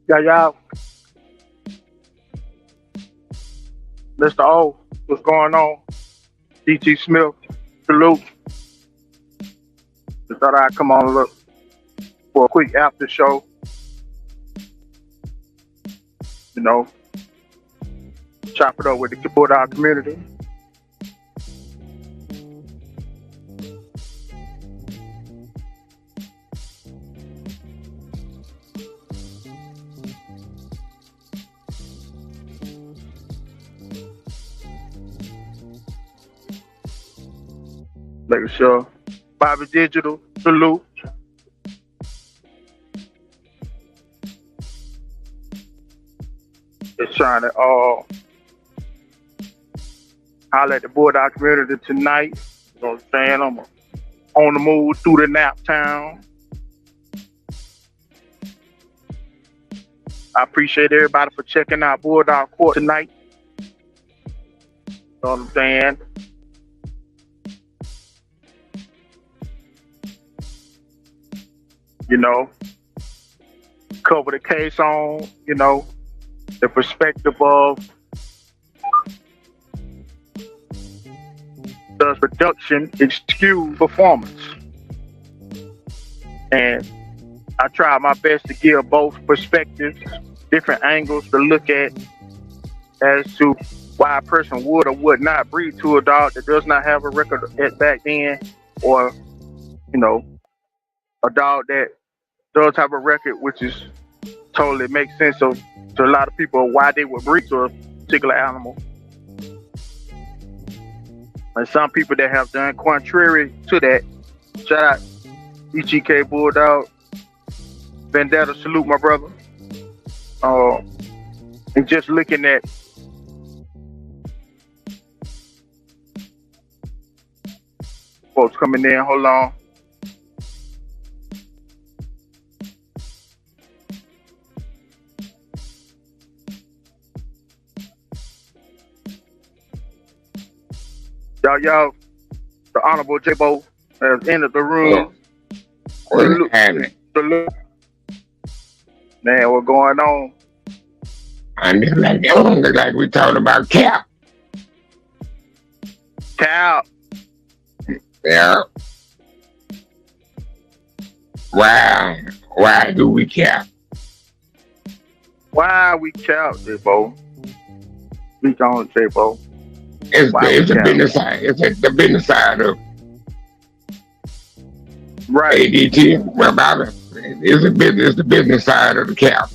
Y'all, Mr. O, what's going on? DT Smith, salute. Just thought I'd come on look for a quick after show. You know, chop it up with the bulldog community. Making sure Bobby Digital, salute. Just trying to holler at the bulldog community tonight. You know what I'm saying? I'm on the move through the nap town. I appreciate everybody for checking out Bulldog Court tonight. You know what I'm saying? You know, cover the case on, you know, the perspective of the production excuse performance. And I try my best to give both perspectives, different angles to look at as to why a person would or would not breed to a dog that does not have a record at back then, or, you know, a dog that does have a record, which is totally makes sense of, to a lot of people why they would breed to a particular animal. And some people that have done contrary to that. Shout out EGK Bulldog, Vendetta, salute my brother. And just looking at folks coming in, hold on. Y'all, the Honorable J.Bo has entered the room. What's happening? Man, what's going on? And it's like we talking about Cap. Cal. Yeah. Why do we Cap? Why we Cal, J.Bo? Speak on, J.Bo. It's the business side. It's the business side of right. ADT. Well, about it. It's the business side of the Cap.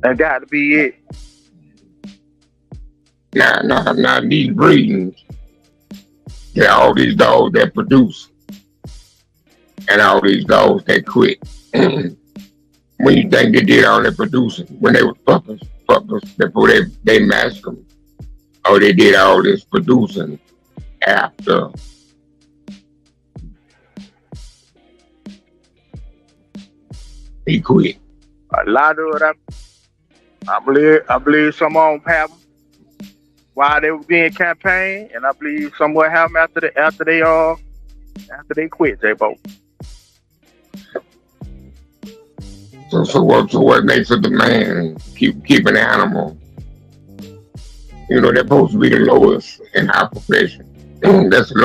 That got to be it. Now these breedings, there are all these dogs that produce, and all these dogs that quit. When you think they did all that producing, when they were puppers before they matched them, or they did all this producing after. He quit. A lot of it, I believe some of them happened while they were being campaigned, and I believe some will happen after they quit, J.Bo. So what makes a demand keep an animal? You know, they're supposed to be the lowest in our profession. That's the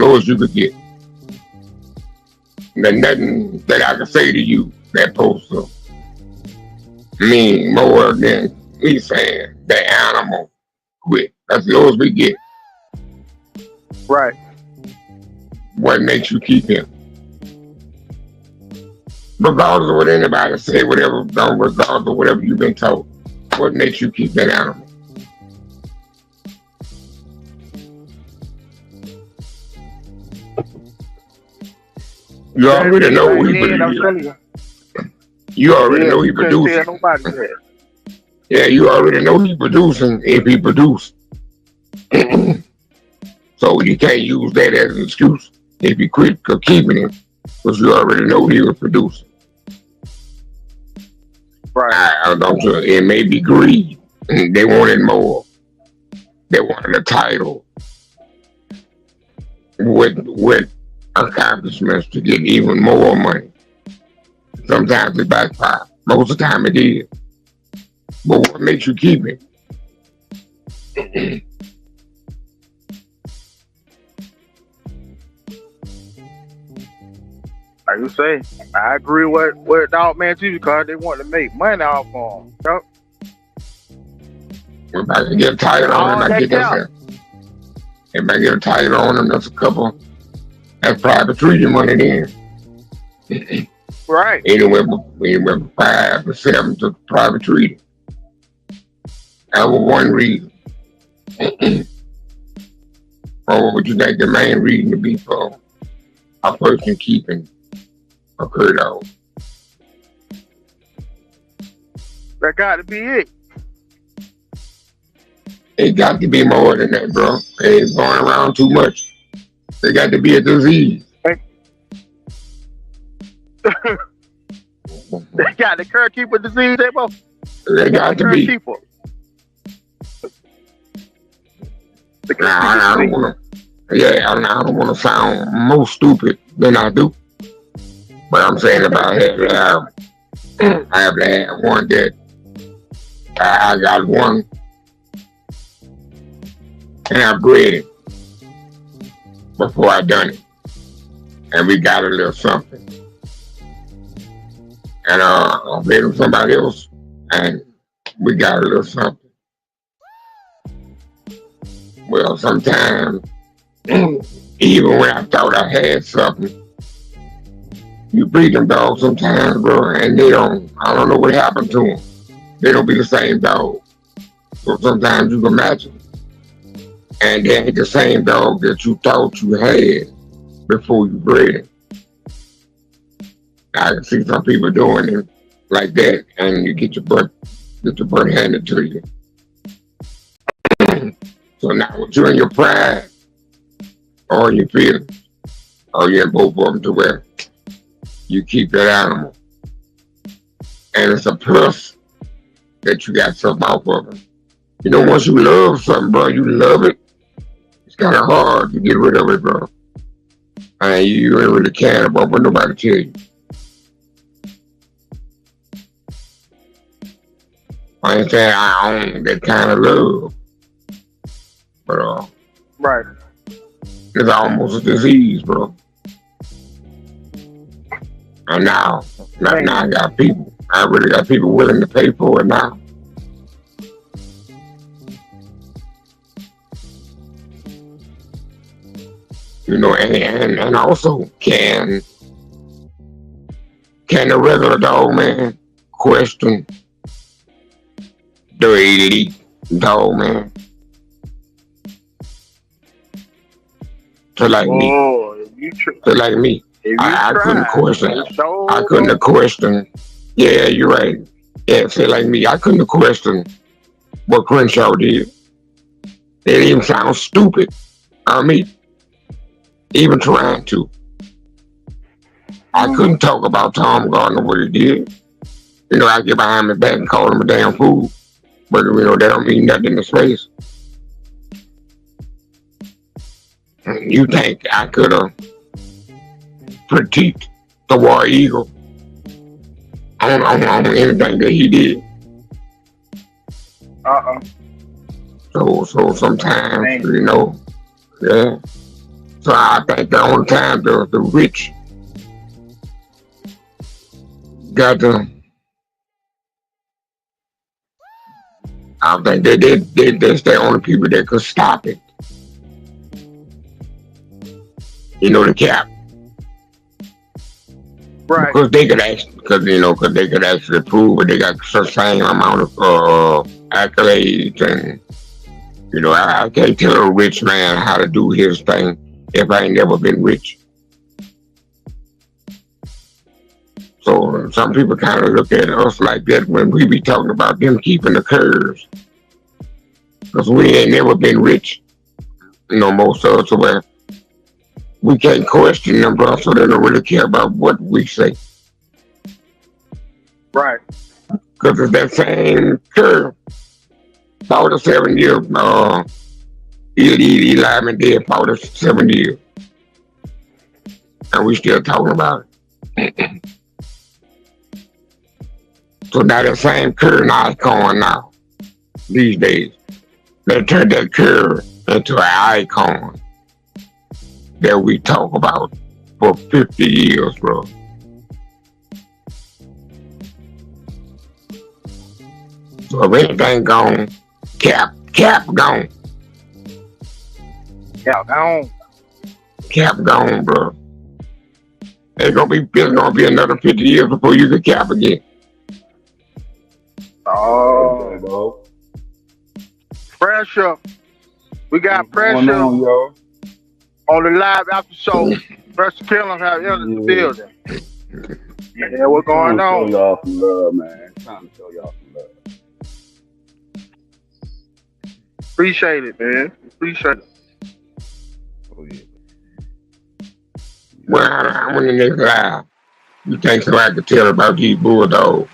lowest you could get. There's nothing that I can say to you that's supposed to mean more than me saying the animal quit. That's the lowest we get. Right. What makes you keep him? Regardless of what anybody say, regardless of whatever you've been told, what makes you keep that animal? You already know he producing. You already know he producing. Yeah, you already know he producing if he produced. So you can't use that as an excuse if you quit keeping him, because you already know he was producing. Right. I don't know. It may be greed. They wanted more. They wanted a title. What accomplishments to get even more money. Sometimes it backfires. Most of the time it is. But what makes you keep it? Like you say, I agree with Dog Man too, because they want to make money off of them. If I can get a title on him, I get that. If I get a title on him, that's a couple. That's private treaty money then. Right. Anywhere from 5 to 7 to private treaty. That was one reason. Or what would you think the main reason to be for a person keeping a cur dog? That got to be it. It got to be more than that, bro. It ain't going around too much. It got to be a disease. They got the cur keeper disease, J.Bo. They got to be. Keeper. I don't want to. Yeah, I don't want to sound more stupid than I do. But I'm saying about I have to have one that I got one and I bred it before I done it, and we got a little something. And I made him somebody else, and we got a little something. Well, sometimes, even when I thought I had something, you breed them dogs sometimes, bro, and I don't know what happened to them. They don't be the same dog. So sometimes you can match them, and they ain't the same dog that you thought you had before you bred it. I can see some people doing it like that, and you get your butt handed to you. So now, with you in your pride, or your feelings, or you're in both of them to where you keep that animal, and it's a plus that you got something off of it. You know, once you love something, bro, you love it. It's kind of hard to get rid of it, bro. And you ain't really caring about what nobody tell you. I ain't saying I own that kind of love, but right, it's almost a disease, bro. And now I got people. I really got people willing to pay for it now. You know, and also can a regular dog man question the elite dog man to like me? To like me. I couldn't question. I couldn't have questioned. Yeah, you're right. Yeah, say like me. I couldn't have questioned what Crenshaw did. It didn't even sound stupid. I mean, even trying to. I couldn't talk about Tom Gardner what he did. You know, I get behind my back and call him a damn fool. But, you know, that don't mean nothing in the space. You think I could have critiqued the War Eagle on anything that he did? So sometimes, you know, yeah. So I think the only time the rich got to, I think that's the only people that could stop it. You know, the cap. Right. Because they could actually prove it. They got the same amount of accolades, and you know, I can't tell a rich man how to do his thing if I ain't never been rich. So some people kind of look at us like that when we be talking about them keeping the curves, because we ain't never been rich. You know, most of us, where we can't question them, bro, so they don't really care about what we say. Right. Because it's that same curve. About a 7 year, Eli been dead about 7 years. and we still talking about it. So now that same curve now is going now these days. They turned that curve into an icon that we talk about for 50 years, bro. So if anything gone, cap gone. Cap gone, bro. It's gonna be another 50 years before you can cap again. Oh, pressure. We got pressure on the live after show. Pressure Kennels have entered the building. Yeah, what's going on? Show y'all some love, man. Trying to show y'all some love. Appreciate it, man. Appreciate it. Oh, yeah. Well, I'm on the next live. You think somebody could tell about these bulldogs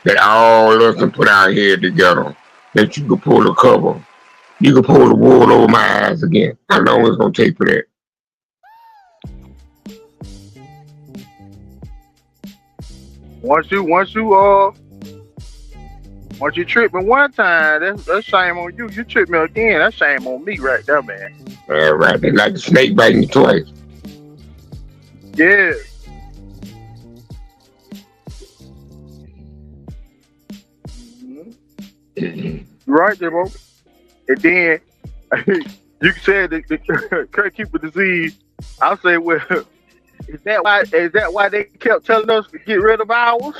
that all of us can put our head together, that you could pull the cover, you could pull the wool over my eyes again. How long it's gonna take for that? Once you trip me one time, that's shame on you. You trip me again, that's shame on me right there, man. Yeah, right. They like the snake biting you twice. Yeah. Right, J.Bo. And then you said the Kurt keep a disease. I say, well, is that why they kept telling us to get rid of ours?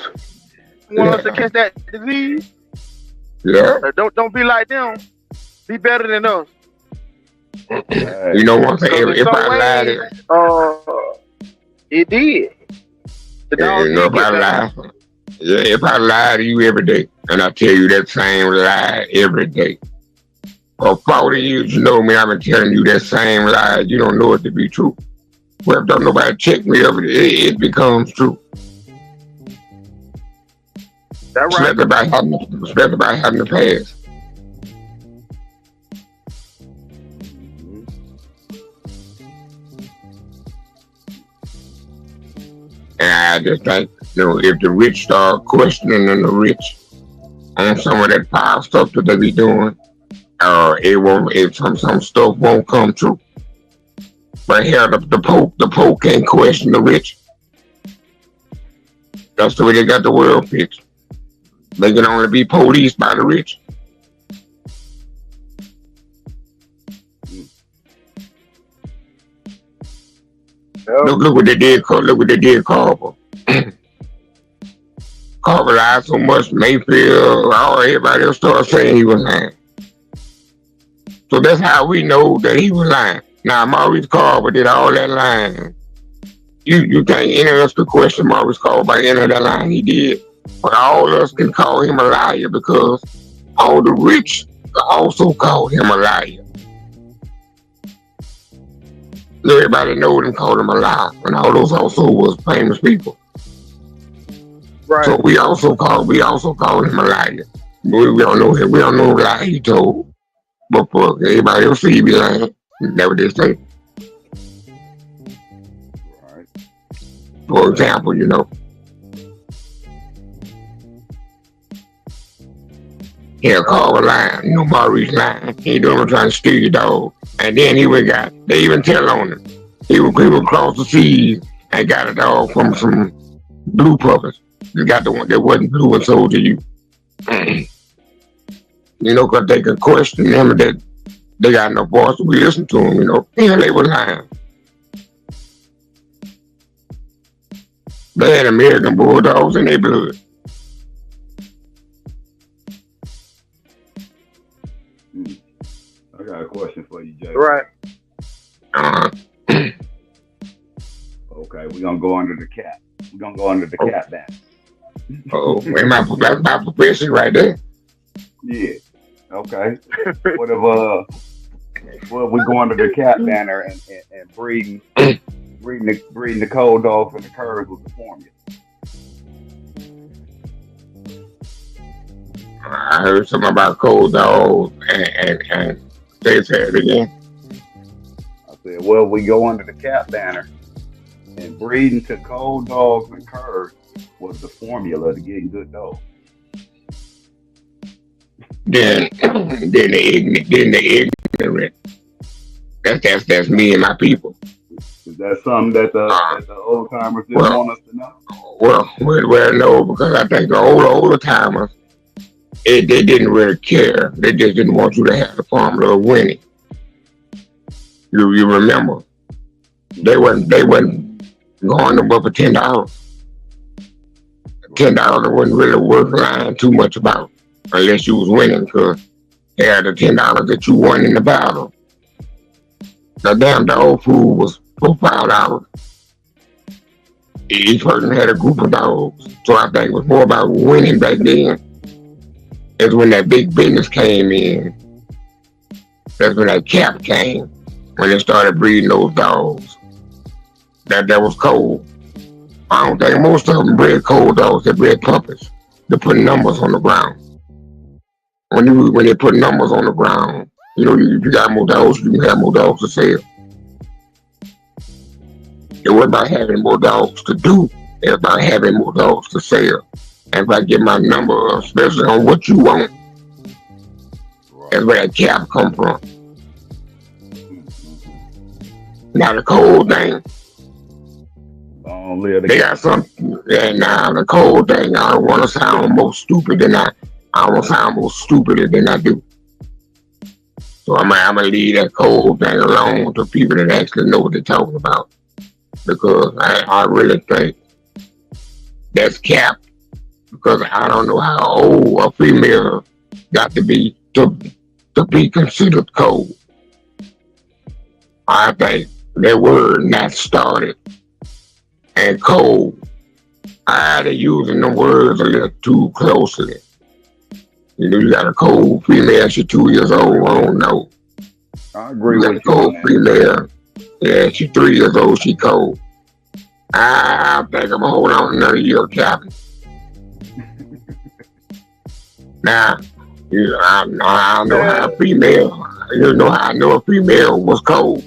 Want us to catch that disease? Yeah. Don't be like them. Be better than us. You know one thing, if I lied it did. If I lie to you every day, and I tell you that same lie every day, for 40 years you know me, I've been telling you that same lie, you don't know it to be true. Well, if don't nobody check me up, it becomes true. That's right. Especially about having the past. And I just think, if the rich start questioning the rich on some of that power stuff that they be doing, some stuff won't come true. But here, the Pope can't question the rich. That's the way they got the world fixed. They can only be policed by the rich. Look what they did. Look what they did, Carver. Carver lied so much. Mayfield, everybody else started saying he was lying. So that's how we know that he was lying. Now Maurice Carver did all that lying. You can't enter us to question Maurice Carver by any of that lying he did. But all of us can call him a liar because all the rich also called him a liar. Everybody know and called him a liar, and all those also was famous people. Right. So we also call him a liar. We don't know him. We don't know the lie he told. But for everybody else, he be lying. That's what they say. Right. For example, he'll call a lying. Maurice lying. He doing trying to steal your dog. And then they even tell on him. He would cross the seas and got a dog from some blue puppets. You got the one that wasn't blue and sold to you. Because they could question him that they got no voice. We listen to him, Hell, they were lying. They had American bulldogs in their blood. I got a question for you, Jay. Right. Okay, we're gonna go under the cap. We're gonna go under the cap banner. That's my profession right there. Yeah. Okay. What if we go under the cap banner and breeding the cold dogs and the curves with the formula? I heard something about cold dogs and say it again. I said, well, we go under the cap banner and breeding to cold dogs and curs was the formula to getting good dogs. Then the ignorant. That's me and my people. Is that something that the old timers didn't Well, want us to know? well, no, because I think the older timers, they didn't really care. They just didn't want you to have the formula of winning. You remember? They wasn't going above for $10. $10 wasn't really worth lying too much about, unless you was winning, because they had the $10 that you won in the battle. The damn dog food was $4-5. Each person had a group of dogs, so I think it was more about winning back then. That's when that big business came in. That's when that cap came, when they started breeding those dogs. That was cold. I don't think most of them bred cold dogs. They bred puppies to put numbers on the ground. When they put numbers on the ground, you got more dogs, you can have more dogs to sell. It wasn't about having more dogs to do. It was about having more dogs to sell. And if I get my number, especially on what you want, that's where that cap come from. Now the cold thing, they got something. And now the cold thing, I don't want to sound more stupid than I want to sound more stupider than I do. So I'm gonna leave that cold thing alone to people that actually know what they're talking about, because I really think that's cap. Because I don't know how old a female got to be considered cold. I think that word not started and cold. They're using the words a little too closely. You got a cold female, she's 2 years old, I don't know. I agree with you. A cold female, yeah, she's 3 years old, she cold. I think I'm gonna hold on another year, Captain. Now, I know how a female, how I know a female was cold.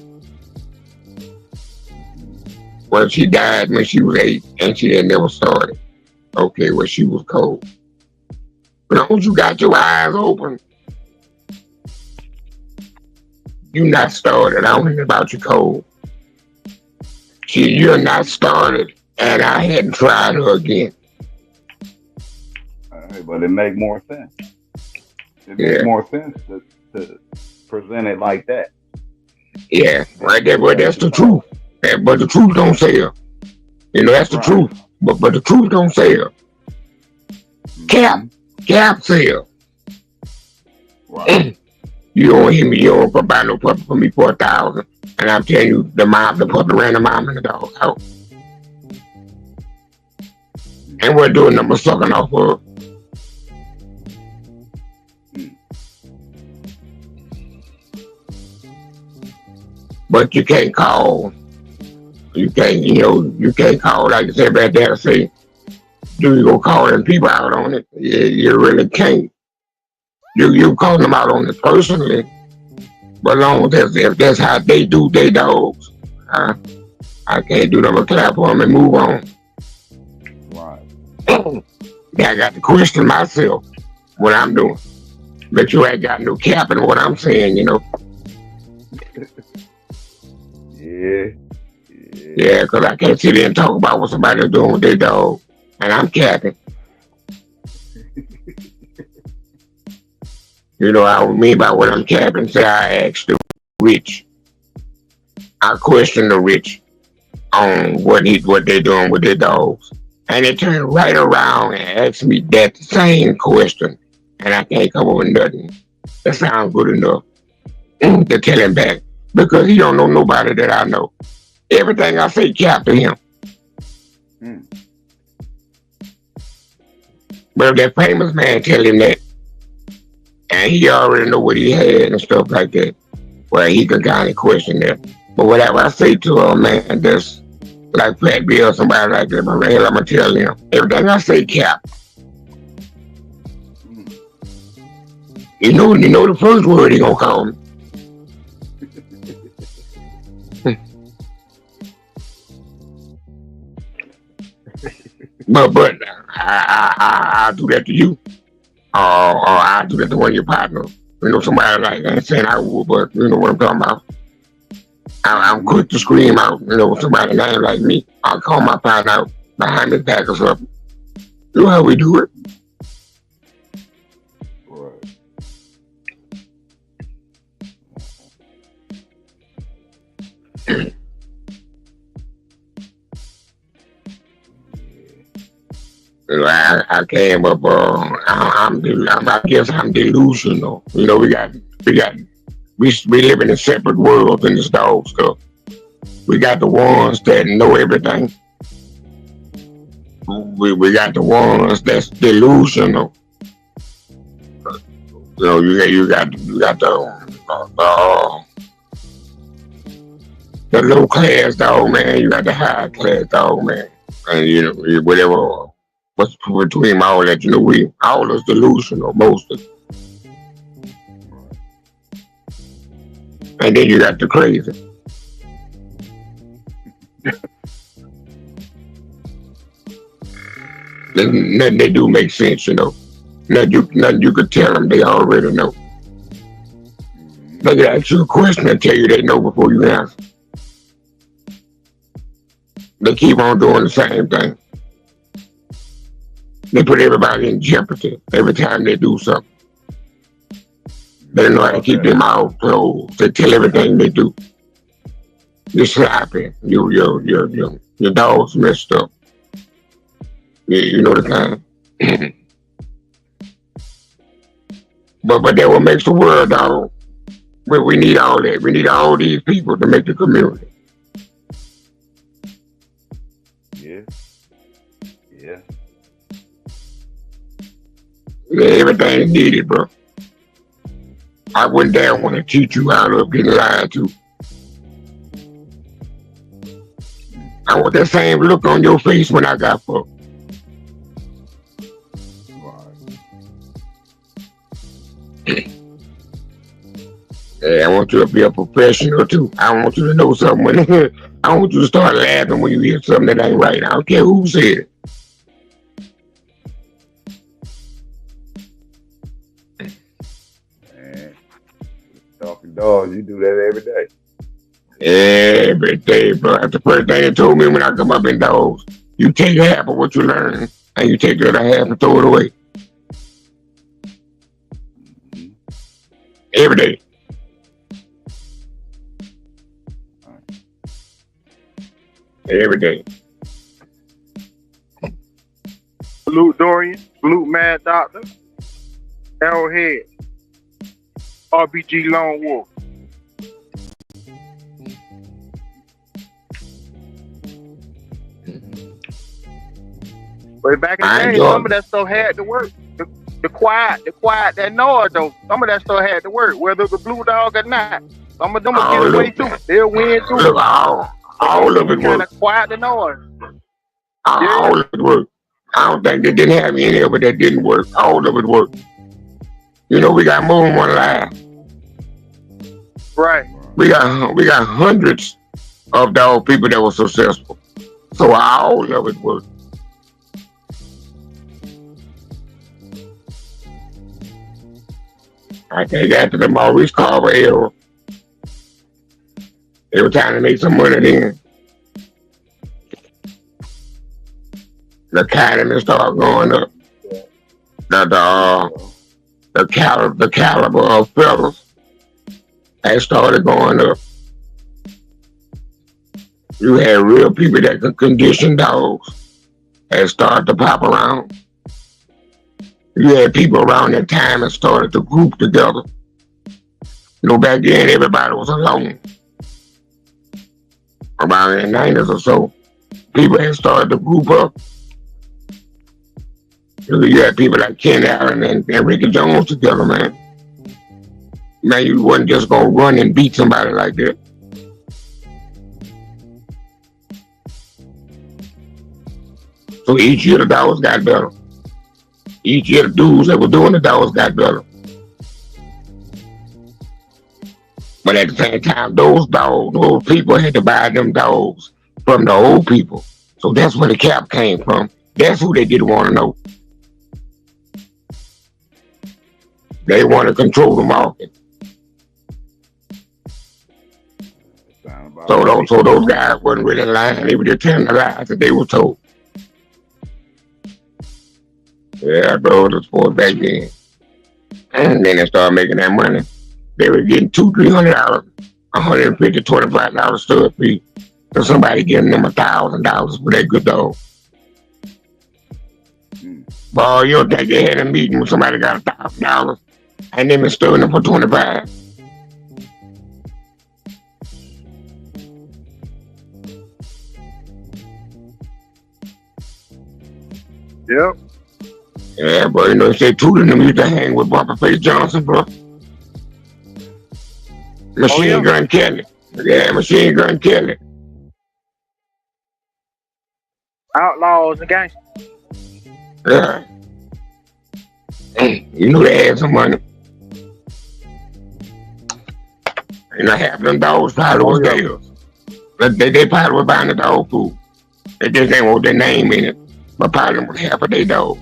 Well, she died when she was 8 and she had never started. Okay, well, she was cold. As long as you got your eyes open, you not started. I don't think about you cold. You're not started, and I hadn't tried her again. But it make more sense. It makes more sense to present it like that. Yeah, right there, but that's the truth. But the truth don't sell. That's the truth. But the truth don't sell. Cap sell. Right. You don't hear me, you don't buy no puppy for me for $1,000. And I'm telling you, the puppy ran the mom and the dog out. And we're doing number sucking off her. But you can't call. You can't call, like you said back there, to say, do you go call them people out on it? You really can't. You call them out on it personally, but long as if that's how they do their dogs, I can't do them a clap for them and move on. Right. I got to question myself what I'm doing. But you ain't got no cap in what I'm saying, Yeah, because I can't sit there and talk about what somebody's doing with their dog, and I'm capping. I mean by what I'm capping. Say I asked the rich. I questioned the rich on what they're doing with their dogs, and they turned right around and asked me that same question, and I can't come up with nothing that sounds good enough to tell him back, because he don't know nobody that I know. Everything I say cap to him. But if that famous man tell him that, and he already know what he had and stuff like that, well, he can kind of question that. But whatever I say to a man that's like Fat Bill or somebody like that, but hell, I'm going to tell him, everything I say cap. You know the first word he going to call me. but I do that to you, or I do that to one of your partners. You know, somebody like I ain't saying I would, but you know what I'm talking about. I'm quick to scream out, you know, somebody name like me. I'll call my partner out behind his back or something. You know how we do it. Right. You know, I came up. I guess I'm delusional. You know, we living in separate worlds in this dog stuff. We got the ones that know everything. We got the ones that's delusional. You know, you got the low class dog man. You got the high class dog man, and you know whatever. What's between all that? You know, we all is delusional mostly, and then you got the crazy. Nothing they do make sense, you know. Nothing you could tell them they already know. They can ask you a question and tell you they know before you answer. They keep on doing the same thing. They put everybody in jeopardy every time they do something. They don't know how to keep their mouth closed. They tell everything they do. You're sloppy. Your dog's messed up. Yeah, you know the kind. But that what makes the world, dog. We need all that. We need all these people to make the community. Yeah. Yeah. Yeah, everything needed, bro. I wouldn't dare want to teach you how to get lied to. I want that same look on your face when I got fucked. Yeah, I want you to be a professional too. I want you to know something when I want you to start laughing when you hear something that ain't right. I don't care who said it. Man, talking dogs, you do that every day. Every day, bro. That's the first thing they told me when I come up in dogs. You take half of what you learn and you take the other half and throw it away. Every day. Every day. Salute Dorian, salute Mad Doctor, Arrowhead, RBG Lone Wolf. But back in the day, some of that stuff had to work. The quiet, that noise though. Some of that stuff had to work, whether it was blue dog or not. Some of them will get away too. They'll win too. Look, all of it worked. Quiet the noise. All of it worked. I don't think they didn't have any of it that didn't work. All of it worked. You know, we got more than one life. Right. We got hundreds of dog people that were successful. So all of it worked. I think after the Maurice Carver era, they were trying to make some money then. The academy started going up. The caliber of fellas had started going up. You had real people that could condition dogs that started to pop around. You had people around that time that started to group together. You know, back then everybody was alone. Around the 90s or so, people had started to group up. You had people like Ken Allen and Ricky Jones together, man. Man, you wasn't just gonna run and beat somebody like that. So each year the dogs got better. Each year the dudes that were doing the dogs got better. But at the same time, those people had to buy them dogs from the old people. So that's where the cap came from. That's who they didn't want to know. They want to control the market. So those guys wasn't really lying. They were just telling the lies that they were told. Yeah, bro, the sports back then. And then they started making that money. They were getting $200-$300, $150, $25 stud fee. So somebody giving them $1,000 for that good dog. Boy, you don't think they had a meeting when somebody got $1,000 and they been studying them for 25? Yep. Yeah, bro, you know, they say two of them used to hang with Bumper Face Johnson, bro. Machine Gun Kelly. Yeah, Machine Gun Kelly. Outlaws and gangsters. Yeah. You knew they had some money. You know, half of them dogs probably was theirs. They probably were buying the dog food. They just didn't want their name in it. But probably was half of their dogs.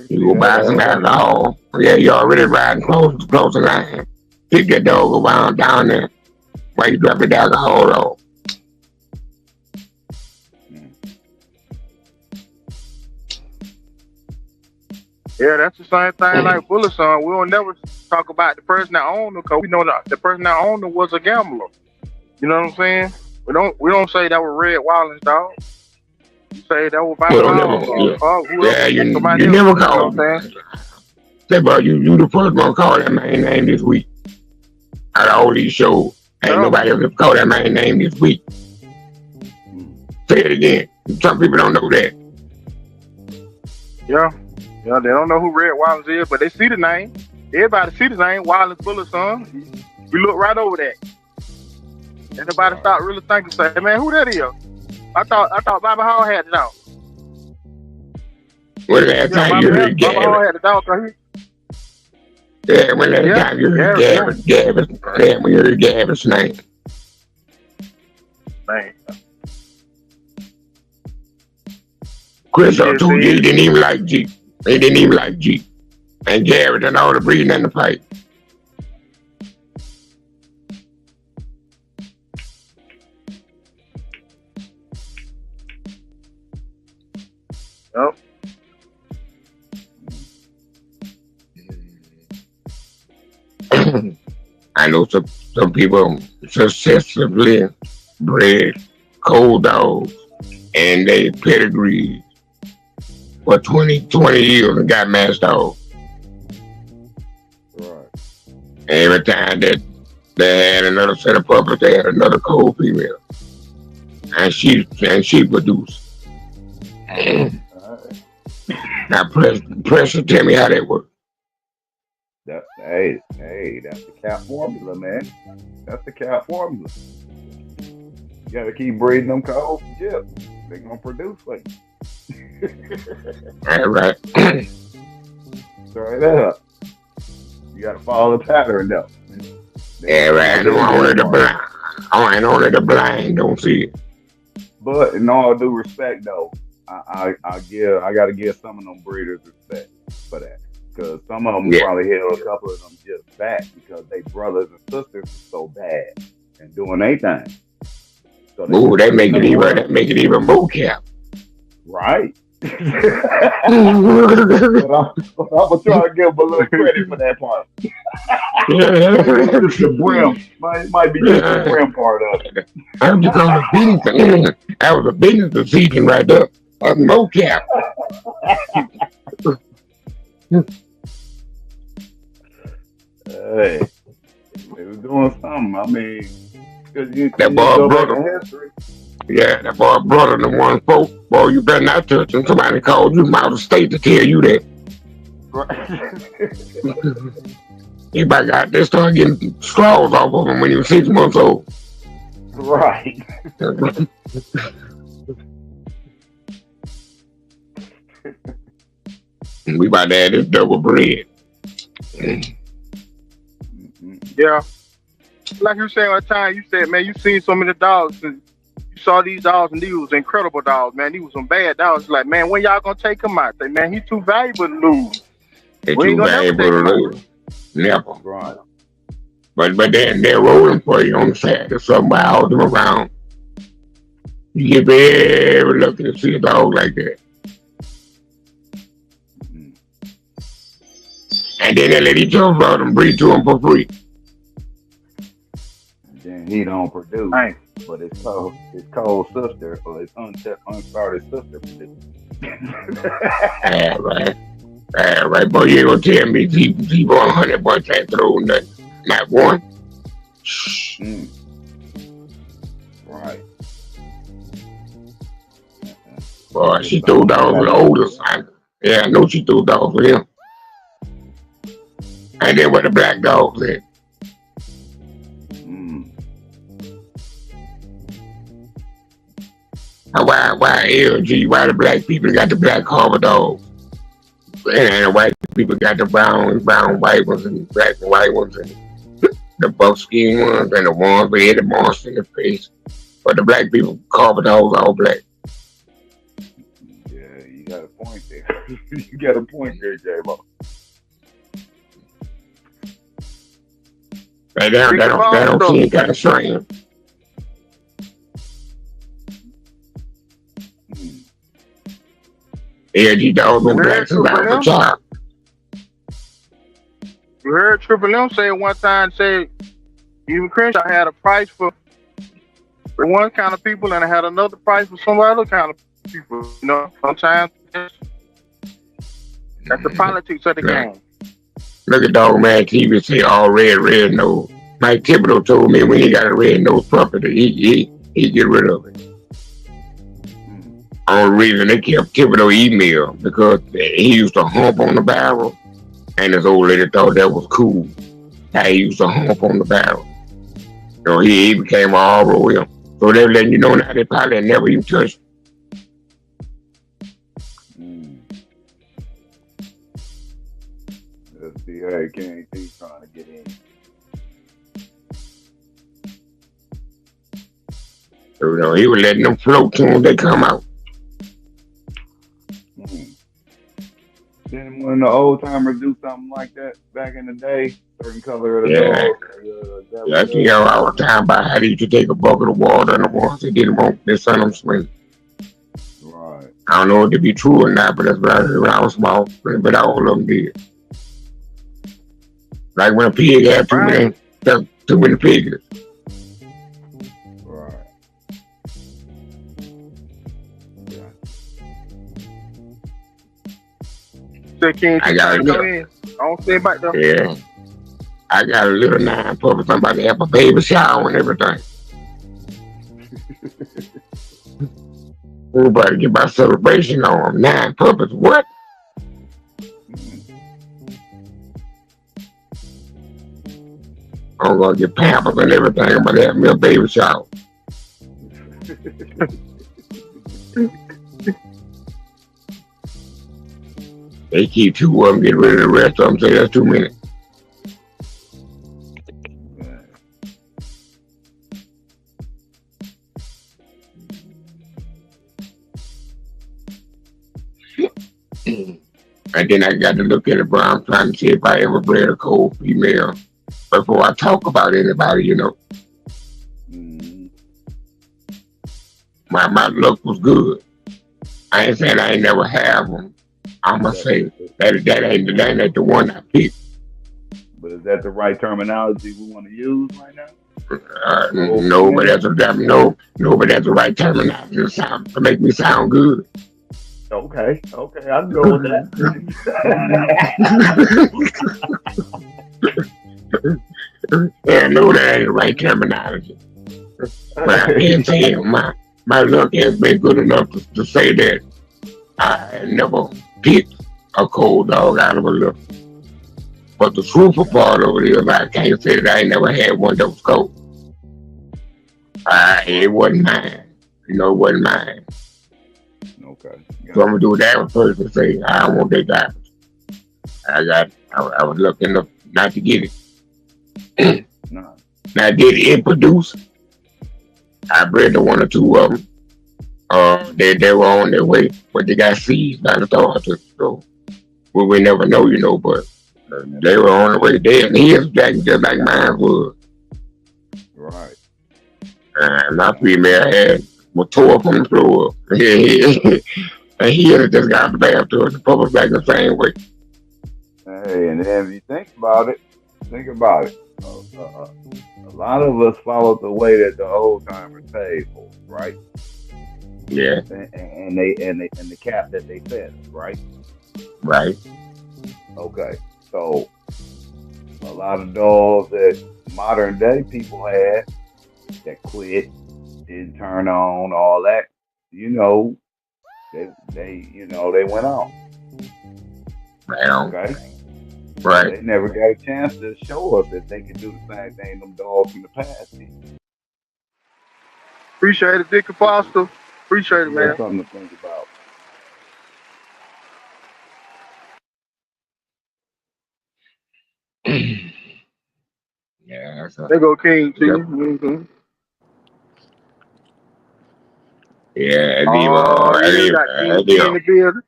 You go buy some alcohol. Yeah, you already riding close to line. Keep that dog around down there while you drop the alcohol off. Yeah, that's the same thing like Bullet Son. We don't never talk about the person that owned them because we know that the person that owned them was a gambler. You know what I'm saying? We don't say that was Red Wilding's dog. You say that was Bobby Hall. Yeah, you never called. Say, bro, you the first one to call that man name this week. Out of all these shows, ain't nobody ever called that man name this week. Say it again. Some people don't know that. Yeah, they don't know who Red Wildings is, but they see the name. Everybody see the name, Wildings Bullet Son. We look right over that. And nobody start really thinking, say, man, who that is? I thought Bobby Hall had the dog. When last time you heard Bobby Hall had the dog, yeah, when last time you heard when you heard Gavin's name. Man. Chris O'Toole, he didn't even like Jeep. He didn't even like Jeep. And Garrett and all the breeding in the fight. Yep. I know some people successfully bred cold dogs and they pedigree for 20 years and got matched dogs. Right. Every time that they had another set of puppies, they had another cold female. And she produced. Now, pressure, tell me how that works. Hey, that's the cat formula, man. That's the cat formula. You gotta keep breeding them cows. Yeah, they gonna produce like. All right. Straight up. You gotta follow the pattern though. Yeah, right. Only the blind don't see it. But in all due respect, though, I gotta give some of them breeders respect for that, because some of them probably held a couple of them just back because they brothers and sisters were so bad and doing their thing. So they make it even more cap. Right. But I'm gonna try to give them a little credit for that part. The brim might be just the brim part of it. That was a business decision right there. A mocap. Hey, they was doing something. I mean, that boy brother. Yeah, that boy brother, the one folk. Boy, you better not touch him. Somebody called you from out of state to tell you that. He about got they started getting straws off of him when he was 6 months old. Right. We about to add this double bread. Yeah. like you said one time, you said, man, you seen so many dogs and you saw these dogs and these was incredible dogs, man. These was some bad dogs. Like, man, when y'all gonna take him out? Say, man, he too valuable to lose. They We ain't too gonna never valuable take to him out. lose. Never. Right. But they're rolling for you on the side of somebody out them around. You get very lucky to see a dog like that. Mm. And then they let each other out and breed to them for free. And then he don't produce. Right. But his cold sister or his unstarted sister produces. Right, boy, you ain't gonna tell me he 100 bucks ain't throw nothing. Not one. Mm. Right. Boy, she threw dogs with the older son. Yeah, I know she threw dogs with him. And then where the black dogs at? Mm. Why LG? Why the black people got the black Harbor dogs? And the white people got the brown white ones and black and white ones and the buckskin ones and the ones with Eddie Monster in the face. But the black people Harbor dogs all black. Yeah, you got a point there. You got a point there, J.Bo. They don't seem kind of strange. LG dogs been black since I was a child. You heard Triple M say one time, say even Crenshaw had a price for one kind of people and I had another price for some other kind of people. You know, sometimes that's the politics of the game. Look at Dog Man TV say all red nose. Mike Thibodeau told me when he got a red nose property, he get rid of it. Only reason they kept Thibodeau email because he used to hump on the barrel, and his old lady thought that was cool. How he used to hump on the barrel. So he became all royal. So they're letting you know now they probably never even touched. Let's see how KNT trying to get in. So he was letting them float to him, they come out. Then when the old timers do something like that back in the day, certain color of the dog. I can hear all the time about how they used to take a bucket of water and the ones that didn't want their son them swim. Right. I don't know if it be true or not, but that's what I heard when I was small. But all of them did. Like when a pig had too many pigs. Right. I got a little. I don't say about them. Yeah. I got a little 9 puppies. I'm about to have a baby shower and everything. We're about to get my celebration on 9 puppies. What? I'm gonna get pampers and everything. I'm about to have me a baby shower. They keep 2 of them, get rid of the rest of them, say that's too many. And then I got to look at it, bro. I'm trying to see if I ever bred a cold female before I talk about anybody, you know. My luck was good. I ain't saying I ain't never have them. I'm going to say that ain't the one I picked. But is that the right terminology we want to use right now? No, but that's the right terminology to make me sound good. Okay, I'll go with that. Yeah, I know that ain't the right terminology. But I can tell you, my luck has been good enough to say that I never picked a cold dog out of a look. But the truthful part of it is I can't say that I ain't never had one that was cold. It wasn't mine. You know, it wasn't mine. Okay. So I'm gonna do that one first and say I don't want that garbage. I was lucky enough not to get it. No. Now, did it produce? I bred the 1 or 2 of them. They were on their way, but they got seized by the authorities. So we never know, but they were on the way there. And his jacket just like mine was. Right. And my female was tore from the floor. And he had just got the bath to us, the public back the same way. Hey, and then if you think about it. A lot of us followed the way that the old timers paid for, right? Yeah. And the cap that they set, right? Right. Okay. So a lot of dogs that modern day people had that quit, didn't turn on, all that, they went on. Right on. Okay. Right. They never got a chance to show us that they could do the same thing them dogs from the past did. Appreciate it, Dick Foster. Appreciate it, man. That's something to think about. Yeah. They go King too. Yep. Mm-hmm. Yeah, you got King in the building.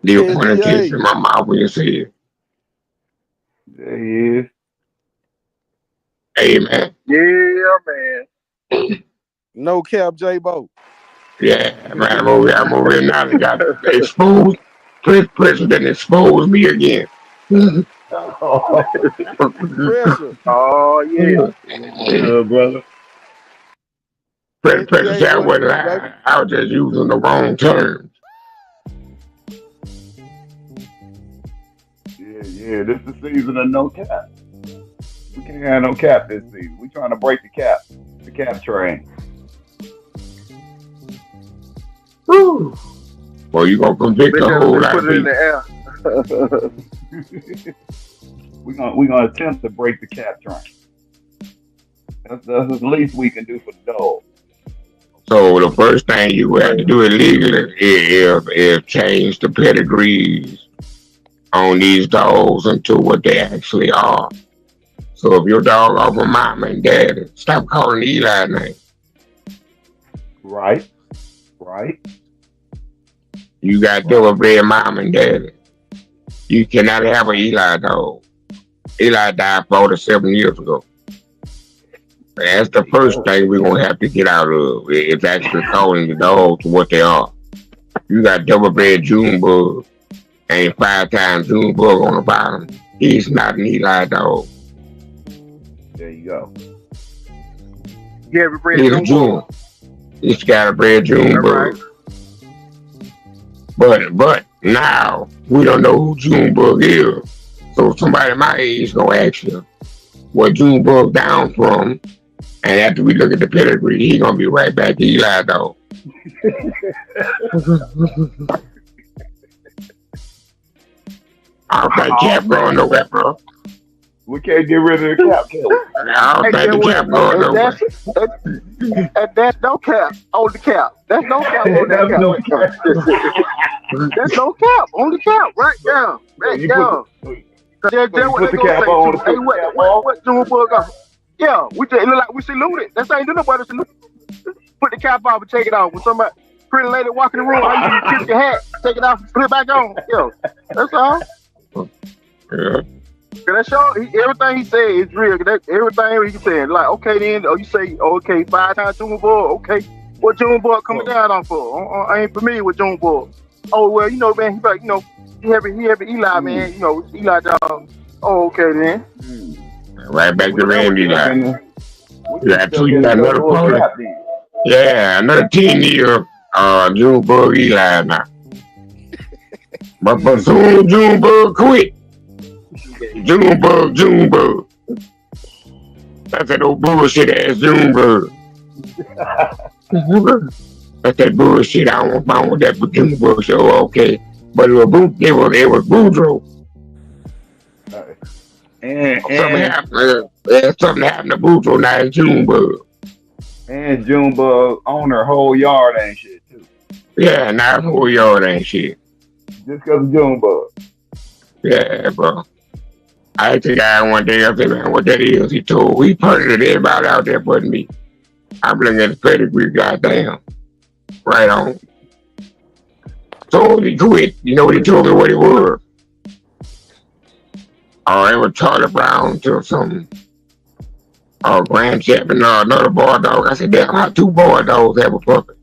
Leave one of kids in my mouth when you see it. There he is. Hey, man. Yeah, man. No cap, J.Bo. Yeah, man. I'm over here now. They got exposed. President exposed me again. Pressure. Oh, yeah. Good, brother. President said I was just using the wrong terms. Yeah, this is the season of no cap. We can't have no cap this season. We trying to break the cap train. Woo. Well, you gonna convict the whole lot of people. Put it in the air. We're gonna attempt to break the cap train. That's the least we can do for the dog. So the first thing you have to do illegally is change the pedigrees on these dogs into what they actually are. So if your dog off of mama and daddy, stop calling Eli's name. Right. You got thoroughbred mom and daddy. You cannot have an Eli dog. Eli died 47 years ago. That's the first thing we're going to have to get out of. It's actually calling the dogs what they are. You got double-bred Junebug and 5 times Junebug on the bottom. He's not an Eli dog. There you go. You ever bred He's a June. He's got a bred Junebug. But now we don't know who Junebug is. So somebody my age gonna ask you what Junebug down from, and after we look at the pedigree, he gonna be right back to Eli dog. I don't think Cap going nowhere, bro. We can't get rid of the cap, can we? I don't think the Cap going nowhere. That's no cap on the cap. That's no cap on that cap. No cap. That's no cap on the cap. Right down. Right down. That's what they gonna say. Hey, what Junebug got? Yeah, we just look like we saluted. That's how you do nobody salute. Put the cap off and take it off. When somebody pretty lady walk in the room, how you tip your hat, take it off, put it back on. Yeah, that's all. Yeah. That show, everything he said is real. Everything he said, like, okay, then, you say, okay, 5 times Junebug, okay, what Junebug coming down on for? I ain't familiar with Junebug. Oh, well, man, he like, he have Eli, man, Eli dog. Oh, okay, then. Right back to Randy now. You got another party. Yeah, another 10-year Junebug Eli now. But soon Junebug quit. Junebug. That's that old bullshit ass Junebug. That's that bullshit. I don't want with that Junebug show, okay. But it was Boudreaux. Something happened to Boudreaux, now it's Junebug. And Junebug own her whole yard ain't shit too. Yeah, now her whole yard ain't shit. Just because of Junebug. Yeah, bro. I asked the guy one day, I said, man, what that is? He purchased everybody out there but me. I'm looking at the pedigree, goddamn. Right on. So he quit. You know what he told me what it was? Oh, it was Charlie Brown to some Grand Champion, another bulldog. I said, damn, how 2 bulldogs have a puppy?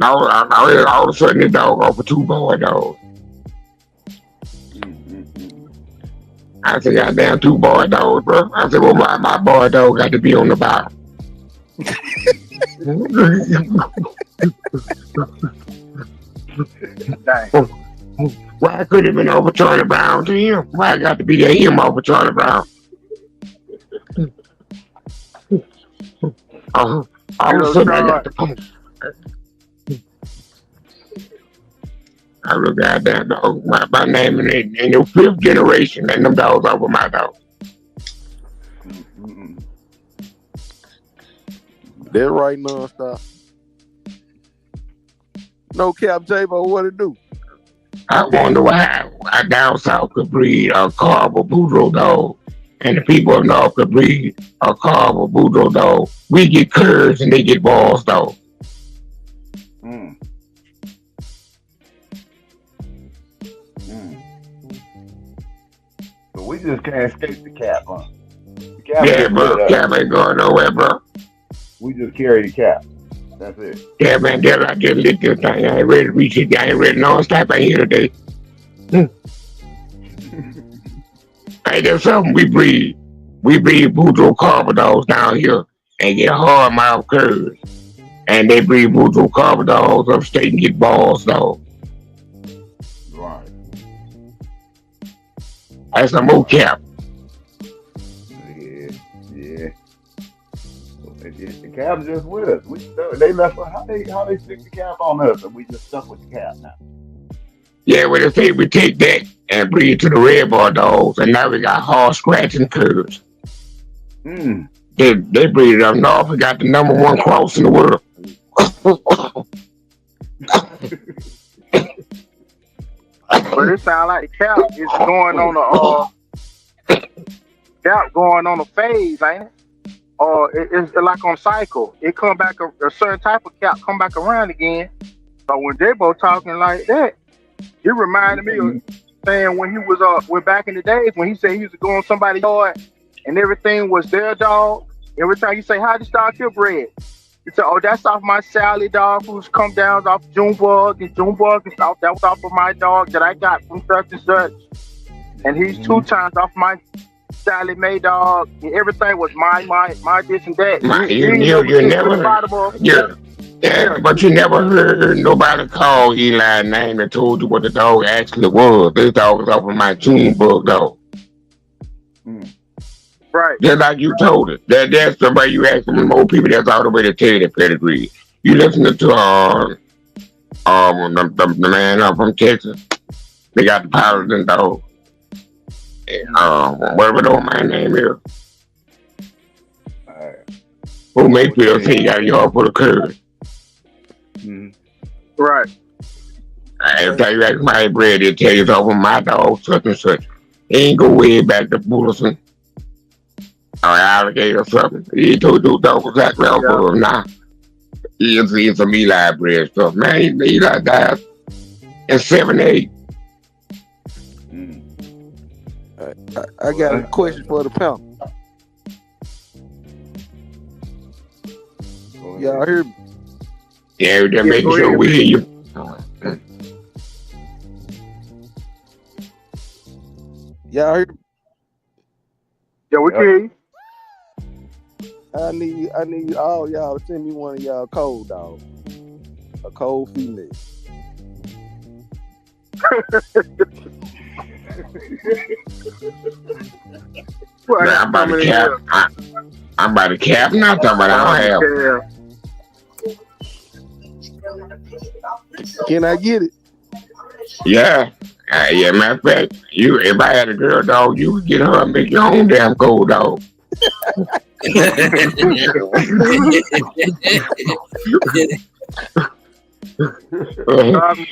All of a sudden, this dog off for 2 bulldogs. I said, goddamn, 2 bulldogs, bro. I said, well, my bulldog got to be on the bottom. Why could it have been over Charlie Brown to him? Why I got to be him over Charlie Brown? All of a sudden, I got the pump. I look goddamn dog. My name in the 5th generation, and them dogs over my dog. They're right nonstop. No cap, J.Bo, what it do? I wonder why I down south could breed a carb or boudreaux dog, and the people up north could breed a carb or boudreaux dog. We get curves and they get balls dog. So we just can't escape the cap, huh? The cap bro. Cap ain't going nowhere, bro. We just carry the cap. That's it. Yeah, man, I just lit this thing. I ain't ready to reach it. I ain't ready non-stop. I ain't here today. Hey, there's something we breed. We breed boudreaux carb dogs down here and get hard mouth curves. And they breed boudreaux carb dogs upstate and get balls, dog. Right. That's a more cap. Yeah. The cap's just with us. They left us. How they stick the cap on us, and we just stuck with the cap now. Yeah, well, they say we take that and bring it to the red bar dogs, and now we got hard scratching curves. They breed it up north. We got the #1 cross in the world. But it sounds like the cap is going on a phase, ain't it? Or it's like on cycle. It come back a certain type of cap come back around again. So when J.Bo talking like that, it reminded me of saying when he was when back in the days when he said he used to go on somebody's yard and everything was their dog. Every time you say, how this dog your bread? He said, oh, that's off my Sally dog who's come down off Junebug, and Junebug is off, that was off of my dog that I got from such and such. And he's 2 times off my Sally Mae dog, and everything was my this and that. Yeah, but you never heard nobody call Eli's name and told you what the dog actually was. This dog was off of my Junebug dog. Right. Just like you told it. That's the way you ask some more people that's all the way to tell you the pedigree. You listen to the man up from Texas. They got the Paladin dog. Whatever the my name is. Who may feel say you got your for the curve. Right. Every time you ask my bread, they tell you it's over my dog, such and such. They ain't go way back to Bullison or Alligator or something. He told you dog was exactly over him now. He's some Eli bread stuff. Man, Eli died in 78. I got a question for the panel. Y'all hear me? Yeah, we're just making sure we hear you. Y'all hear me? Yeah, we can hear you. I need all y'all to send me one of y'all cold dogs. A cold female. Man, I'm about to cap. I'm about to cap. I'm not talking about I don't have. Can I get it? Yeah. Yeah, matter of fact, if I had a girl dog, you would get her and make your own damn cold dog.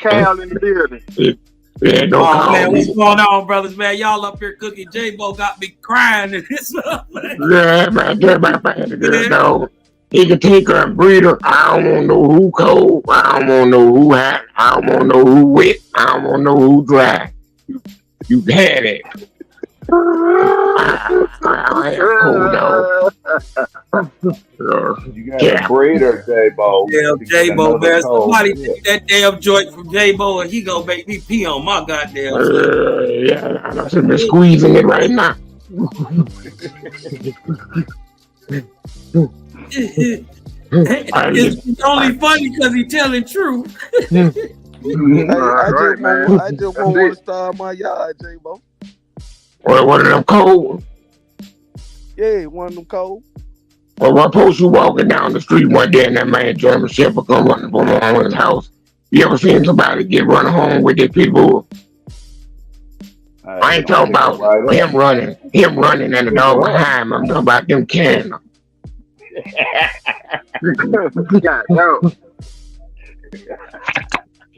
Cal in the building. Yeah, don't Oh call man, me. what's going on, brothers? Man, y'all up here cooking. J.Bo got me crying and this stuff. Yeah, man, tell my man the girl, dog. He can take her and breed her. I don't want to know who cold. I don't want to know who hot. I don't want to know who wet. I don't want to know who dry. You had it. I am cool, dog. You got a breeder, J.Bo. Yeah, J.Bo, man. Somebody take that damn joint from J.Bo and he gonna make me pee on my goddamn self. Yeah, I'm just squeezing it right now. It's only funny because he's telling truth. I just want to start my yard, J.Bo. One of them cold? Yeah, one of them cold. Well, what post you walking down the street one day and that man German Shepherd come running from his house? You ever seen somebody get run home with their pit bull? I ain't talking about him running and the dog behind him. I'm talking about them carrying him.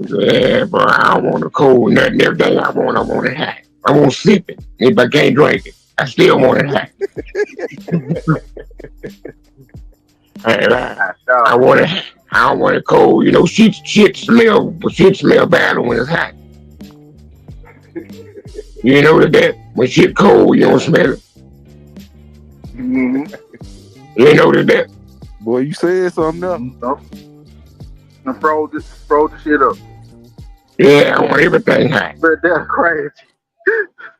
Yeah, but I don't want a cold nothing. Everything I want it hot. I want to sip it. If I can't drink it, I still want it hot. I want it. I don't want it cold. You know, shit smell bad when it's hot. You know that when shit cold, you don't smell it. You know that. Boy, you said something else. And froze the shit up. Yeah, I want everything hot. But that's crazy.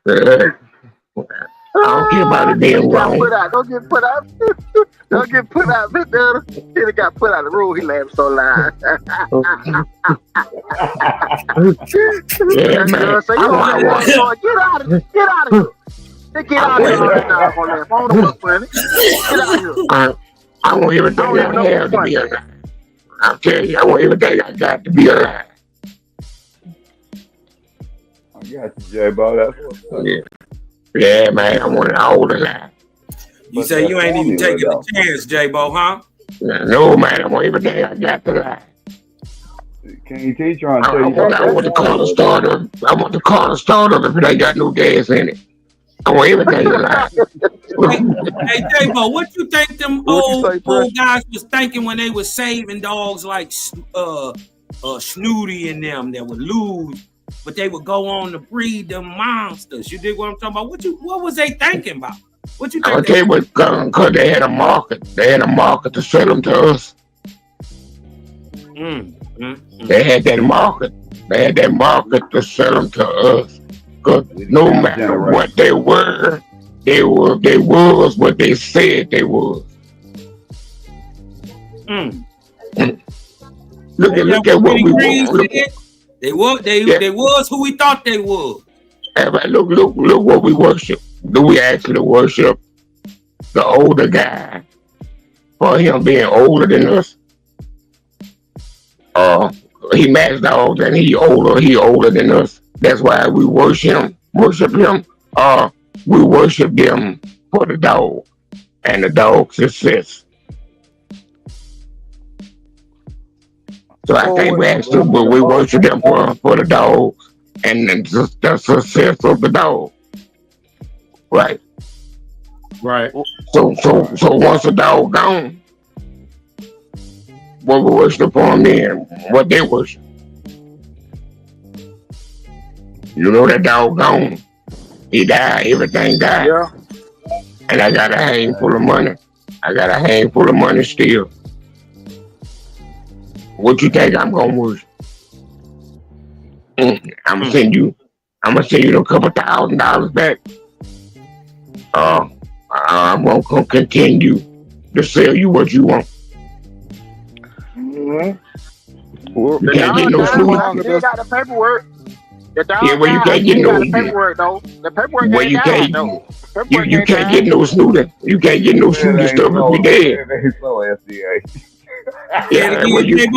I don't care about it being wrong. Don't get put out. Don't get put out. He got put out of the room. He laughed so loud. Yeah, man. So you want get out of here. Get out of here. Get out of here. Get out of here. I want everything I have to be alive. I'll tell you, I want everything I got to be alive. I got you, J.Bo. That's what's up. Yeah, man, I want it all alive. You say you ain't even taking a chance, J.Bo, huh? No, man, I want everything I got to lie. Can you trying to tell you? I want the car to start up. I want the car to start up if it ain't got no gas in it. I want everything to lie. Hey, J.Bo, what you think them old guys was thinking when they was saving dogs like Snooty and them that would lose, but they would go on to breed them monsters? You dig what I'm talking about? What was they thinking about? What you think? I'll tell you what, because they had a market. They had a market to sell them to us. They had that market. They had that market to sell them to us. Because no matter what they were, they was what they said they was. Look at what we were. They was who we thought they was. Look what we worship. Do we actually worship the older guy for him being older than us? He matched dogs and he older than us. That's why we worship him. We worship them for the dog and the dog's success. So I think we worship them for the dogs and the success of the dog. Right. So once a dog gone, what we worship on then, what they worship. You know that dog gone. He died, everything died. Yeah. And I got a handful of money. I got a handful of money still. What you think I'm gonna worship? I'm gonna send you a couple $1,000 back. I'm gonna continue to sell you what you want. Well, you can't get no Snooty. They got the paperwork. The dog well, you can't get no paperwork though. The paperwork well, you can't. You can't get no Snooty. You can't get no Snooty stuff if you dead. Yeah, well, you can't.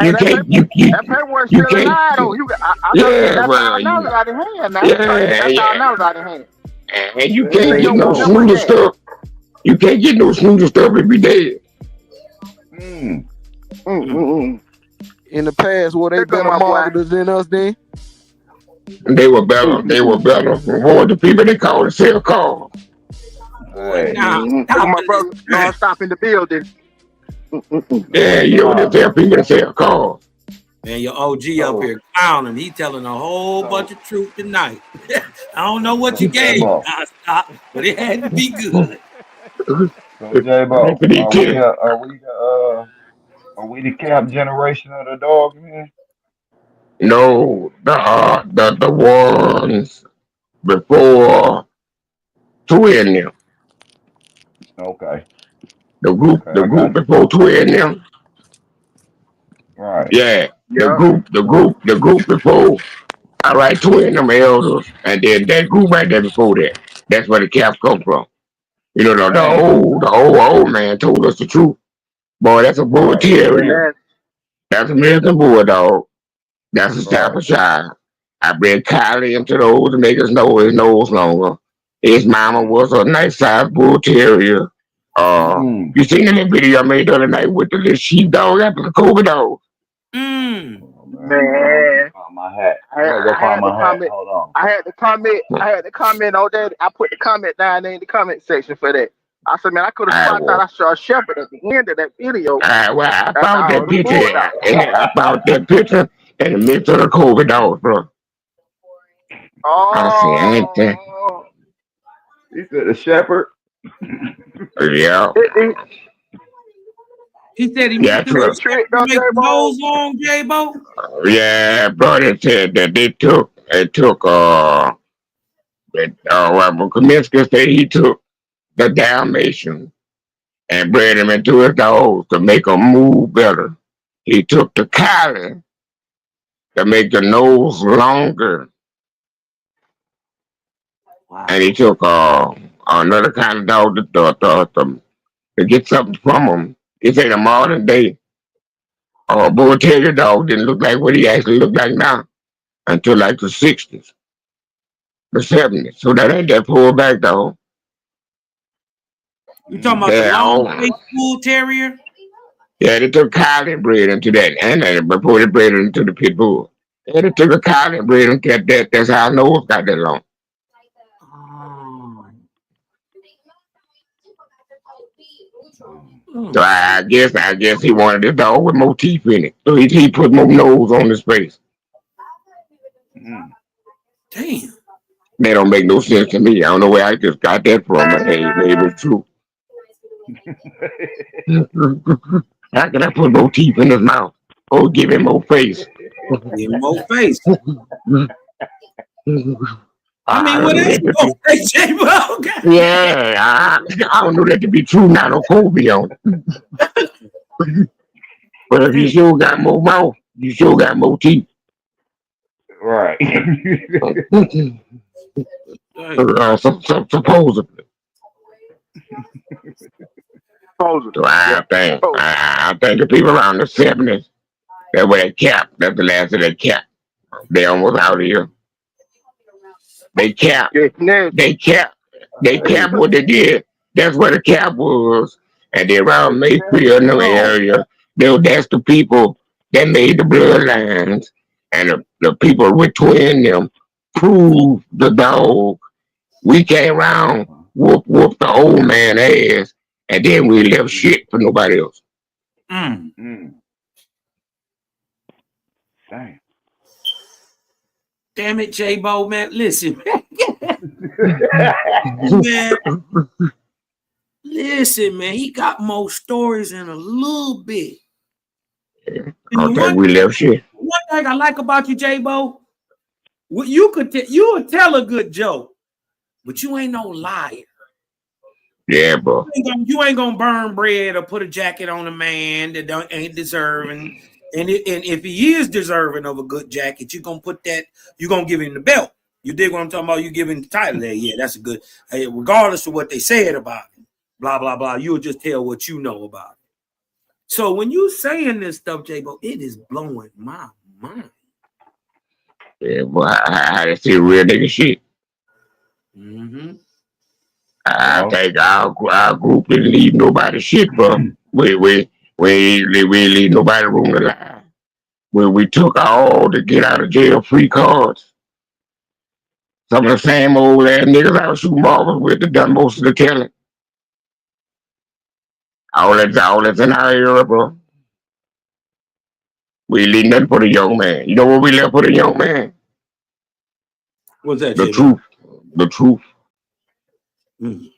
That paperwork still alive though. And you can't get no Snooty stuff. You can't get no Snooty stuff if you dead. In the past, were they better marketers than us then? They were better. They were better. More the people they call to sell cars. Hey. Now, Look at my brother non-stop in the building. Yeah, you know, they tell people to sell cars. Man, your OG up here clowning. He telling a whole bunch of truth tonight. I don't know what you gave, stop, but it had to be good. So J.Bo, are we the cap generation of the dog, man? No, the ones before twin them. Okay. The group Okay, I got you. before twin them. Right. Yeah, Yeah. the group before. All right, twin them elders, and then that group right there before that. That's where the caps come from. You know, Damn. the old man told us the truth. Boy, that's a bull Right. And terrier. that, That's a American bulldog. That's a Right. Staffordshire. I bred Kylie into those to make us know his nose longer. His mama was a nice sized bull terrier. Mm. You seen in that video I made the other night with the little sheepdog after the COVID dog? Oh, man, hold on. Let me man, find my hat. I gotta go I find had to my hat. comment. Hold on. I had to comment. I had to comment on that. I put the comment down there in the comment section for that. I said, man, I could have I sworn I thought was. I saw a shepherd at the end of that video. Well, I That's found all that the picture. bulldog. I found that picture in the midst of the COVID dogs, bro. I said, ain't that? Oh, He said the shepherd. Yeah. it, He said he Yeah, made them it true. to tricked on make the J.Bo. nose long, J.Bo. Yeah, bro, they said that it took, well, Kaminsky said he took the Dalmatian and bred him into his dogs to make them move better. He took the collie to make the nose longer, Wow. and he took another kind of dog to get something from him. He said the modern day bull terrier dog didn't look like what he actually looked like now until like the 60s, the 70s. So that ain't that pullback dog. You talking about the Yeah, long faced bull terrier? yeah, they took collie and bred into that, and before they bred it into the pit bull. Yeah, they took a collie and bred into that. That's how I know it got that long. So I guess he wanted a dog with more teeth in it. So he put more nose on his face. Damn. That don't make no sense to me. I don't know where I just got that from, but hey, maybe it's true. How can I put more teeth in his mouth? Oh, give him more face. Give him more face. I mean, I what don't know else that you to gonna be. say, J.Bo? Yeah, I don't know that to be true. Not no Kobe on it. But if you sure got more mouth, you sure got more teeth. Right. Supposedly. So Yeah. I think the people around the 70s, that were that cap. That's the last of that cap. They almost out of here. They cap. Yeah. They cap what they did. That's where the cap was. And they around Mayfield in the area. That's the people that made the bloodlines. And the people between them proved the dog. We came around, whoop the old man ass, and then we left shit for nobody else. Damn. Damn it, J.Bo, man. Listen, man. Listen, man. He got more stories in a little bit. I don't think we left shit. One thing I like about you, J.Bo, you would tell a good joke, but you ain't no liar. Yeah, bro. You ain't gonna burn bread or put a jacket on a man that ain't deserving. And if he is deserving of a good jacket, you're gonna give him the belt. You dig what I'm talking about? You give him the title there. Yeah, that's a good. Regardless of what they said about him, blah blah blah. You'll just tell what you know about it. So when you saying this stuff, J.Bo, it is blowing my mind. Yeah, boy, I just see real nigga shit. Mm-hmm. I think our group didn't leave nobody shit, bro. We ain't leave nobody room to lie. We took all the get out of jail free cards. Some of the same old ass niggas I was shooting marbles with that done most of the killing. All that's in our era, bro. We leave nothing for the young man. You know what we left for the young man? What's that, The J.Bo? truth. The truth. Mm.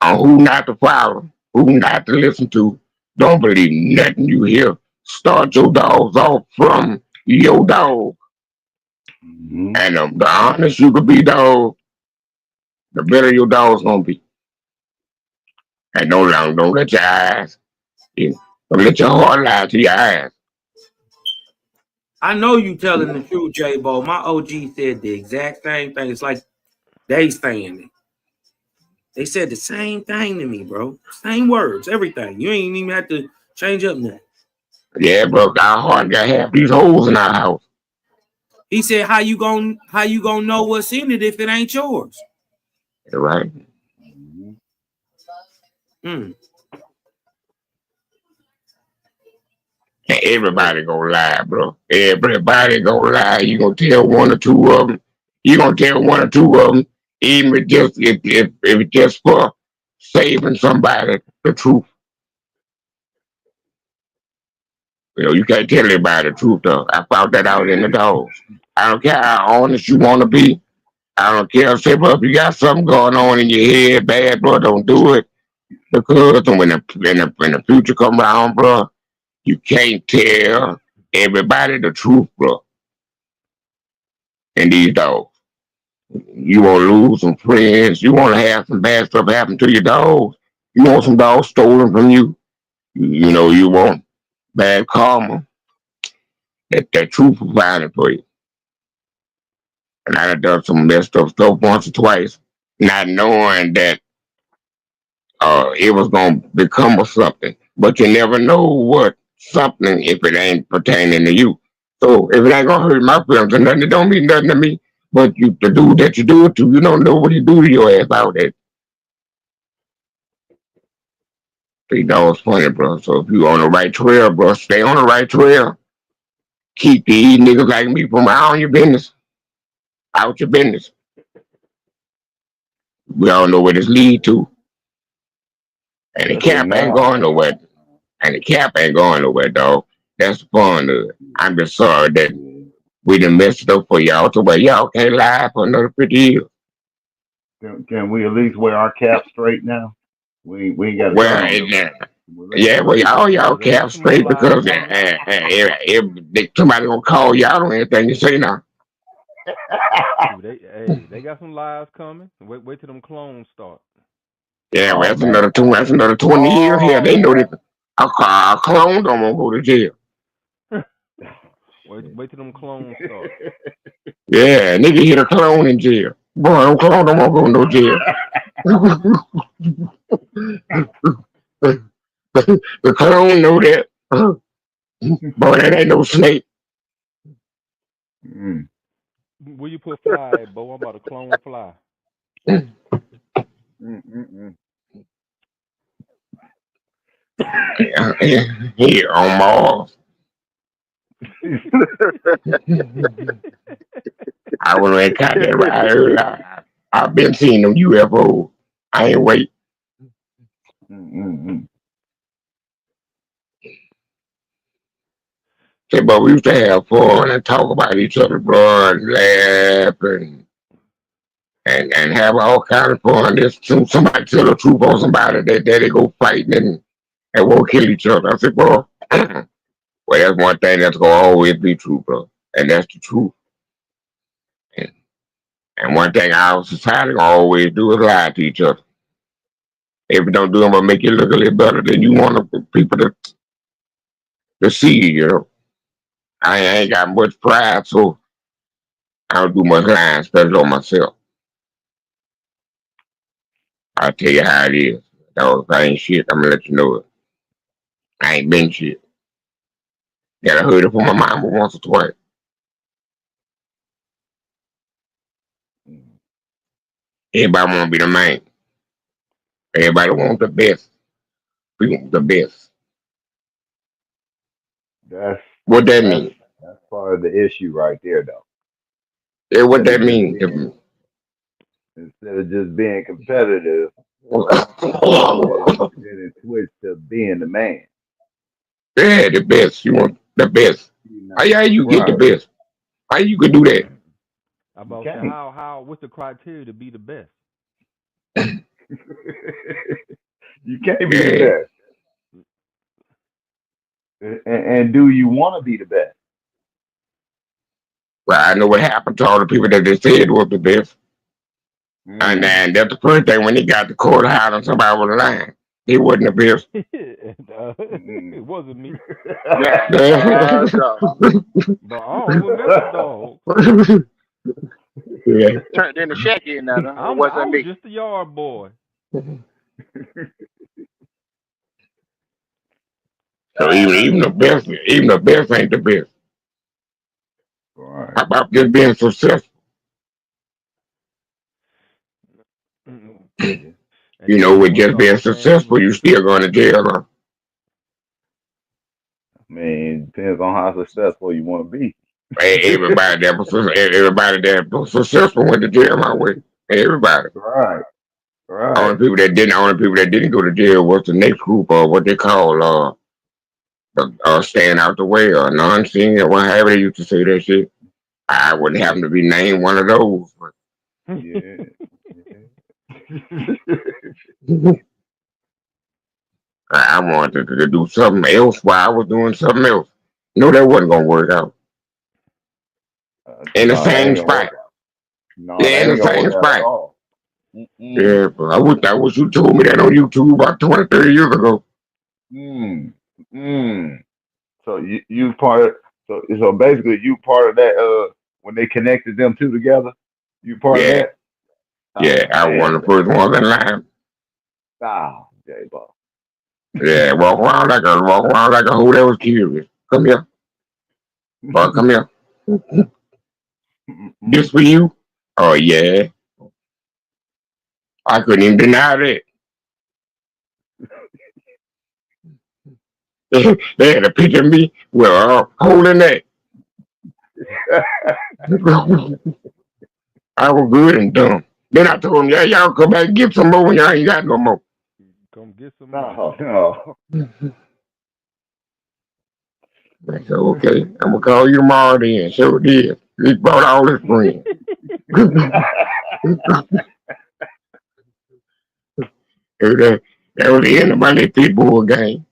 On who not to follow, who not to listen to. Don't believe nothing you hear. Start your dogs off from your dog. Mm-hmm. And the honest you could be, dog, the better your dog's gonna be. And don't let your eyes, don't let your heart lie to your eyes. I know you telling the truth, J.Bo. My OG said the exact same thing. It's like they saying it. They said the same thing to me, bro. Same words, everything. You ain't even have to change up nothing. Yeah, bro, our heart got half these holes in our house. He said, how you gonna know what's in it if it ain't yours? Right? Mm-hmm. Mm. And everybody gonna lie, bro. Everybody gonna lie. You gonna tell one or two of them. You gonna tell one or two of them, even if it's just for saving somebody the truth. You can't tell everybody the truth though. I found that out in the dogs. I don't care how honest you want to be. I don't care. Say, bro, if you got something going on in your head, bad, bro, don't do it. Because when the future come around, bro, you can't tell everybody the truth, bro. And these dogs, you want to lose some friends. You want to have some bad stuff happen to your dogs. You want some dogs stolen from you. You want bad karma. That truth will find it for you. And I done some messed up stuff once or twice, not knowing that it was gonna become a something. But you never know what something if it ain't pertaining to you. So if it ain't gonna hurt my feelings or nothing, it don't mean nothing to me. But the dude that you do it to, you don't know what he do to your ass out there. See, that was funny, bro. So if you on the right trail, bro, stay on the right trail. Keep these niggas like me from out your business. Out your business. We all know where this lead to. And the Especially cap ain't now. going nowhere. And the cap ain't going nowhere, dog. That's the fun of it. I'm just sorry that we done messed it up for y'all to where y'all can't lie for another 50 years. Can we at least wear our cap straight now? We ain't got to cut Well, them no more. yeah, well, y'all They got cap some more straight lives because coming. if somebody gonna call y'all on anything you say now. Shoot, they got some lives coming. Wait till them clones start. Yeah, well, Oh that's man. another 20 years here. They Oh know that man. a clone don't want to go to jail. Wait till them clones start. Yeah, nigga hit a clone in jail. Boy, them clone don't want to go to no jail. The clone know that. Boy, that ain't no snake. Mm. Where you put fly at, Bo? I'm about to clone fly. Mm. Here on Mars. I went and caught that right earlier. I've been seeing them UFOs. I ain't wait. Mm. Say, but we used to have fun and talk about each other, bro, and laugh and have all kind of fun. There's somebody tell the truth on somebody that they go fighting and won't kill each other. I said, bro, well, that's one thing that's gonna always be true, bro, and that's the truth. And one thing our society gonna always do is lie to each other. If it don't do them, but make you look a little better than you want people to see. I ain't got much pride, so I don't do much lying, especially on myself. I'll tell you how it is. Dog, if I ain't shit, I'm gonna let you know it. I ain't been shit. Got I heard it from my mama once or twice. Everybody wanna be the man. Everybody want the best. We want the best. That's What that that's mean? that's part of the issue right there, though. Yeah, what that Pedigree mean to being me? instead of just being competitive, then it switched to being the man. Yeah, the best. You want the best. How you get the Right. best? How you could do that? I You about to say can't. what's the criteria to be the best? You can't be the Yeah. best. And do you want to be the best? Well, I know what happened to all the people that they said was the best. And Mm. then that's the first thing when they got the court out on somebody was lying. He wasn't the best. It wasn't me, Dog. but I don't remember dog. Yeah. Turned into Shaggy now. It I wasn't was me. just a yard boy. So even the best ain't the best. Right. How about just being successful? Mm-mm. Yeah. And You then know, you with want to just talk being about saying people. successful, you still going to jail. Huh? I mean, depends on how successful you want to be. Everybody that was successful went to jail my way. Everybody. Right. Right. Only people that didn't go to jail was the next group or what they call staying out the way or non-senior, whatever they used to say that shit. I wouldn't happen to be named one of those. Yeah. I wanted to do something else while I was doing something else. No, that wasn't gonna work out. In the No, that same ain't gonna work spot. out. No, Yeah, that in the ain't gonna same work out at spot. all. Mm-mm. Yeah, but I wish you told me that on YouTube about 20, 30 years ago. Mm. Mm. So you part of so basically you part of that when they connected them two together, you part of Yeah, that? yeah, Oh I was one man, of the first ones in line. J.Bo. Yeah, walk around like a hoe that was curious. Come here, boy, come here. This Mm-mm. for you? Oh yeah, I couldn't even deny that. They had a picture of me with holding that. I was good and dumb. Then I told them, yeah, y'all come back and get some more when y'all ain't got no more. Come get some more. No, no. I said, okay, I'm gonna call you tomorrow then. Sure did. He brought all his friends. That was the end of my little pit bull game.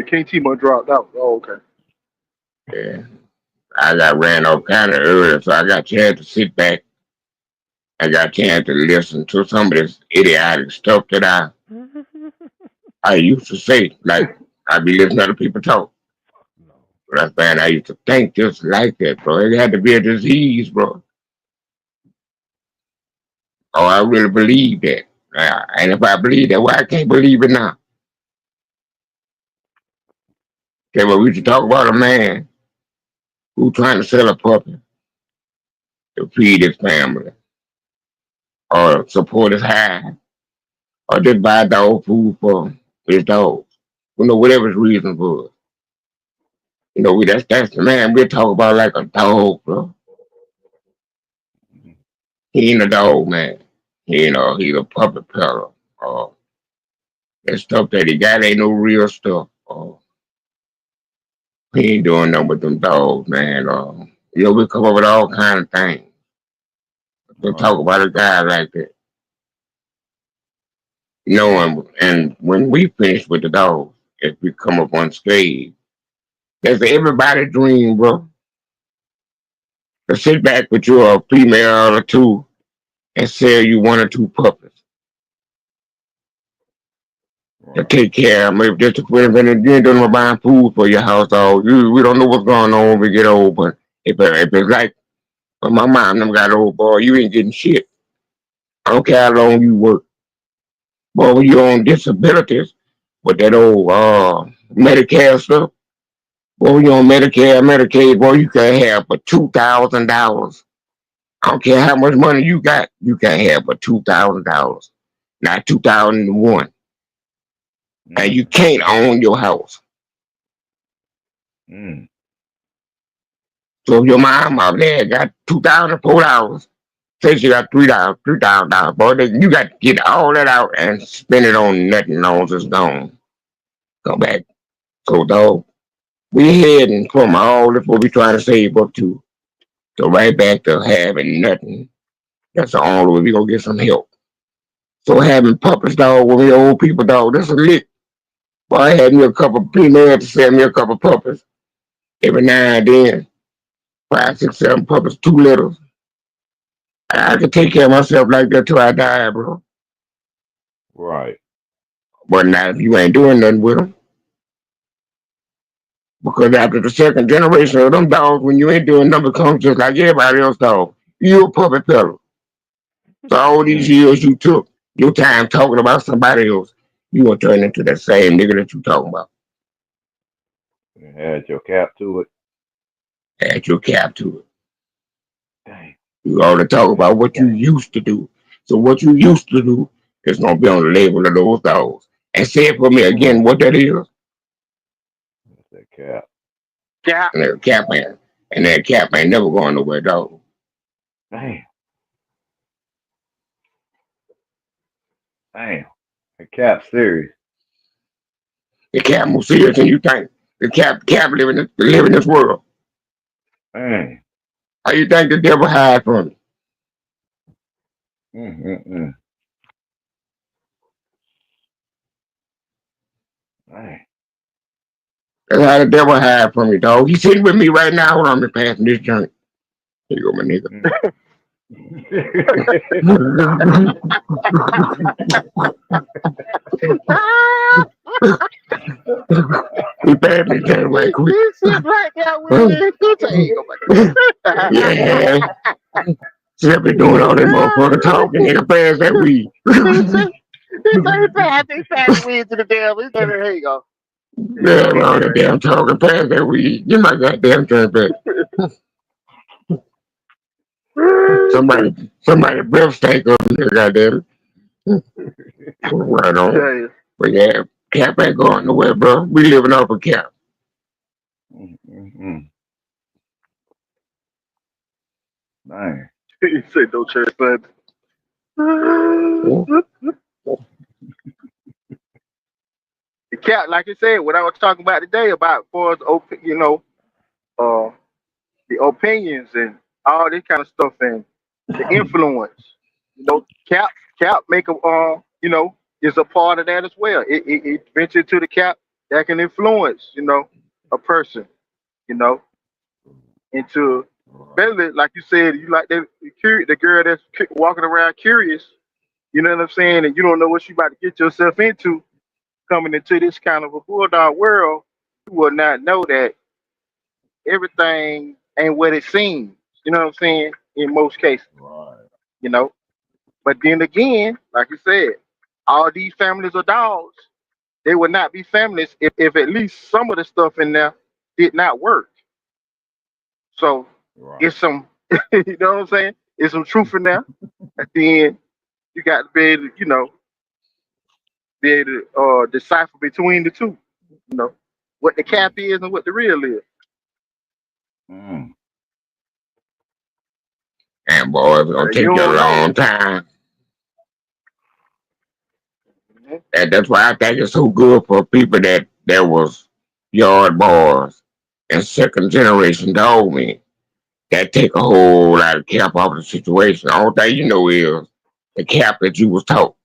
KT must dropped out. Oh, okay. Yeah. I got ran off kind of early, so I got a chance to sit back. I got a chance to listen to some of this idiotic stuff that I used to say. Like, I be listening to other people talk. No. But man, I used to think just like that, bro. It had to be a disease, bro. Oh, I really believe that. And if I believe that, why I can't believe it now? Okay, well, we used to talk about a man who trying to sell a puppy to feed his family or support his hive or just buy dog food for his dogs. You know, whatever his reason was. You know, that's the man we're talking about like a dog, bro. He ain't a dog, man. He's a puppet peddler. That stuff that he got ain't no real stuff. He ain't doing nothing with them dogs, man. We come up with all kind of things. To talk Right. about a guy like that. And when we finish with the dogs, if we come up on stage, that's everybody's dream, bro. To sit back with your female or two and sell you one or two puppies to Right. take care of them. If just to put them in, you ain't doing no buying food for your household. We don't know what's going on when we get old, but if it's like when my mom them got old, boy, you ain't getting shit. I don't care how long you work. Boy, when you're on disabilities with that old Medicare stuff, boy, when you're on Medicare, Medicaid, boy, you can have for $2,000. I don't care how much money you got, you can have for $2,000. Not 2001. And you Mm. can't own your house. Mm. So if your mom or dad got $2,000, $4, say she got $3,000, boy, you got to get all that out and spend it on nothing long as it's gone. Come back. So dog, we heading from all this what we trying to save up to right back to having nothing. That's the only way we gonna get some help. So having puppets, dog, when we old people, dog, that's a lick. Boy, I had me a couple females to sell me a couple puppets every now and then. 5, 6, 7 puppets, 2 litters. I could take care of myself like that till I die, bro. Right. But now if you ain't doing nothing with them, because after the second generation of them dogs, when you ain't doing nothing, becomes just like everybody else, dog. You a puppet fellow. So all these years you took your time talking about somebody else, you gonna turn into that same nigga that you talking about. You had your cap to it. Add your cap to it. Dang. You ought to talk about what you used to do. So what you used to do is gonna be on the label of those dogs. And say it for me again, what that is. That's that cap. Yeah. And that cap man. And that cap ain't never going nowhere, dog. Damn. Damn. The cap serious. The cap more serious than you think. The cap live in this world. Dang. How you think the devil hide from you? Mm-mm-mm. Dang. That's how the devil hide from you, dog. He's sitting with me right now. Hold on, me passing this joint. Here you go, my nigga. He passed me that right quick. This shit right there with Yeah. She'll be doing all that motherfucker talking, nigga, pass that weed. he passed the weed to the devil. He said, here you go. Yeah, all that damn talking, pass that weed. Get my goddamn drink back. Somebody breath stank up in here, goddamn it. Right on. But yeah, Cap ain't going nowhere, bro. We living off of Cap. Dang. He said, no church, son. The Cap, like you said, what I was talking about today about for the opinions and all this kind of stuff and the influence. Cap make a is a part of that as well. It ventured to the cap that can influence, a person, you know, into especially like you said, you like the girl that's walking around curious, you know what I'm saying, and you don't know what you about to get yourself into coming into this kind of a bulldog world. You will not know that everything ain't what it seems. You know what I'm saying? In most cases, Right. you know. But then again, like you said, all these families of dogs, they would not be families if at least some of the stuff in there did not work. So Right. it's some, you know what I'm saying? It's some truth in there. At the end, you got to be able to, be able to decipher between the two. You know what the cap is and what the real is. Mm. And boy, it's gonna You take you a don't know. long time. And that's why I think it's so good for people that was yard boys and second generation dog men. That take a whole lot of cap off the situation. The only thing you know is the cap that you was taught.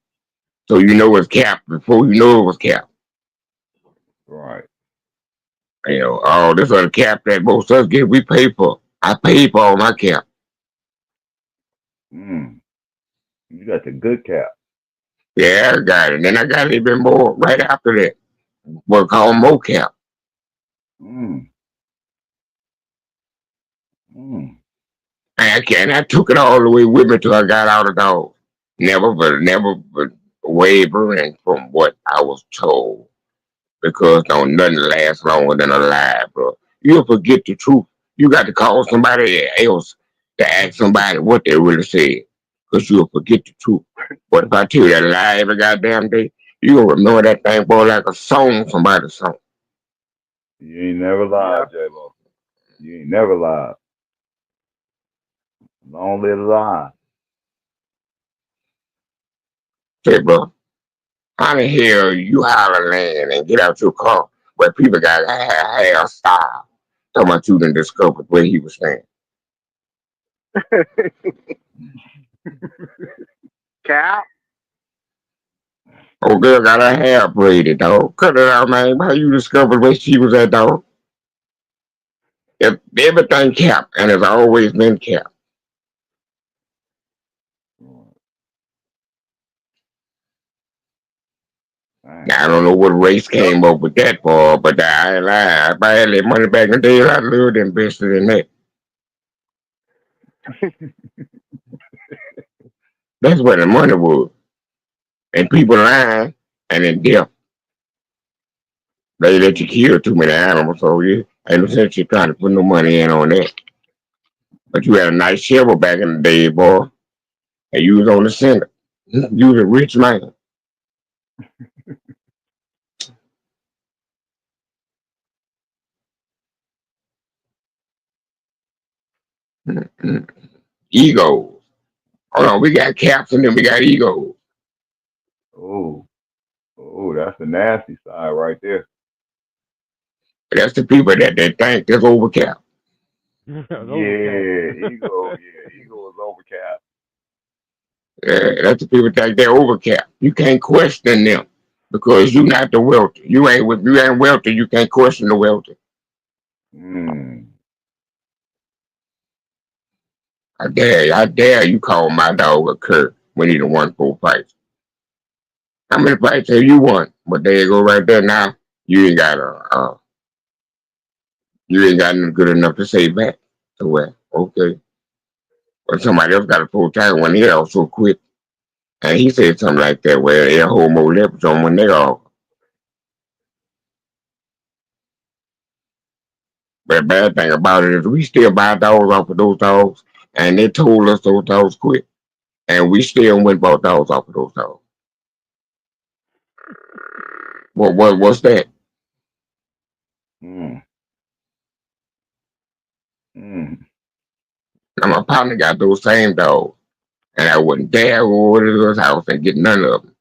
So you know it's cap before you know it was cap. Right. You know, all this other cap that most of us get, we pay for. I paid for all my cap. Mm. You got the good cap. Yeah, I got it. Then I got a little bit more right after that. What called mocap. Mm. Mm. And I took it all the way with me till I got out of dog. Never but wavering from what I was told. Because don't nothing lasts longer than a lie, bro. You'll forget the truth. You got to call somebody else to ask somebody what they really said. Because you'll forget the truth. But if I tell you that lie every goddamn day, you gonna remember that thing, boy, like a song somebody sung. You ain't never lied, J.Bo. You ain't never lied. Long live the line. Say, bro, how the hell you holler land and get out your car where people got hair style? Talking about you done discovered where he was staying. Cal. Oh, girl got her hair braided, dog. Cut it out, man. How you discovered where she was at, dog? If everything capped, and it's always been capped. Now, I don't know what race came up with that for, but I ain't lying. If I had that money back in the day, I'd love to invest in that. That's where the money was. And people lying, and in death. They let you kill too many animals, so yeah, ain't no sense you trying to put no money in on that. But you had a nice shovel back in the day, boy, and you was on the center. You was a rich man. Egos. Hold on, we got caps and then we got egos. Oh, that's the nasty side right there. That's the people that they think that's overcap. Ego is overcast. That's the people think they're overcap. You can't question them because you're not the wealthy. You ain't wealthy. You can't question the wealthy. I dare you call my dog a cur when he done won 4 fights. How many fights have you won? But there you go right there now. You ain't got nothing good enough to say back. So well, okay. But somebody else got a full time when he also quit. And he said something like that where they're homo lips on when they all. But the bad thing about it is we still buy dogs off of those dogs, and they told us those dogs quit. And we still went bought dogs off of those dogs. What's that? Now my partner got those same dogs, and I wouldn't dare go over to his house and get none of them.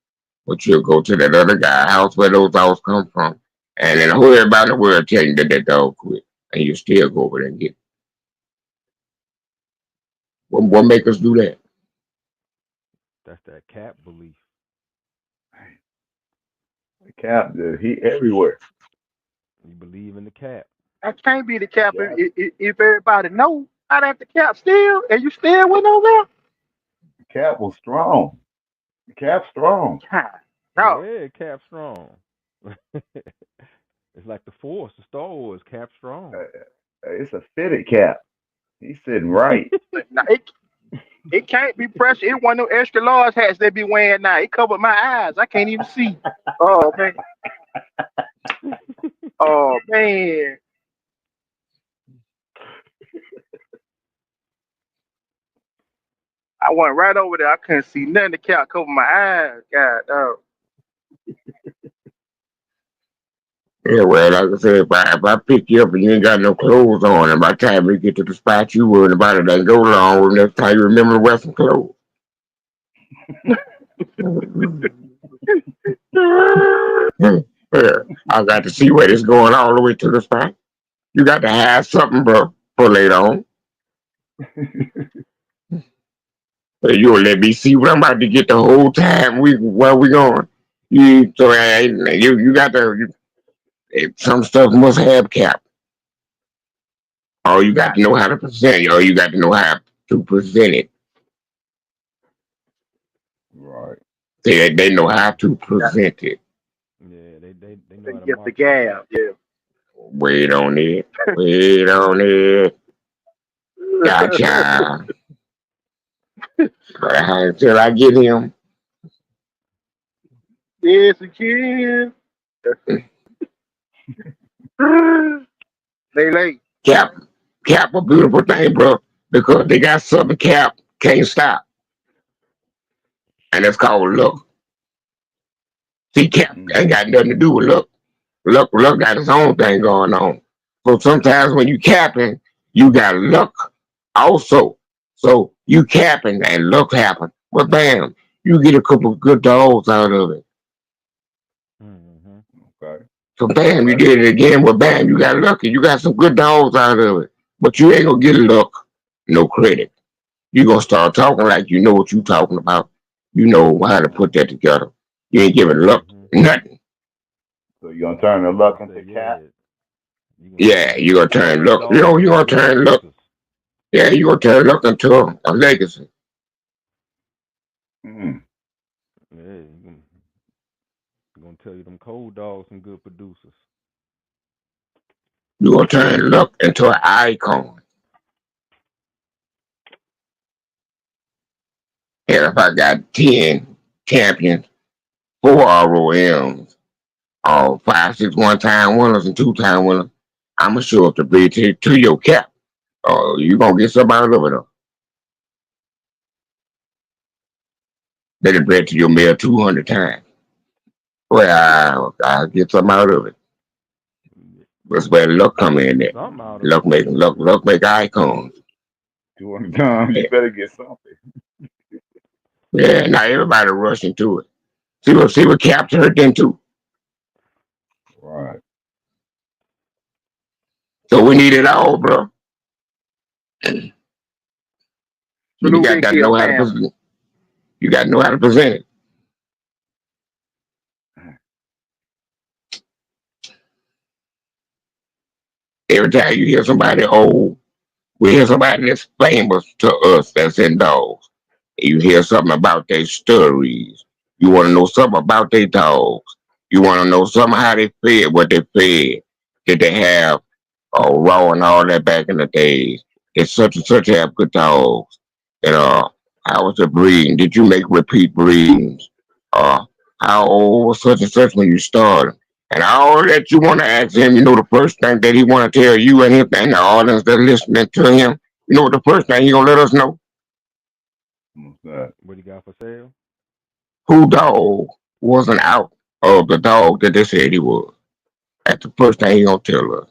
But you'll go to that other guy's house where those dogs come from, and then who everybody in the world tell you that dog quit, and you still go over there and get it. What make us do that? That's that cap belief. The cap, he everywhere. You believe in the cap. That can't be the cap if everybody know how that the cap still and you still went over there. The cap was strong. The cap strong. No. Yeah, cap strong. It's like the Force, the Star Wars, cap strong. It's a fitted cap. He's sitting right. Now, it can't be pressure. It's one of those extra large hats they be wearing now. It covered my eyes. I can't even see. Oh man. Oh man. I went right over there. I couldn't see nothing. The cap covered my eyes. God, oh. Yeah, well, like I said, if I pick you up and you ain't got no clothes on, and by the time we get to the spot you worried about it, ain't go long. Next time you remember to wear some clothes. Yeah, I got to see where it's going all the way to the spot. You got to have something, bro, for later on. You will let me see what I'm about to get the whole time where we going. You got to. Some stuff must have cap. Or you got to know how to present it, or you got to know how to present it. Right. They know how to present it. Yeah, they know how to Get the market. gab. Yeah. Wait on it. Wait on it. Gotcha. Until I get him. Yes, again. They late. Cap a beautiful thing, bro, because they got something cap can't stop. And it's called luck. See, cap ain't got nothing to do with luck. Luck got its own thing going on. So sometimes when you capping, you got luck also. So You capping and luck happen. But bam, you get a couple of good dogs out of it. Mm-hmm. Okay. So bam, you Okay. did it again. Well, bam, you got lucky. You got some good dogs out of it. But you ain't gonna get luck, no credit. You gonna start talking like you know what you talking about. You know how to put that together. You ain't giving luck Mm-hmm. nothing. So you're gonna turn the You gonna luck say, into cap? yeah, Yeah, you gonna you gonna turn turn luck. dogs You into gonna good turn luck. producers. Yeah, you gonna turn luck into a legacy. Mm. Yeah, you gonna tell you them cold dogs some good producers. You gonna turn luck into an icon. And if I got 10 champions, 4 ROMs, 5, 6 one-time winners and 2-time winners, I'ma show up to bid to your cap. You gonna get something out of it though. They done bred to your mail 200 times. Well, I'll get something out of it. That's where luck come in there. Something out of it. Luck make icons. 200 times, Yeah, you better get something. yeah, now everybody rushing to it. See what captured her then too. Right. So we need it all, bro. You Salute got Big to Kill know how to fam. present. You got to know how to present it. Every time you hear somebody old, we hear somebody that's famous to us that's in dogs. You hear something about their stories. You want to know something about their dogs. You want to know something how they fed, what they fed. Did they have raw and all that back in the days? Did such and such have good dogs? And how was the breeding? Did you make repeat breedings? Uh, how old was such and such when you started? And all that you want to ask him, you know, the first thing that he want to tell you and him and the audience that's listening to him, you know what the first thing he gonna let us know? What's that? What you got for sale? Who dog wasn't out of the dog that they said he was. That's the first thing he gonna tell us.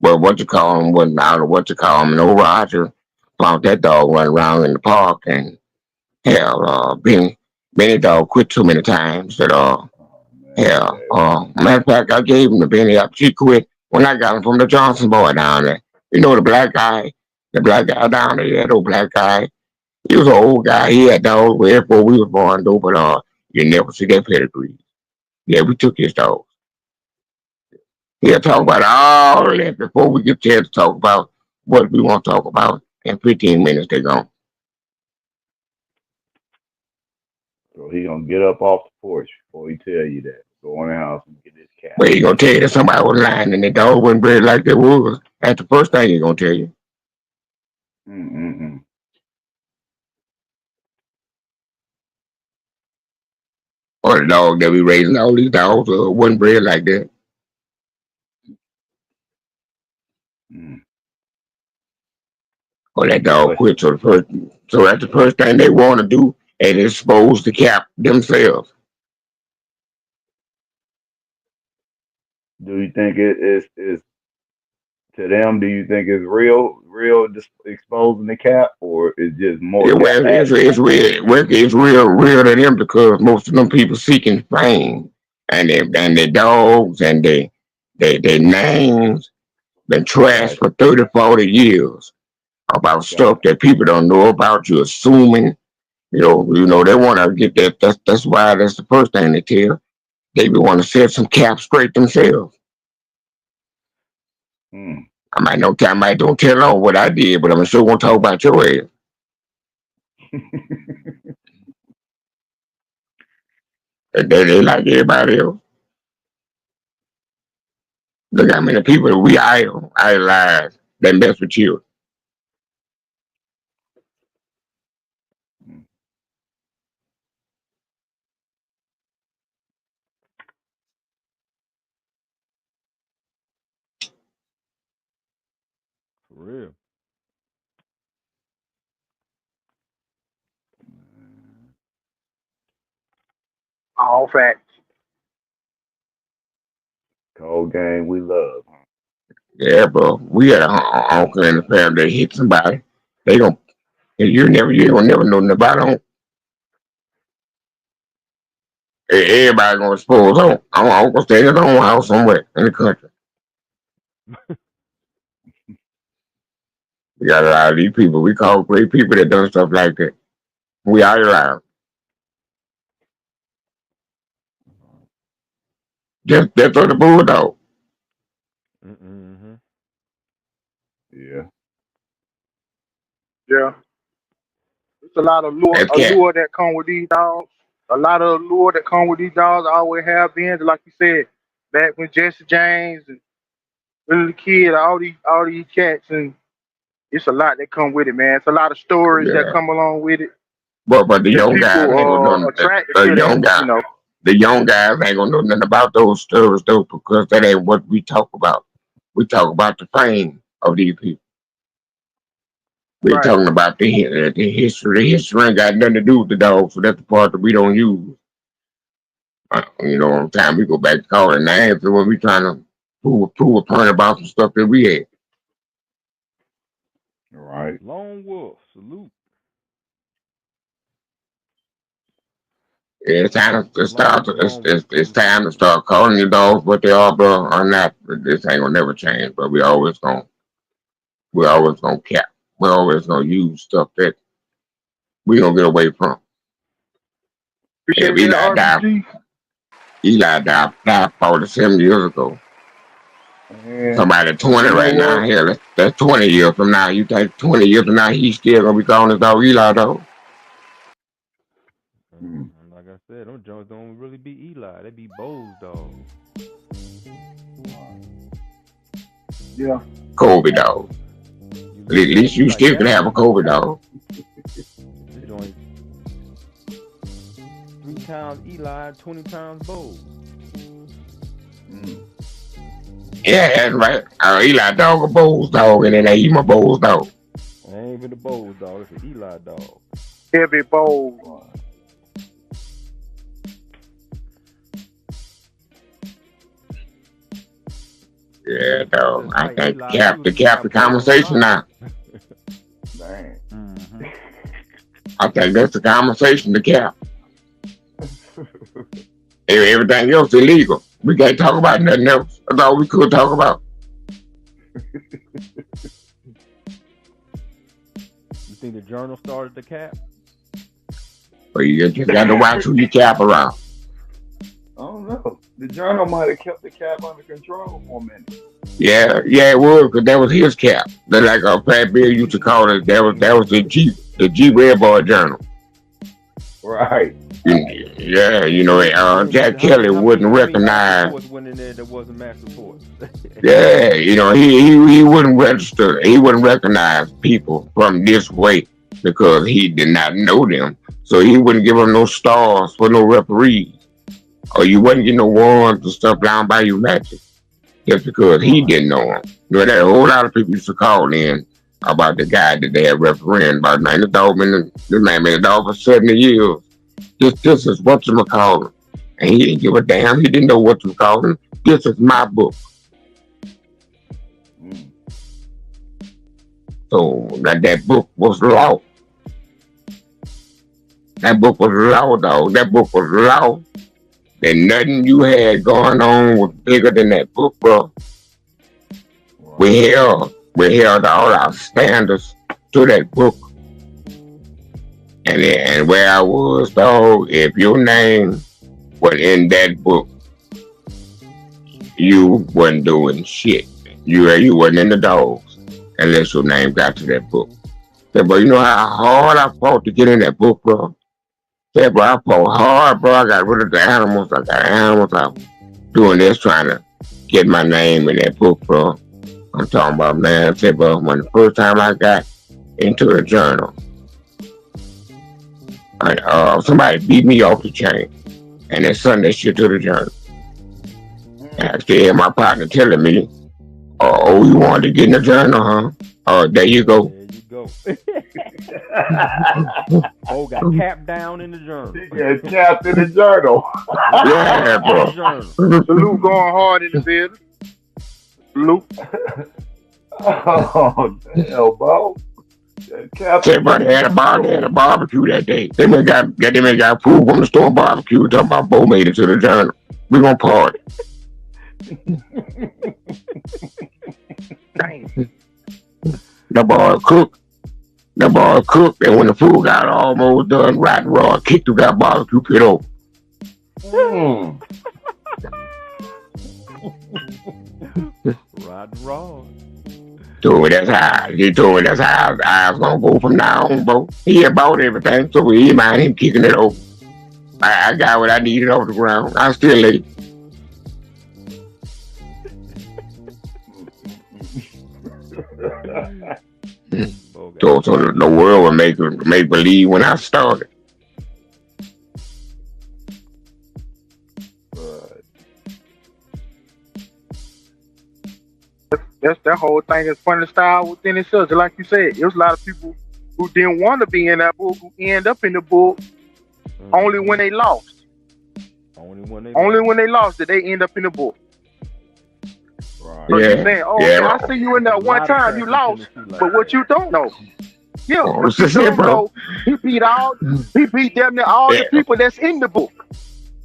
Well, what you call him wasn't out of what you call him. No Roger found that dog running around in the park and hell, Benny dog quit too many times that Oh man, hell, J.Bo. matter of fact I gave him to Benny up. She quit when I got him from the Johnson boy down there. You know the black guy down there, that old black guy. He was an old guy. He had dogs way before we was born though, but you never see that pedigree. Yeah, we took his dog. He'll talk Mm. about all that before we get a chance to talk about what we want to talk about. In 15 minutes, they're gone. So he gonna get up off the porch before he tell you that. Go in the house and get his cat. But he's going to tell you that somebody was lying and the dog wasn't bred like they was. That's the first thing he's going to tell you. Mm-mm-mm. Or the dog that we raising, all these dogs wasn't bred like that. Mm. Or that dog Question. quit. So that's the first thing they want to do and expose the cap themselves. Do you think it is to them? Do you think it's real just exposing the cat, or is just more Yeah, cap well, action? it's real to them because most of them people seeking fame and their dogs and their names been trashed Gotcha. for 30, 40 years about stuff Gotcha. that people don't know about. You assuming, they want to get that. That's why that's the first thing they tell. They want to set some cap straight themselves. Mm. I might don't tell on what I did, but I'm sure gonna talk about your ass. They like everybody else. Look how many people we idolize that mess with you. Mm. For real. All facts. Cold game we love. Yeah, bro. We had an uncle in the family that hit somebody. They gon' And you ain't gonna never know nothing about them. Everybody gonna suppose I'm gonna stay in his own house somewhere in the country. We got a lot of these people. We call great people that done stuff like that. We out alive. Just for the bulldog. Mm-hmm. Yeah. Yeah. There's a lot of allure that come with these dogs. A lot of allure that come with these dogs always have been. Like you said, back when Jesse James and Billy the Kid, all these cats, and it's a lot that come with it, man. It's a lot of stories that Yeah. come along with it. But the And young guys people ain't gonna know attracted the to that, young guys. you know. The young guys ain't gonna know nothing about those stories though, because that ain't what we talk about. We talk about the fame of these people. We Right. talking about the history. The history ain't got nothing to do with the dog, so that's the part that we don't use. Time we go back to calling names when we trying to prove a point about some stuff that we had. Right. Lone Wolf, salute. Yeah, it's time to start. Lone It's time to start calling your dogs what they are, bro. Or not. This ain't gonna never change, but we always gonna cap. We're always gonna use stuff that we don't get away from. If Appreciate that RBG. Eli died 47 years ago. And Somebody 20 you know right now. what? Hell, that's 20 years from now. You think 20 years from now he's still gonna be calling his dog Eli though? Like I said, them Jones don't really be Eli. They be Bo's dog. Yeah. Kobe dog. At least you still can have a Kobe dog. This joint 3 times Eli, 20 times Bo. Yeah, that's right. Eli dog a Bo's dog, and then they eat my Bo's dog. I ain't even the Bo's dog. It's an Eli dog. Heavy bowl. Yeah, dog. I think cap the conversation now. Dang. Mm-hmm. I think that's the conversation to cap. Everything else illegal. We can't talk about nothing else. That's all we could talk about. You think the Journal started the cap? But you just got to watch who you cap around. I don't know. The Journal might have kept the cap under control for a minute. Yeah, it was, because that was his cap. That like Pat Bill used to call it. That was the G Red Boy Journal. Right. Yeah, Jack Kelly wouldn't recognize. Went in there that wasn't mass reports. Yeah, he wouldn't register. He wouldn't recognize people from this way because he did not know them. So he wouldn't give them no stars for no referees. Or you wouldn't get no warrants or stuff down by your matches just because he didn't know them. That a whole lot of people used to call in about the guy that they had refereeing about. Man, this man been a dog for 70 years. This is whatchamacallit. And he didn't give a damn. He didn't know whatchamacallit. This is my book. So that book was law. That book was law, dog. That book was law. And nothing you had going on was bigger than that book, bro. We held all our standards to that book. And where I was, dog, if your name was in that book, you wasn't doing shit. You wasn't in the dogs unless your name got to that book. Said, bro, you know how hard I fought to get in that book, bro? Said, bro, I fought hard, bro. I got rid of the animals. I got animals out doing this, trying to get my name in that book, bro. I'm talking about, man. I said, bro, when the first time I got into the journal, somebody beat me off the chain, and they sent that shit to the journal. And I still had my partner telling me, "Oh, you wanted to get in the journal, huh? Oh, there you go." There you go. Oh, got capped down in the journal. He got capped in the journal. Yeah, bro. Salute going hard in the building. Salute. Oh, damn, Bo. Everybody had a barbecue that day. They got food from the store barbecue. Talking about Bo made it to the journal. We gonna party. The boy cooked, and when the food got almost done, right raw, kicked through that barbecue pit over. Rod raw. He told me that's how I was gonna go from now on, bro. He had bought everything, so he mind him kicking it over. I got what I needed off the ground. I still late. So the world would make believe when I started. That's that whole thing is funny style within itself. Just like you said, it was a lot of people who didn't want to be in that book who end up in the book only when they lost. Only when they lost did they end up in the book. Right. So you're saying, I see you in that one time you lost, but what you don't know. Yeah, but you don't know he beat damn near all the people that's in the book.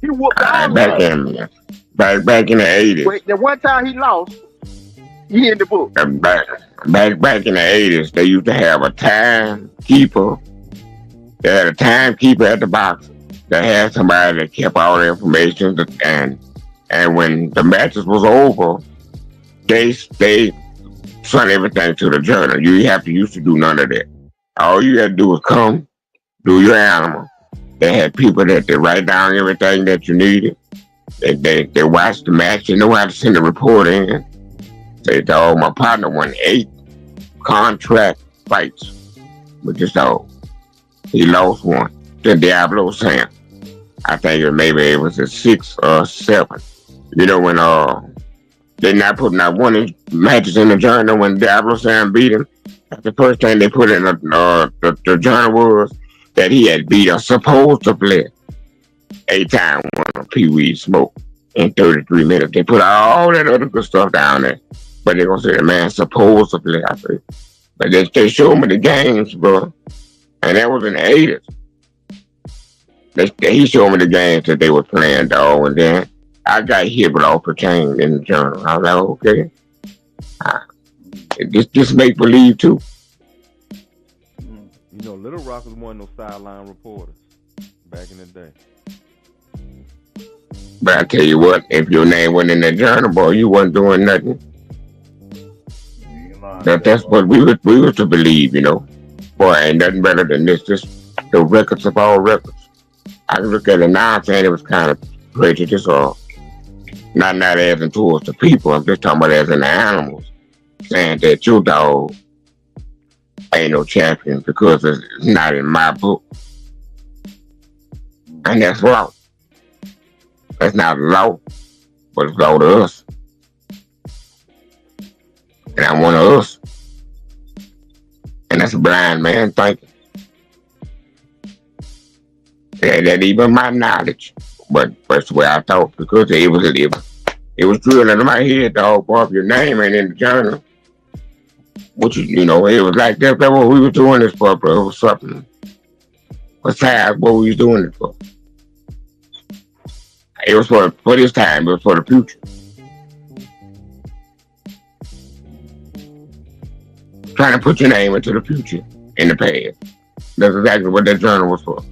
He whooped all back in the 80s. Wait, the one time he lost, he in the book. Back in the 80s, they used to have a timekeeper. They had a timekeeper at the box that had somebody that kept all the information, and when the matches was over, they sent everything to the journal. You used to do none of that. All you had to do was come, do your animal. They had people that they write down everything that you needed. They watched the match. They know how to send the report in. They told my partner won 8 contract fights with this dog. He lost one to Diablo Sam. I think it was a 6 or 7. You know, when they not putting out one of his matches in the journal when Diablo Sam beat him. The first thing they put in the journal was that he had beat a supposedly 8-time winner Pee Wee Smoke in 33 minutes. They put all that other good stuff down there. But they're going to say the man supposedly, I think. But they showed me the games, bro. And that was in the 80s. He showed me the games that they were playing, dog. And then I got hit with off the chain in the journal. I was like, okay. Just make believe, too. You know, Little Rock was one of those sideline reporters back in the day. But I tell you what, if your name wasn't in the journal, boy, you wasn't doing nothing. That's what we were to believe, you know. Boy, ain't nothing better than this. Just the records of all records. I can look at it now saying it was kind of prejudice or not as in towards the people. I'm just talking about as in the animals. Saying that your dog ain't no champion because it's not in my book. And that's law. That's not law, but it's law to us. And I'm one of us. And that's a blind man thinking. That even my knowledge. But that's the way I thought, because it was drilled into my head, dog, boy, if your name ain't in the journal. Which, you know, it was like that's what we were doing this for, bro. It was something besides what we was doing it for. It was for this time, it was for the future. Trying to put your name into the future, in the past. That's exactly what that journal was for.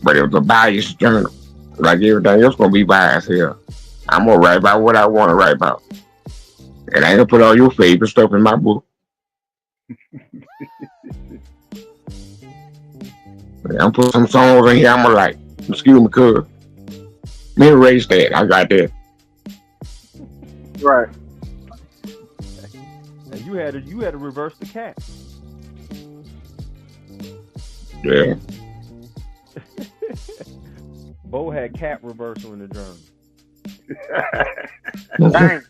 But it was a biased journal. Like everything else gonna be biased here. I'm gonna write about what I want to write about. And I ain't gonna put all your favorite stuff in my book. I'm put some songs in here I'm gonna like. Excuse me, cuz. Me erase that. I got that. Right. And you had to reverse the cat. Yeah. Bo had cat reversal in the journal. Dang.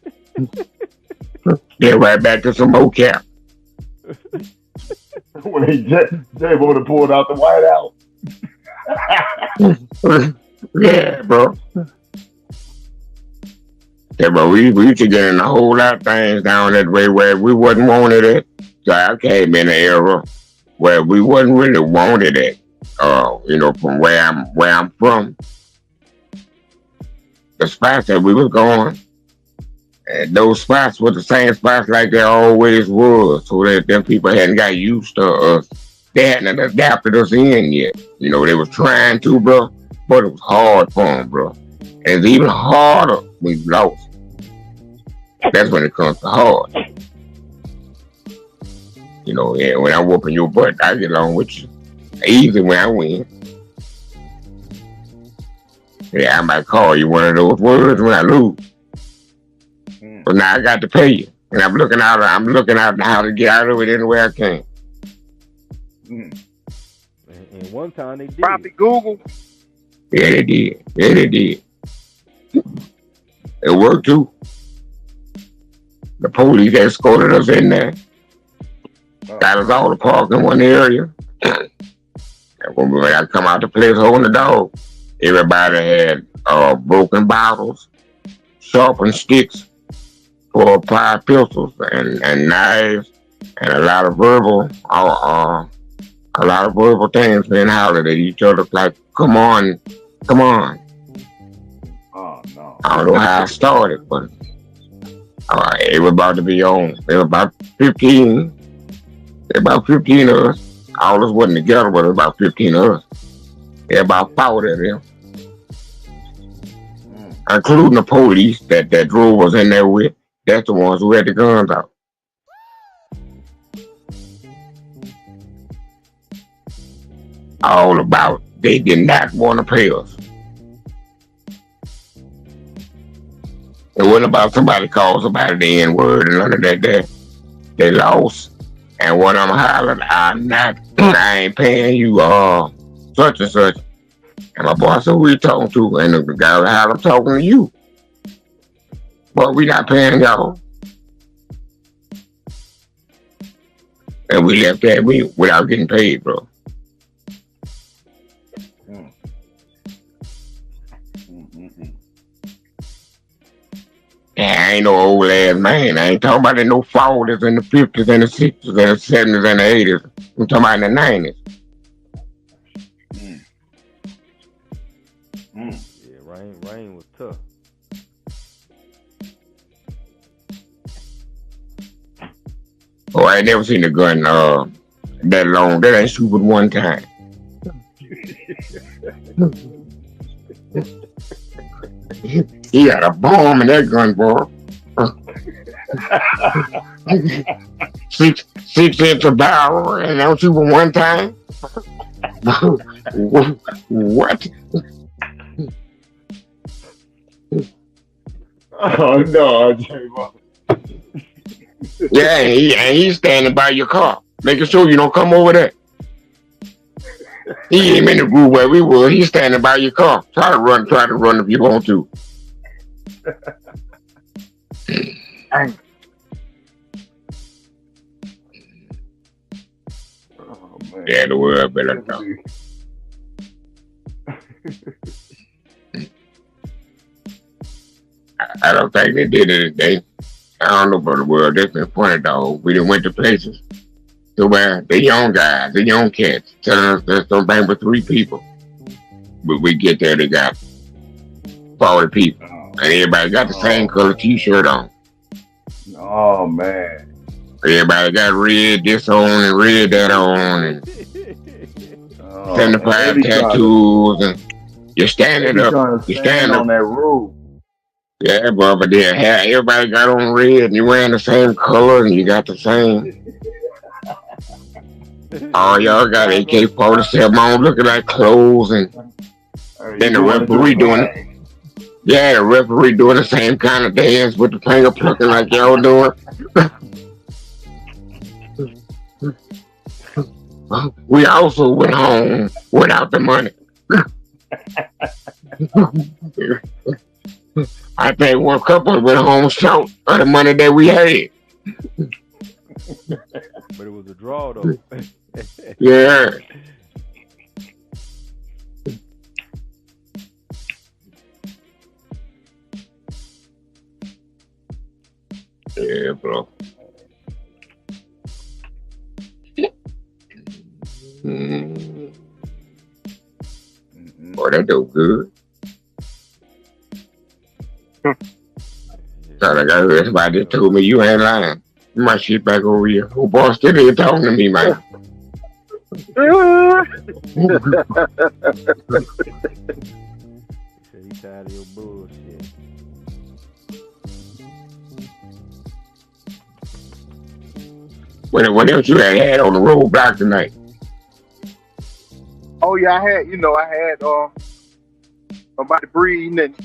Get right back to some more cap. When J.Bo to pulled out the white out. Yeah, bro. Yeah, but we used to get in a whole lot of things down that way where we wasn't wanted it. So I came in an era where we wasn't really wanted at. From where I'm from, the spots that we was going, and those spots were the same spots like they always was. So that them people hadn't got used to us. They hadn't adapted us in yet. They was trying to, bro, but it was hard for them, bro. And it's even harder when you lost. That's when it comes to hard. Yeah, when I'm whooping your butt, I get along with you. Easy when I win. Yeah, I might call you one of those words when I lose. But now I got to pay you. And I'm looking out how to get out of it any way I can. And one time they did. Probably Google. Yeah, they did. It worked too. The police escorted us in there. Got us all to park in one area. And when I come out the place holding the dog, everybody had broken bottles, sharpened sticks, 4 or 5 pistols, and knives, and a lot of verbal things being hollered at each other like, come on. Oh no. I don't know how it started, but it was about to be on. There were about 15 of us. All of us wasn't together, but there were about 15 of us. There were about 40 of them. Including the police that drove us in there with. That's the ones who had the guns out. All about they did not want to pay us. It wasn't about somebody called somebody the N-word and none of that. They lost. And one of them hollered, I ain't paying you such and such. And my boy said, who you talking to? And the guy hollered, I'm talking to you. But we not paying y'all. And we left that without getting paid, bro. Yeah, I ain't no old ass man. I ain't talking about no 40s and the 50s and the 60s and the 70s and the 80s. I'm talking about in the 90s. Yeah, rain was tough. Oh, I ain't never seen a gun that long. That ain't shoot but one time. He got a bomb in that gun, boy. 6-inch barrel and don't shoot but one time. What? Oh no, J.Bo. Yeah, and he's standing by your car, making sure you don't come over there. He ain't in the group where we were. He's standing by your car. Try to run if you want to. Oh, man. Yeah, the world better know. I don't think they did it today. I don't know about the world. That's been funny, dog. We done went to places to where the young guys, the young cats, telling us there's no bang but 3 people. But we get there, they got 40 people. And everybody got the same color t-shirt on. Oh, man. Everybody got red this on and red that on. And 75 tattoos. And you're standing up. You're standing on that roof. Yeah, bro, but then everybody got on red and you're wearing the same color and you got the same. All y'all got AK-47 on, looking like clothes, and then the referee doing it. Yeah, the referee doing the same kind of dance with the finger plucking like y'all doing. We also went home without the money. I think one couple went home short of the money that we had. But it was a draw, though. Yeah. Yeah, bro. Mm. Boy, that dope good. Thought I got heard somebody just told me you ain't lying. My shit back over here. Oh, boy, still here talking to me, man. He said he tired of your bullshit. What else you had on the roadblock tonight? Oh yeah, I had about the breeding and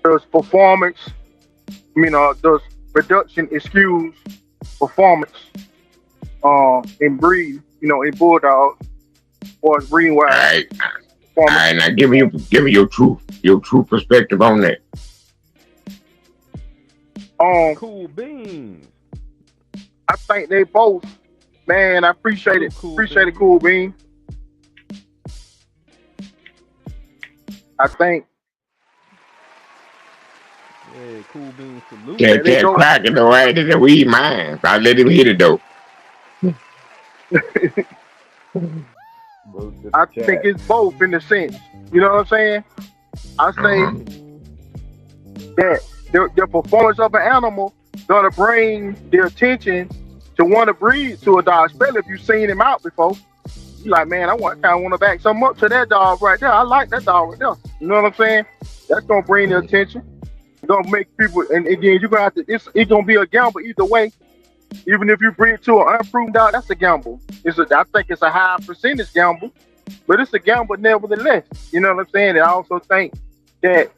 there's performance. There's production excuse performance in breed, in bulldog or breeding wise. All right, now give me your true perspective on that. Cool beans. I think they both, man. I appreciate it. Appreciate it, Cool Bean. I think. Yeah, Cool Bean salute. Can't crack it though. Right? That we mine. I let him hit it though. I think it's both in a sense. You know what I'm saying? I say that the performance of an animal gonna bring the attention to want to breed to a dog, especially if you've seen him out before. You like, man, I want to back something up to that dog right there. I like that dog right there. You know what I'm saying? That's gonna bring the attention. It's gonna make people, and again, you're gonna have to. It's gonna be a gamble either way. Even if you breed to an unproven dog, that's a gamble. I think it's a high percentage gamble, but it's a gamble nevertheless. You know what I'm saying? And I also think that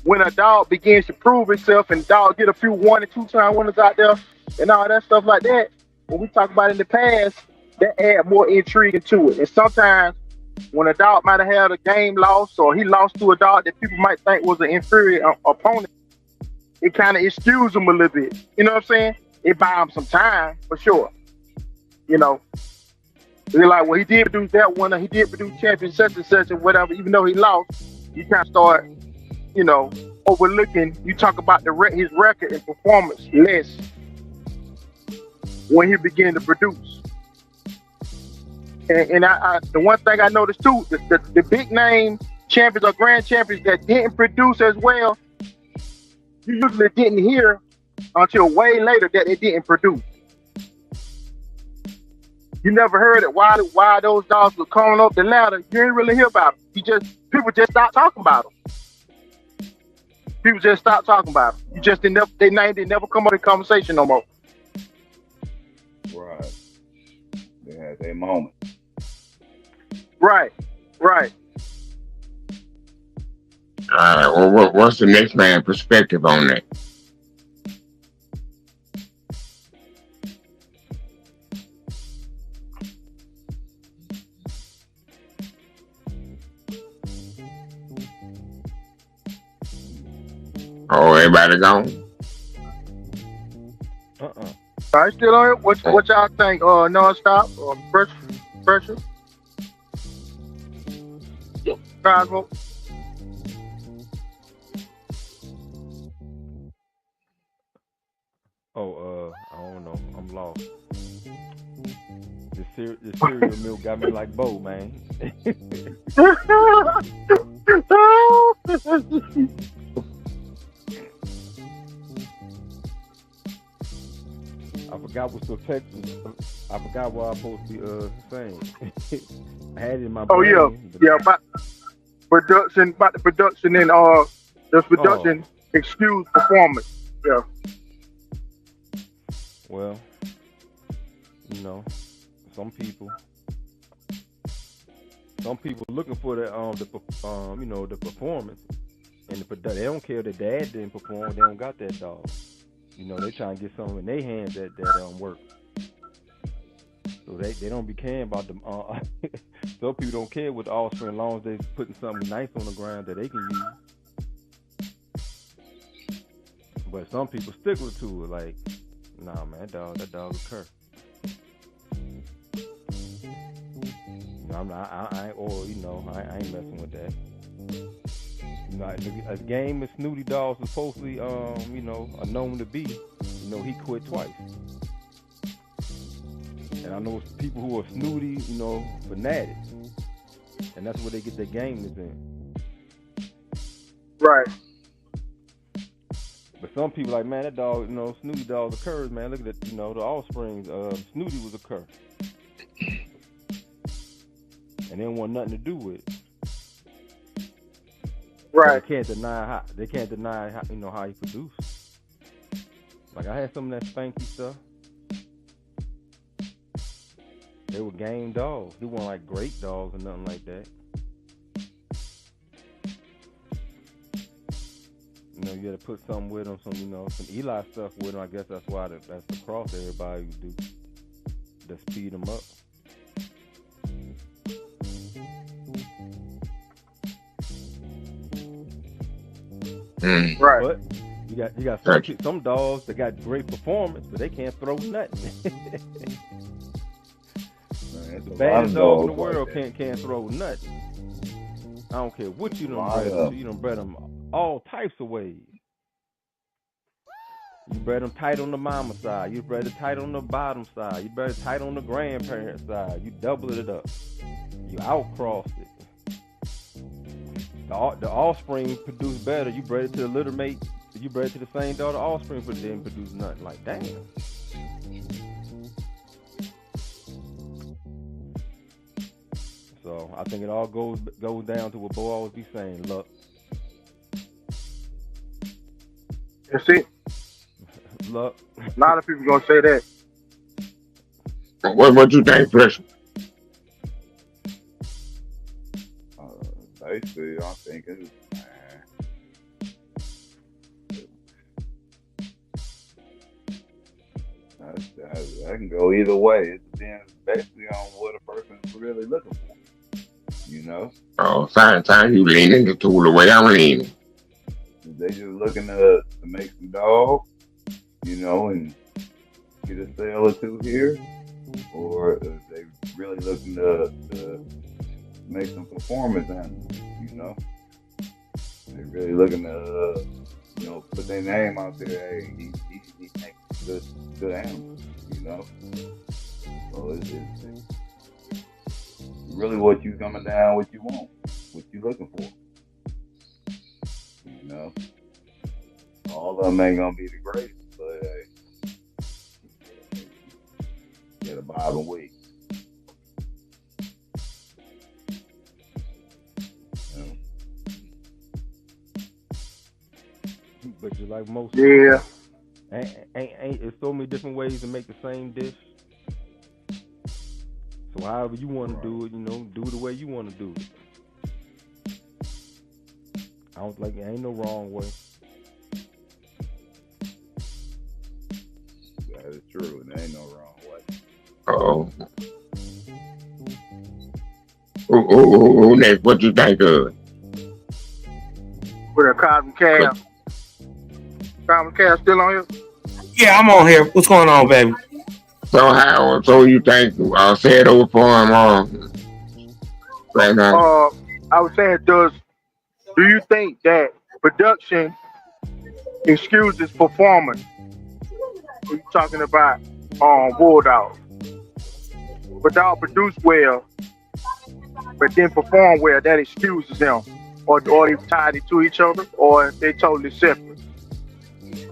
when a dog begins to prove itself and dog get a few 1 and 2 time winners out there and all that stuff like that, when we talk about in the past, that add more intrigue into it. And sometimes when a dog might have had a game loss or he lost to a dog that people might think was an inferior opponent, it kind of excuses him a little bit. You know what I'm saying? It buys him some time for sure. They're like, well, he did produce that one, or he did produce champion such and such, or whatever. Even though he lost, you kind of start, overlooking. You talk about his record and performance less when he began to produce. And the one thing I noticed too, the big name champions or grand champions that didn't produce as well, you usually didn't hear until way later that it didn't produce. You never heard it why those dogs were coming up the ladder. You didn't really hear about them. People just stopped talking about them. People just stopped talking about them. You just their name didn't never come up in conversation no more. Right. They had their moment. Right. All right. Well, what's the next man's perspective on that? Oh, everybody gone? All right, still on it? What y'all think? Non-stop or pressure? Cosmo? I don't know. I'm lost. This cereal milk got me like Bo, man. I forgot what's the text. I forgot what I was supposed to be saying. I had it in my brain. About the production and the production excuse performance. Yeah. Well, some people looking for the performance, and they don't care that dad didn't perform. They don't got that dog. They trying to get something in their hands that work. So they don't be caring about them. Some people don't care with the offspring as long as they putting something nice on the ground that they can use. But some people stickler to it, like, nah, man, that dog is curse. I ain't messing with that. A game as Snooty Dog is supposedly, are known to be, he quit twice. And I know people who are snooty, you know, fanatics. And that's where they get their game is in. Right. But some people like, man, that dog, you know, snooty dog's a curse, man. Look at it, you know, the offspring, snooty was a curse. And they don't want nothing to do with it. Right. They can't deny how you know how he produced. Like I had some of that spanky stuff. They were game dogs. They weren't like great dogs or nothing like that. You know, you had to put something with them, some Eli stuff with them. I guess that's why that's the cross everybody do. To speed them up. Right. But you got some dogs that got great performance, but they can't throw nothing. The baddest dog in the world can't throw nothing. I don't care what you done bred them. You done bred them all types of ways. You bred them tight on the mama side. You bred it tight on the bottom side. You bred it tight on the grandparent side. You doubled it up. You outcrossed it. The offspring produced better. You bred it to the litter mate. You bred it to the same dog. The offspring didn't produce nothing. Like, damn. So I think it all goes down to what Bo always be saying, luck. That's it. Luck. A lot of people gonna say that. What you think, Fresh? Basically, I'm thinking, that can go either way. It depends basically on what a person's really looking for. You know? Oh, sometimes you leaning the tool the way I'm leaning. If they just looking to make some dog, you know, and get a sale or two here, or if they really looking to make some performance animals, you know. They really looking to, you know, put their name out there. Hey, he makes good animals, you know. So it's really what you coming down, what you want, what you looking for, you know. All of them ain't gonna be the greatest, but hey, get a bob and wait. But just like most, Yeah. Ain't there's so many different ways to make the same dish. So however you want to do it, you know, do it the way you want to do it. I don't like it. Ain't no wrong way. That is true. There ain't no wrong way. Oh. Who next? What you think of? With a Kosmon Cal. Kosmon Cal still on here? Yeah, I'm on here. What's going on, baby? So you think say it over for him right now? I was saying, do you think that production excuses performance? We're talking about bulldogs. But dog produce well, but then perform well, that excuses them. Or they tied it to each other, or they totally separate.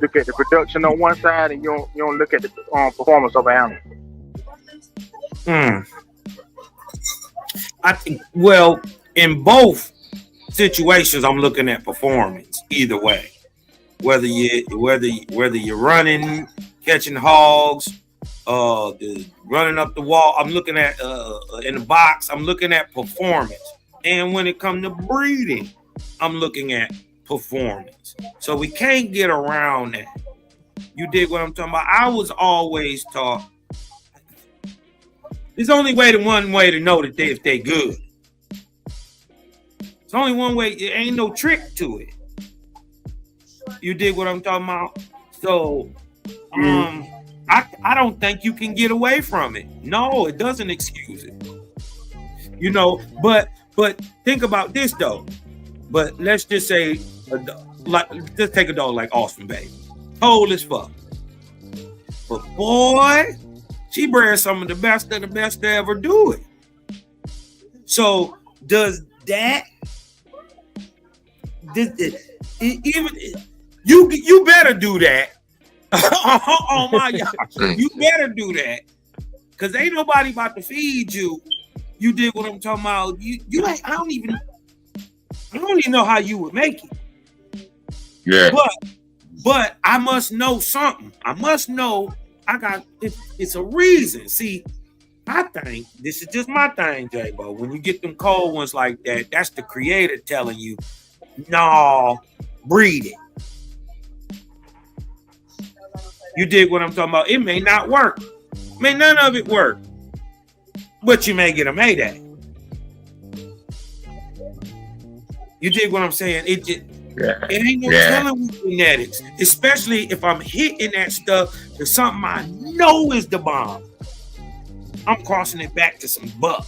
Look at the production on one side, and you don't look at the performance of an animal. I think, well, in both situations, I'm looking at performance either way. Whether you're running, catching hogs, running up the wall, I'm looking at in the box, I'm looking at performance. And when it comes to breeding, I'm looking at performance. So we can't get around that. You dig what I'm talking about? I was always taught there's only one way to know that if they good. It's only one way. There ain't no trick to it. You dig what I'm talking about? So I don't think you can get away from it. No, it doesn't excuse it. You know, but think about this though. But let's just say, just take a dog like Austin Baby, cold as fuck. But boy, She bred some of the best to ever do it. So does that? Even you better do that. Oh my God, you better do that, cause ain't nobody about to feed you. You did what I'm talking about. You ain't. I don't even know how you would make it. Yeah. But I must know something. I must know. It's a reason. See, I think this is just my thing, J.Bo. When you get them cold ones like that, that's the creator telling you, no, breed it. You dig what I'm talking about? It may not work. May none of it work. But you may get a Mayday. You dig what I'm saying? It ain't no telling with genetics. Especially if I'm hitting that stuff to something I know is the bomb. I'm crossing it back to some buck,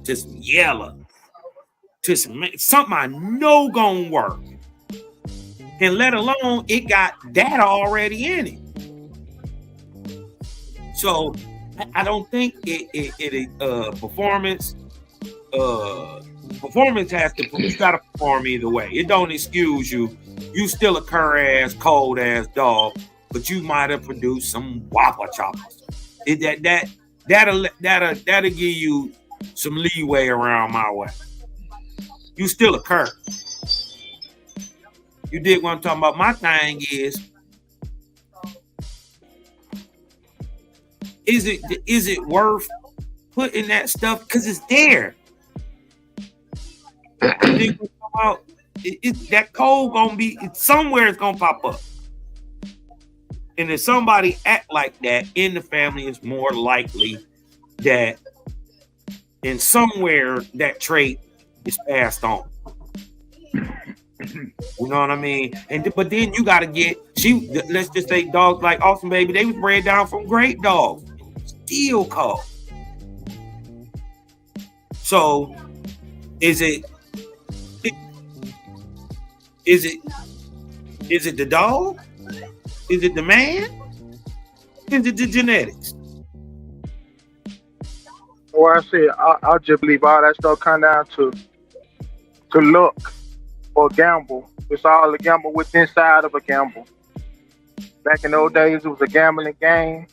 to some yellow, to something I know gonna work. And let alone it got that already in it. So I don't think performance has to, you gotta perform either way. It don't excuse you. You still a cur-ass, cold-ass dog, but you might have produced some whopper choppers. That'll give you some leeway around my way. You still a cur. You dig what I'm talking about? My thing is it worth putting that stuff, because it's there. You dig what I'm talking about? That code gonna be somewhere, it's gonna pop up. And if somebody act like that in the family, it's more likely that in somewhere that trait is passed on. You know what I mean? But then you gotta get, let's just say dogs like Awesome Baby, they was bred down from great dogs. Still called. So is it the dog? Is it the man? Is it the genetics? Or I said, I'll just believe all that stuff come down to luck or gamble. It's all a gamble within inside of a gamble. Back in those days, it was a gambling game.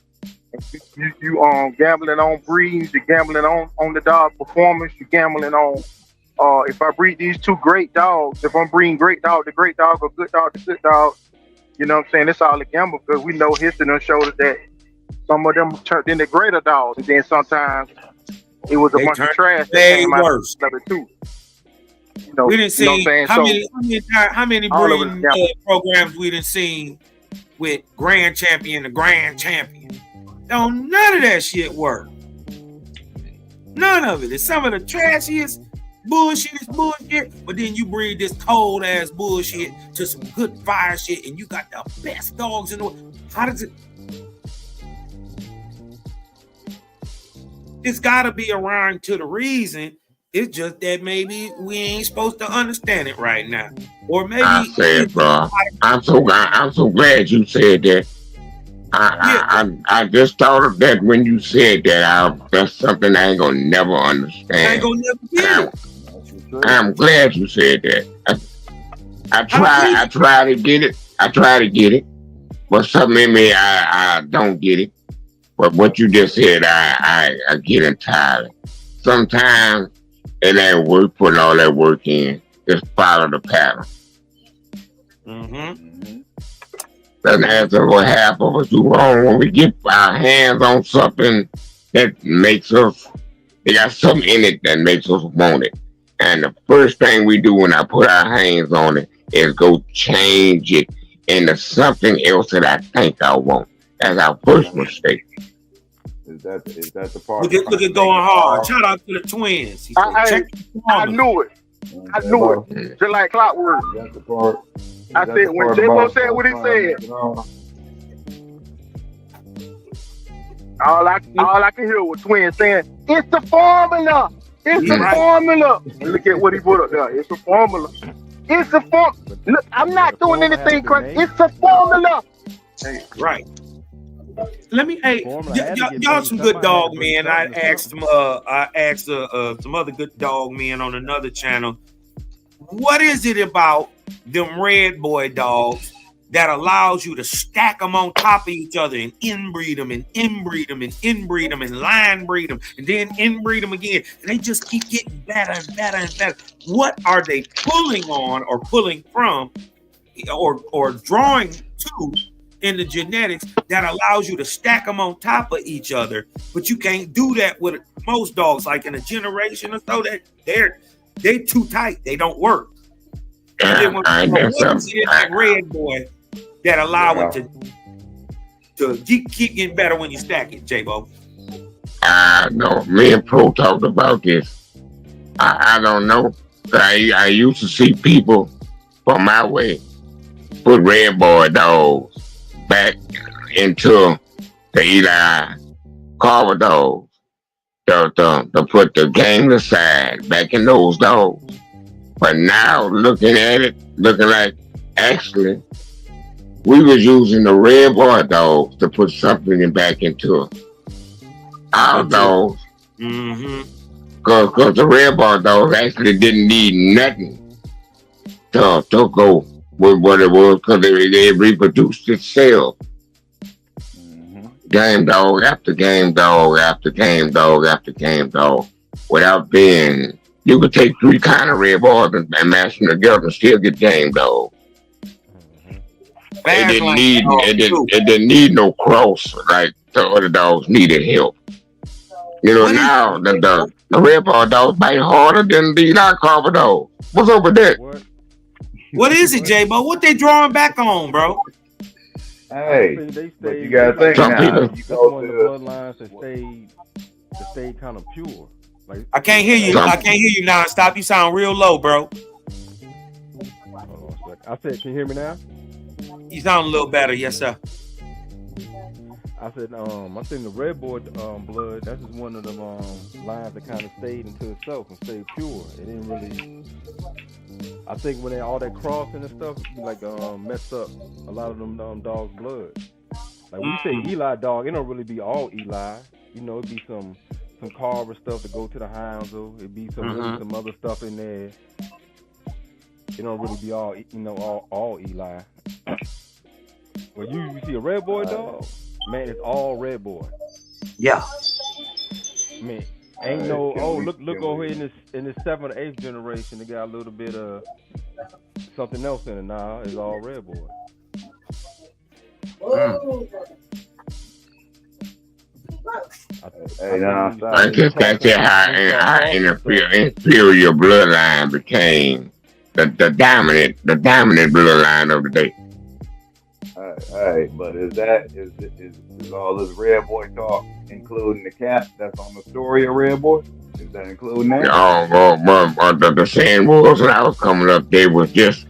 You gambling on breeds, you're gambling on the dog performance, you're gambling on if I breed these two great dogs, if I'm breeding great dog to great dog or good dog to good dog, you know what I'm saying? It's all a gamble, because we know history done showed us that some of them turned into greater dogs, and then sometimes it was a bunch of trash that came out of it too. You know, we didn't see, you know how many breeding programs we didn't see with grand champion to grand champion. No, none of that shit work. None of it. It's some of the trashiest bullshit, but then you breed this cold ass bullshit to some good fire shit, and you got the best dogs in the world. How does it? It's got to be a rhyme to the reason. It's just that maybe we ain't supposed to understand it right now, or maybe. I said, bro, I'm so glad you said that. I just thought of that when you said that. That's something I ain't gonna never understand. I ain't gonna never get it. I'm glad you said that. I try to get it, but something in me I don't get it. But what you just said, I get entirely. Sometimes it ain't worth putting all that work in. Just follow the pattern. Mm-hmm. Doesn't have to what half of us do wrong when we get our hands on something that makes us. They got something in it that makes us want it. And the first thing we do when I put our hands on it is go change it into something else that I think I want. That's our first mistake. Is that the part? Look at going hard. Shout out to the twins. I knew it. I knew it. Just like clockwork. That's the part. I said when J.Bo said what he said. All I can hear was twins saying, "It's the formula. It's the formula." And look at what he put up there. It's a formula. It's a formula. Look, I'm not doing anything crazy. It's a formula. Right. Let me, hey, Formula had to get y'all made. some good Somebody had to dog bring men. I something to asked something. some other good dog men on another channel. What is it about them red boy dogs that allows you to stack them on top of each other and inbreed them and inbreed them and inbreed them and line breed them and then inbreed them again? And they just keep getting better and better and better. What are they pulling on or pulling from or drawing to in the genetics that allows you to stack them on top of each other? But you can't do that with most dogs. Like in a generation or so, that they're too tight. They don't work. And then I what guess is it in that red boy that allow it to keep getting better when you stack it, J.Bo? No, me and Pro talked about this. I don't know. I used to see people from my way put red boy dogs back into the Eli Carver dogs to put the game aside back in those dogs. But now looking at it, looking like actually we was using the red boy dogs to put something back into our dogs. Mm-hmm. Cause the red boy dogs actually didn't need nothing to go with what it was, because they reproduced itself. Game dog after game dog after game dog after game dog, without being. You could take 3 kind of red boys and mash them together and still get game dog. It didn't need no cross like the other dogs needed help. You know, now the red ball dogs bite harder than the Eli Carver dogs. What's up with that? What is it, J.Bo? What they drawing back on, bro? Hey, but you gotta think some now. people. You That's go one of to the bloodlines that stayed kind of pure. Like, I can't hear you. I can't hear you now. Stop. You sound real low, bro. I said, can you hear me now? You sound a little better. Yes, sir. I said, I think the red boy blood, that's just one of them lines that kind of stayed into itself and stayed pure. It didn't really. I think when all that crossing and stuff, like messed up a lot of them dogs' blood. Like when you say Eli dog, it don't really be all Eli. You know, it'd be some Carver stuff to go to the hounds. It'd be some other stuff in there. It don't really be all all Eli. When you see a red boy dog, man, it's all red boy. Yeah. Man, ain't no. Look over here in this 7th or 8th generation. They got a little bit of something else in it. Nah, it's all red boy. I just can't tell how inferior bloodline became the dominant bloodline of the day. Hey, but is all this red boy talk including the cat that's on the story of red boy? Is that including that? The saying was when I was coming up, they was just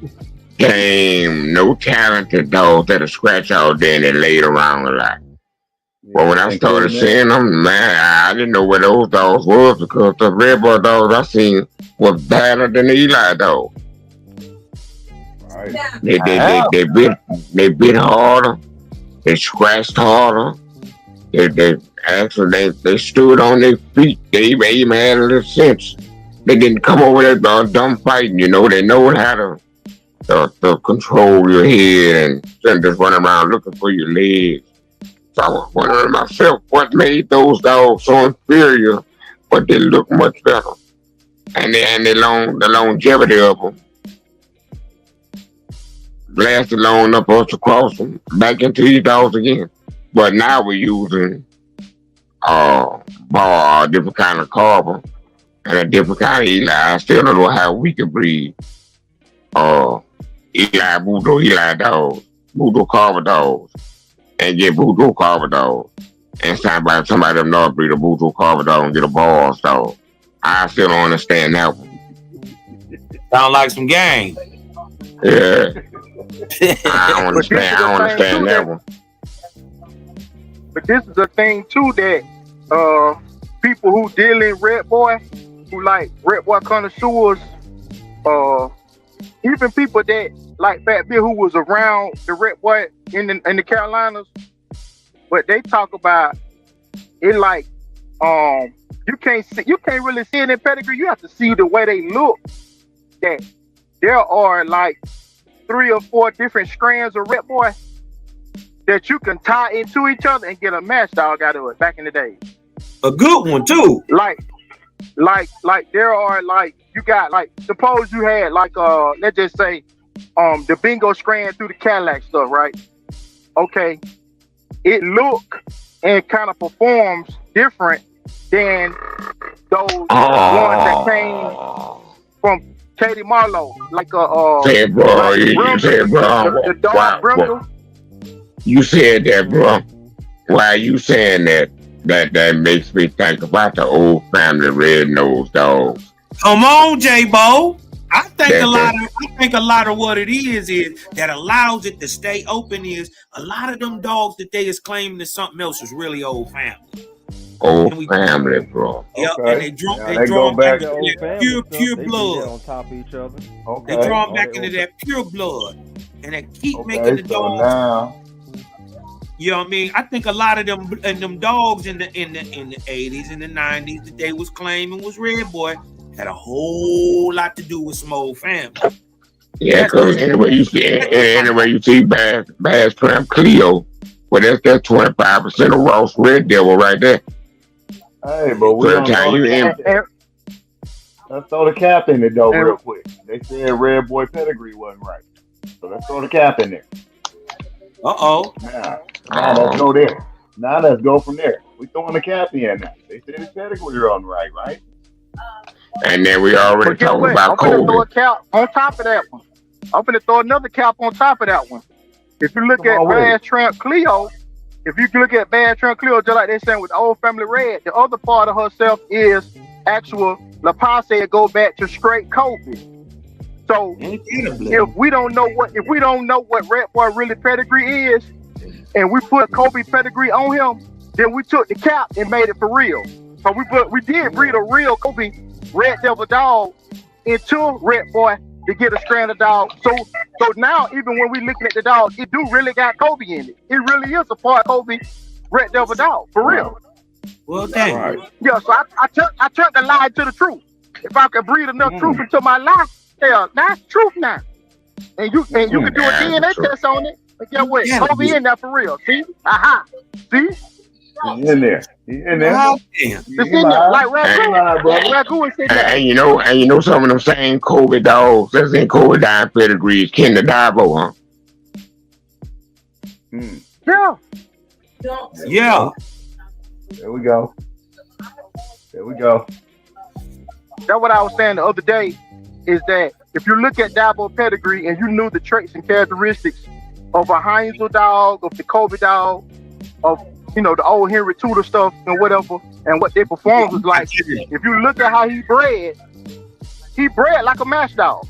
game, no talented dogs that'll scratch all day and they laid around a lot. But when I started seeing them, man, I didn't know where those dogs was, because the red boy dogs I seen was better than the Eli dog. Right. They bit harder, they scratched harder, they stood on their feet, they even had a little sense. They didn't come over there dumb fighting, you know, they know how to control your head and just run around looking for your legs. So I was wondering myself what made those dogs so inferior, but they look much better. And the longevity of them lasted long enough for us to cross them back into these dogs again. But now we're using a different kind of Carver and a different kind of Eli. I still don't know how we can breed Eli dogs, Voodoo Carver dogs, and get Voodoo Carver dog, and somebody up north breed a Voodoo Carver dog and get a Balls dog. I still don't understand that one. Sound like some game. Yeah. I don't understand that one. But this is the thing too, that people who deal in red boy, who like red boy connoisseurs, even people that like Fat Bill, who was around the red boy in the Carolinas, but they talk about it like you can't really see it in pedigree. You have to see the way they look. That there are like 3 or 4 different strands of Red Boy that you can tie into each other and get a match dog out of it back in the day. A good one too. Like there are like you got like suppose you had like let's just say the bingo strand through the Cadillac stuff, right? Okay. It look and kind of performs different than those ones that came from Katie Marlowe, like say it, bro. You said, bro. The dog Brindle. You said that, bro. Why you saying that? That makes me think about the old family red-nosed dogs. Come on, J.Bo. I think a lot of what it is that allows it to stay open is a lot of them dogs that they is claiming that something else is really old family. Old family, bro. Yeah, okay. and they draw back into that pure blood. On top of each other. Okay. They draw back into that pure blood, and they keep making the dogs. Now, You know what I mean? I think a lot of them dogs in the 80s and the 90s that they was claiming was Red Boy had a whole lot to do with some old family. Yeah, because anyway you see Bass Tramp Cleo, well that's 25% of Ross Red Devil right there. hey, but we So let's throw the cap in it though real quick. They said Red Boy Pedigree wasn't right. So let's throw the cap in there. Uh-oh. Now let's go there. Now let's go from there. We throwing the cap in now. They said his pedigree on right? And then we already talking about I'm gonna throw a COVID. cap on top of that one. I'm gonna throw another cap on top of that one. If you look at Bass Tramp Cleo, just like they're saying with Old Family Red, the other part of herself is actual La Passe go back to straight Kobe. So if we don't know what Red Boy really pedigree is, and we put Kobe pedigree on him, then we took the cap and made it for real. So we did breed a real Kobe Red Devil dog into Red Boy to get a strand of dog. So now even when we looking at the dog, it do really got Kobe in it. It really is a part Kobe Red Devil dog for real. Well, dang. Right. Yeah, so I turned the lie to the truth. If I could breed enough truth into my life, yeah, that's truth now. And you can do a DNA test on it. But guess what? Yeah, Kobe in there for real. See? Aha. See? He in there. God damn. It's in there. Like Ragu said that. And you know some of them same COVID dogs that's in COVID dying pedigrees, Ken the Divo, huh? Yeah. Yeah. There we go. That's what I was saying the other day, is that if you look at Dabo pedigree and you knew the traits and characteristics of a Heinzel dog, of the Kobe dog, of the old Henry Tudor stuff and whatever, and what their performance was like, if you look at how he bred like a match dog.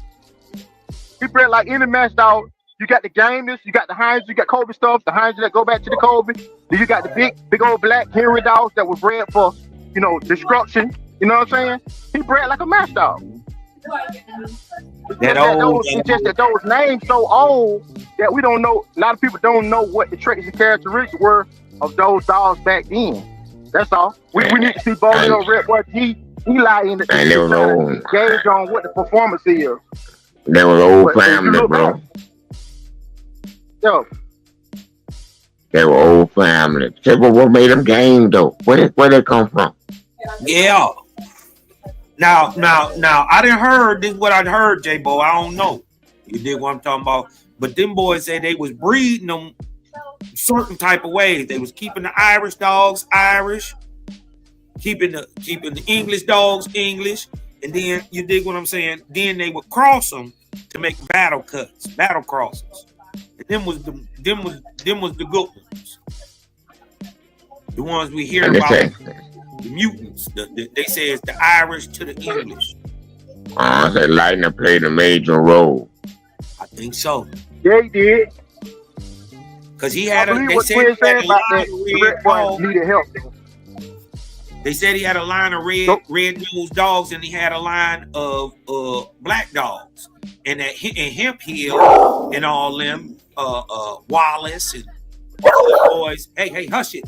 He bred like any match dog. You got the gameness, you got the Heinz, you got Kobe stuff, the Heinz that go back to the Kobe. Then you got the big old black Henry dogs that were bred for, destruction. You know what I'm saying? He bred like a match dog. It's just that those names so old that we don't know. A lot of people don't know what the traits and characteristics were of those dogs back then. That's all. We need to see Bolio, Red Boy, Eli in the gauge on what the performance is. They was old family, bro. Yo. They were old family. Say, well, what made them game though? Where they come from? Yeah. Now, I didn't heard this. What I heard, J.Bo, I don't know. You dig what I'm talking about? But them boys said they was breeding them certain type of ways. They was keeping the Irish dogs Irish, keeping the English dogs English, and then you dig what I'm saying? Then they would cross them to make battle crosses. And them was the good ones. The ones we hear about. The mutants, they say it's the Irish to the English. They Lightning played a major role. I think so. Yeah, he did. Because he had they said needed help. They said he had a line of red-nosed dogs, and he had a line of black dogs. And Hemp Hill and all them, Wallace and boys, hey, hush it.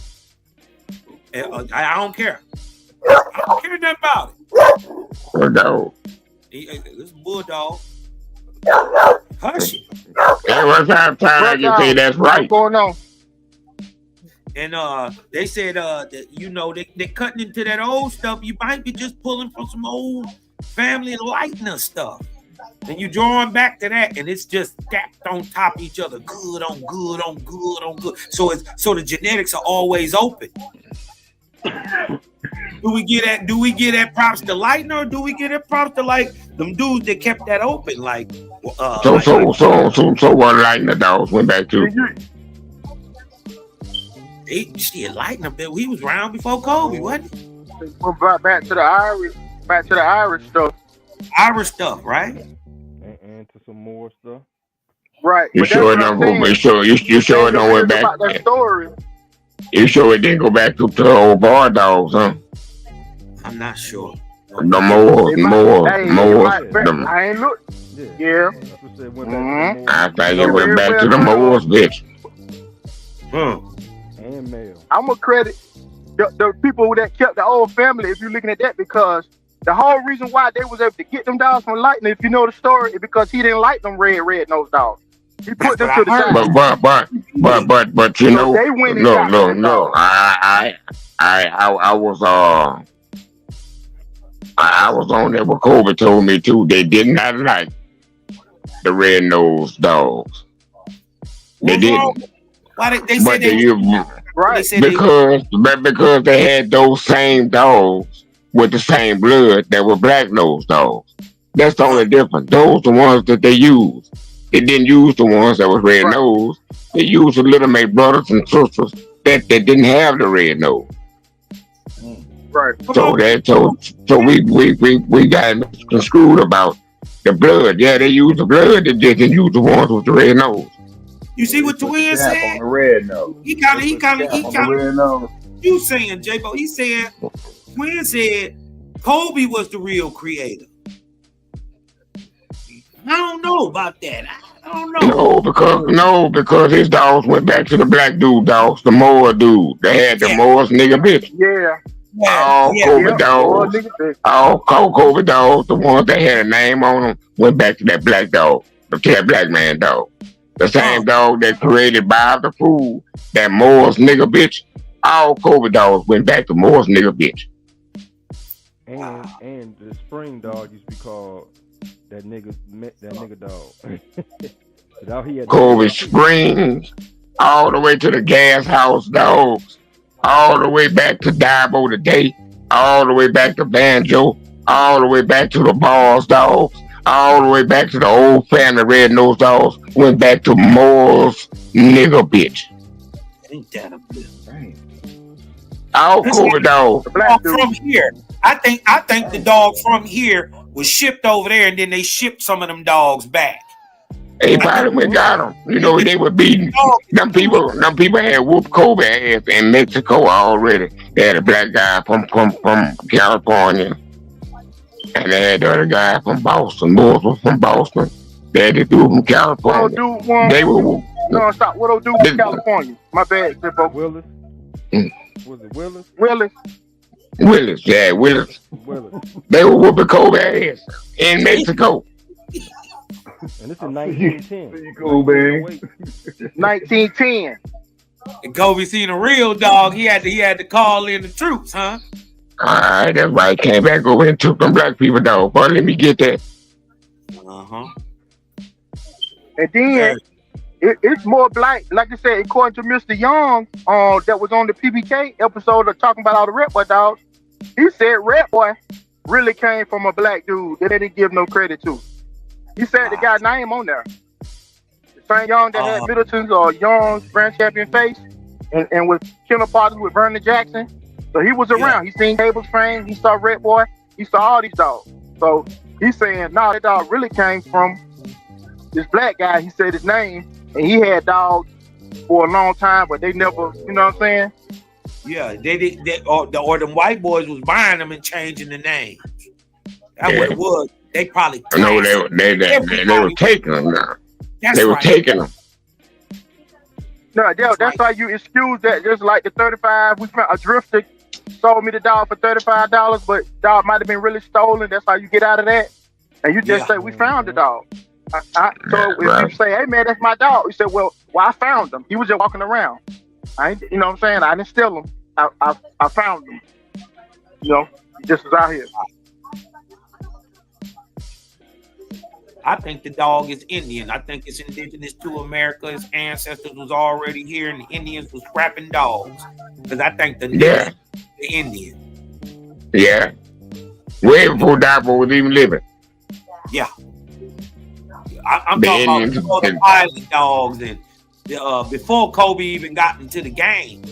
I don't care. I don't care nothing about it. Bulldog. This bulldog. Hush it. Hey, what's that time I can say that's right? What's going on? And they said that they're cutting into that old stuff. You might be just pulling from some old family lightener stuff. And you drawing back to that, and it's just stacked on top of each other, good on good on good on good. So the genetics are always open. Do we get that props to lightener, or do we get that props to like them dudes that kept that open? Like so what lightener dogs went back to? Lightner, he was around before Kobe, wasn't he? Back to the Irish stuff. Irish stuff, right? And to some more stuff. Right. You sure it don't go? You sure it don't went back? About that story. You sure it didn't go back to the old bar dogs, huh? I'm not sure. The more. I ain't look. Yeah. I think it went back to the Moors, bitch. And male. I'm gonna credit the people that kept the old family, if you're looking at that, because the whole reason why they was able to get them dogs from Lightning, if you know the story, is because he didn't like them red-nosed dogs. He put them to the side. But you know, they went no. I was on there what Kobe told me too. They did not like the red-nosed dogs. They didn't. Why they said right? Because they had those same dogs with the same blood that were black-nosed dogs. That's the only difference. Those the ones that they used. They didn't use the ones that was red-nosed. They used the little mate brothers and sisters that didn't have the red nose. Right. So we got screwed about the blood. Yeah, they used the blood. They didn't use the ones with the red nose. You see what Twin said? On the red nose. He kind of. You saying, J.Bo? He said, Twin said Kobe was the real creator. I don't know about that. I don't know. Because his dogs went back to the black dude dogs, the Moor dude. They had the Moors nigga bitch. Yeah. All Kobe dogs, the ones that had a name on them, went back to that black dog, that black man dog. The same dog that created Bob the Fool, that Moore's nigga bitch. All Kobe dogs went back to Moore's nigga bitch. And the spring dog used to be called that nigga dog. Kobe Springs, all the way to the gas house dogs, all the way back to J.Bo today, all the way back to Banjo, all the way back to the Balls dogs, all the way back to the old family red-nosed dogs, went back to Moore's nigga bitch. Ain't that a bitch? All Kobe dogs. From here. I think the dog from here was shipped over there, and then they shipped some of them dogs back. They probably went got them. You know, they were beating. Them people had whooped Kobe ass in Mexico already. They had a black guy from California. And they had the other guy from Boston. Both was from Boston. They had the dude from California. They were. No, stop. What do from California? My bad, J.Bo. Willis. Was it Willis? Willis, yeah, Willis. They were whooping Kobe ass in Mexico. And this is 1910. Cool, man. 1910. And Kobe seen a real dog. He had to call in the troops, huh? Alright, that's why I came back over and took them black people dog. But let me get that. And then it's more black, like I said, according to Mr. Young, that was on the PBK episode of talking about all the Red Boy dogs. He said Red Boy really came from a black dude that they didn't give no credit to. He said the guy's name on there. The same Young that had Middleton's or Young's grand champion face, and with killer partners with Vernon Jackson. So he was around. He seen Cable's frame. He saw Red Boy. He saw all these dogs. So he's saying, nah, that dog really came from this black guy. He said his name, and he had dogs for a long time, but they never, you know what I'm saying? Yeah, or them white boys was buying them and changing the names. That's what it was. They probably no, they were taking them now. They were taking them. No, That's that's right. why you excuse that. Just like the 35, we found a drifter sold me the dog for $35, but dog might have been really stolen. That's how you get out of that. And you just Yeah. say we found the dog. Yeah, So if you right. say, hey man, that's my dog, you said, well, I found him. He was just walking around. I ain't, you know what I'm saying? I didn't steal him. I found him. You know, he just was out here. I think the dog is Indian. I think it's indigenous to America. Its ancestors was already here, and the Indians was scrapping dogs. Because I think the nigga Yeah, is the Indian. yeah. Way before J.Bo was even living. Yeah. I'm The talking about Indians, before the pilot dogs and before Kobe even got into the game.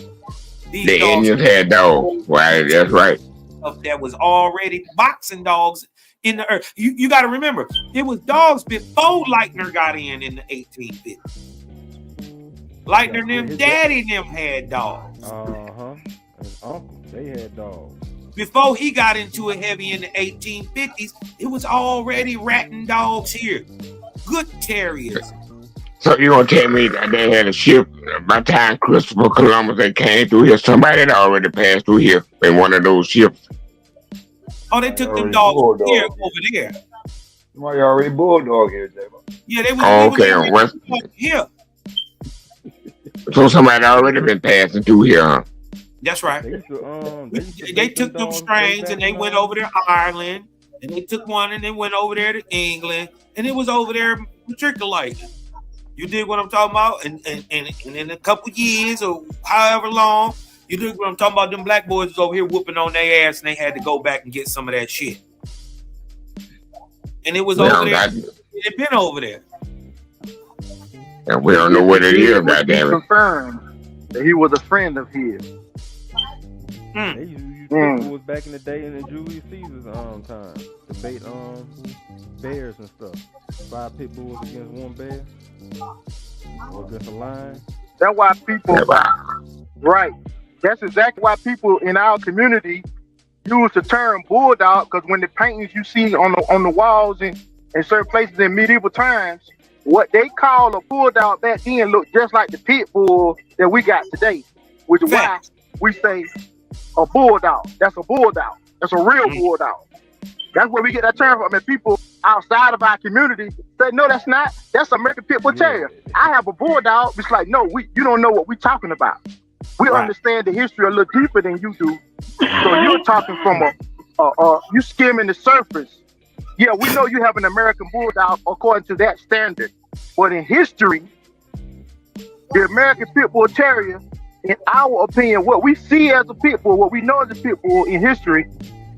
These the dogs Indians had dogs. Right, that's right. stuff that was already boxing dogs in the earth. You got to remember, it was dogs before Leitner got in the 1850s. Leitner and them daddy and them had dogs. His uncle, they had dogs. Before he got into it heavy in the 1850s, it was already ratting dogs here. Good terriers. So you gonna tell me that they had a ship by the time Christopher Columbus they came through here? Somebody had already passed through here in one of those ships. Oh, they took them Already dogs from here bulldog. over there. Somebody already bulldog here, J.Bo. Yeah, they was, Oh, we was okay. already here. So somebody already been passing through here, huh? That's right. They used to They took them strains and they went over to Ireland, and they took one and they went over there to England, and it was over there matriculating. You dig what I'm talking about? And in a couple years or however long, you dig what I'm talking about? Them black boys was over here whooping on their ass, and they had to go back and get some of that shit. And it was over there. It been over there. And we don't know what it is, goddammit. Confirmed that he was a friend of his. They used to pit bulls back in the day in the Julius Caesar's time. To bait bears and stuff. 5 pit bulls against 1 bear. Or against a lion. That's why people, right? That's exactly why people in our community use the term bulldog, because when the paintings you see on the walls in certain places in medieval times, what they call a bulldog back then looked just like the pit bull that we got today, which is why we say a bulldog. That's a bulldog. That's a real bulldog. That's where we get that term from. And people outside of our community say, no, that's not. That's American Pit Bull Terrier. I have a bulldog. It's like, no, you don't know what we're talking about. We understand the history a little deeper than you do. So you're talking from you skimming the surface. Yeah, we know you have an American bulldog according to that standard. But in history, the American Pit Bull Terrier, in our opinion, what we see as a pit bull, what we know as a pit bull in history,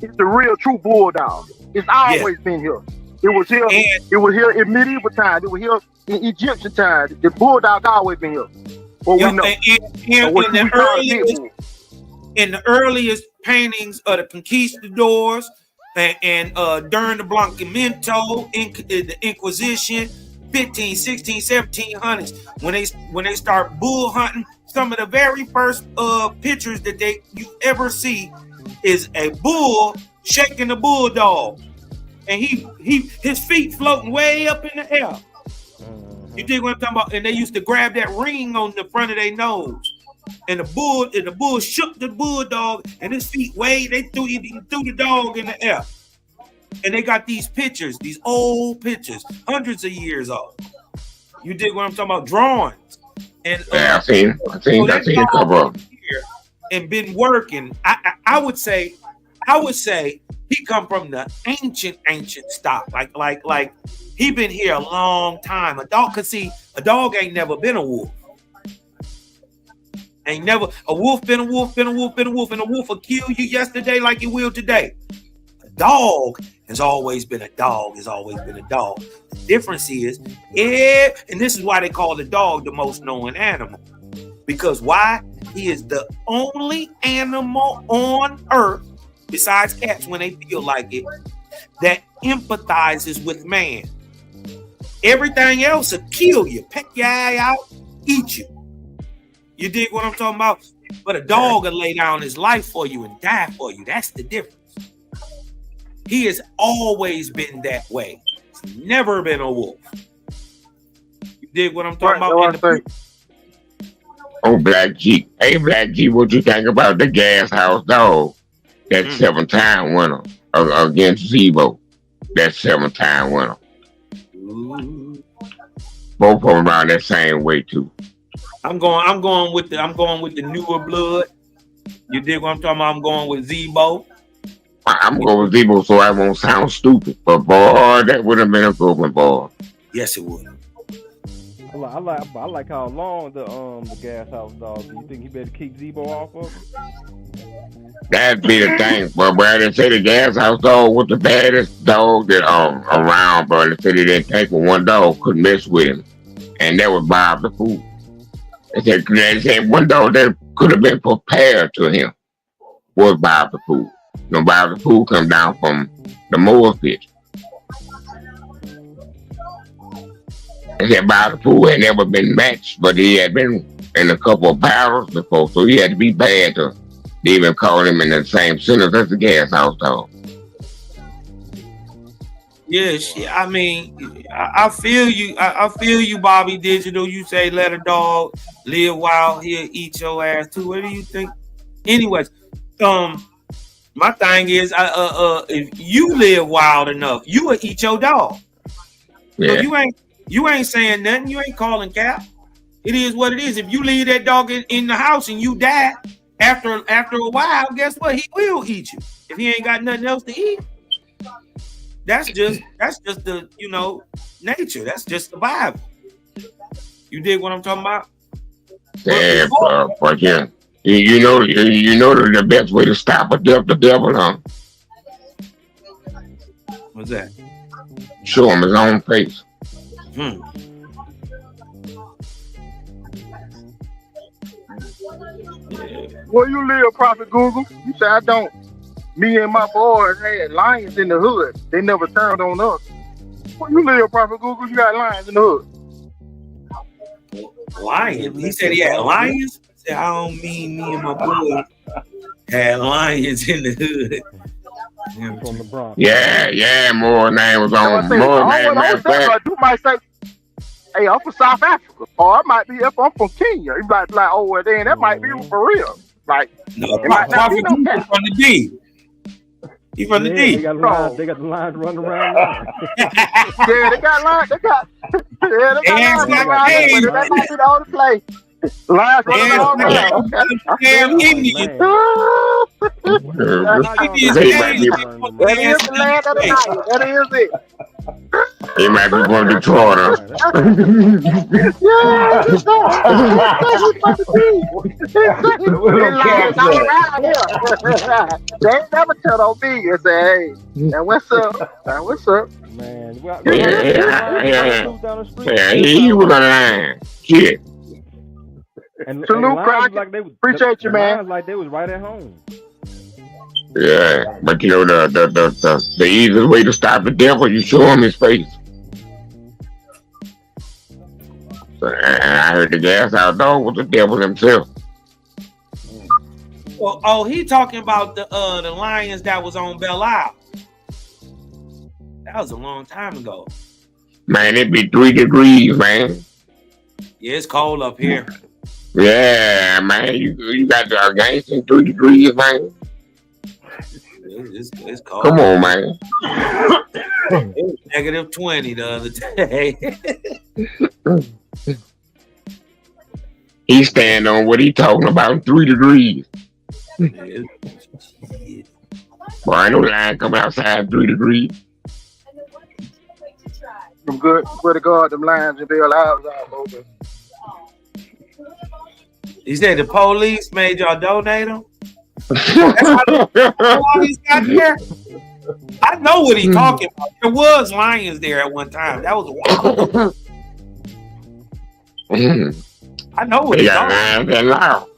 is the real true bulldog. It's always been here. It was here. It was here in medieval times. It was here in Egyptian times. The bulldog always been here. Well, we know. In the earliest paintings of the conquistadors and during the Blanquimento, the Inquisition, 15, 16, 1700s, when they start bull hunting, some of the very first pictures that you ever see is a bull shaking a bulldog, and his feet floating way up in the air. You dig what I'm talking about? And they used to grab that ring on the front of their nose, and the bull shook the bulldog, and his feet they threw the dog in the air. And they got these pictures, these old pictures, hundreds of years old. You dig what I'm talking about? Drawings. And yeah, I've seen a couple of them. And been working. I would say he come from the ancient stock. Like he been here a long time. A dog ain't never been a wolf. A wolf been a wolf, and a wolf will kill you yesterday like it will today. A dog has always been a dog, The difference is, and this is why they call the dog the most known animal. Because why? He is the only animal on earth, besides cats when they feel like it, that empathizes with man. Everything else will kill you, peck your eye out, eat you. You dig what I'm talking about? But a dog will lay down his life for you and die for you. That's the difference. He has always been that way. He's never been a wolf. You dig what I'm talking about? Oh, Black G. Hey, Black G, what you think about the Gas House dog? That 7-time winner against J.Bo. That 7-time winner. Ooh. Both of them around that same way too. I'm going with the newer blood. You dig what I'm talking about? I'm going with J.Bo. I'm going with J.Bo so I won't sound stupid. But boy, that would have been a good one, boy. Yes, it would. I like how long the Gas House dog. Do you think he better keep J.Bo off of him? That'd be the thing. But they say the Gas House dog was the baddest dog that around, but they said they didn't take with one dog, couldn't mess with him. And that was Bob the Fool. They said one dog that could have been prepared to him was Bob the Fool. You know, Bob the Fool come down from the mower pit. They said Bob the Fool had never been matched, but he had been in a couple of battles before, so he had to be bad to even call him in the same sentence as the Gas House dog. Yes, I mean, I feel you. I feel you, Bobby Digital. You say let a dog live wild, he'll eat your ass too. What do you think? Anyways, my thing is, if you live wild enough, you will eat your dog. Yeah. So you ain't saying nothing. You ain't calling cap. It is what it is. If you leave that dog in the house and you die after a while, guess what? He will eat you if he ain't got nothing else to eat. That's just the nature. That's just the Bible. You dig what I'm talking about? Yeah, but yeah, you know the best way to stop the devil, huh? What's that? Show him his own face. Where you live, Prophet Google? You say I don't. Me and my boys had lions in the hood. They never turned on us. Where you live, Prophet Google? You got lions in the hood. Lions? He said he had lions? He said, I don't mean me and my boys had lions in the hood. From the Bronx. Yeah, more name was on. More name, you might say, hey, I'm from South Africa. Or I might be I'm from Kenya. You might be like, oh, well, then that might be for real. Like, no, Prophet Google from the D. He from the D. They got the lines running around now. Yeah, they got lines. They got lines running around. That might be the only place. Lines running around. Damn Indians. That is the land of the night. That is it. He might be from Detroit. They never tell on me and say, hey, now what's up? Man, yeah, he was on the line. Shit. And salute, Crockett. like appreciate you, man. Like they was right at home. Yeah, but you know the easiest way to stop the devil, you show him his face. So, I heard the Gas House dog was the devil himself. Well, he talking about the lions that was on Belle Isle. That was a long time ago. Man, it be 3 degrees, man. Yeah, it's cold up here. Yeah, man, you got the gangster in 3 degrees, man. It's cold. Come on, man. It was -20 the other day. He stand on what he talking about, 3 degrees. Boy, I know line coming outside 3 degrees. I'm good. Swear to God, them lines in Belle Isle out open. He said the police made y'all donate them. That's how the police got there. I know what he's talking about. There was lions there at one time. That was a while. I know what he's talking about.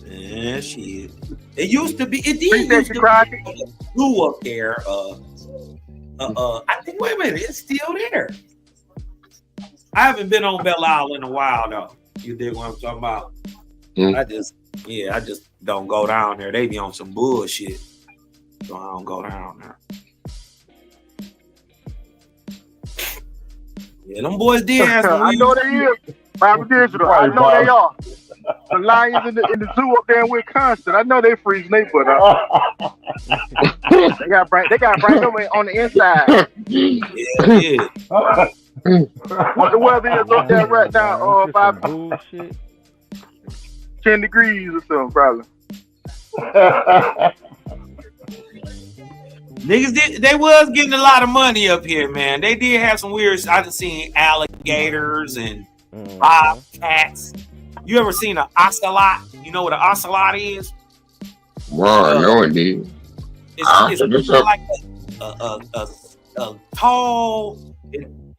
Yeah, shit. It used to be. It did used to be blue up there. I think. Wait a minute. It's still there. I haven't been on Belle Isle in a while though. You dig what I'm talking about? I just don't go down there. They be on some bullshit, so I don't go down there. Yeah, them boys did have some. I know they is. Bobby Digital. I know they are. The lions in the zoo up there in Wisconsin. I know they freezing they butt out. They got bring them on the inside. Yeah. What the weather is up there right now, Bobby? Bullshit. 10 degrees or something, probably. Niggas they was getting a lot of money up here, man. They did have some weird. I done seen alligators and bobcats. You ever seen an ocelot? You know what an ocelot is? Well, no, indeed. It's like a tall,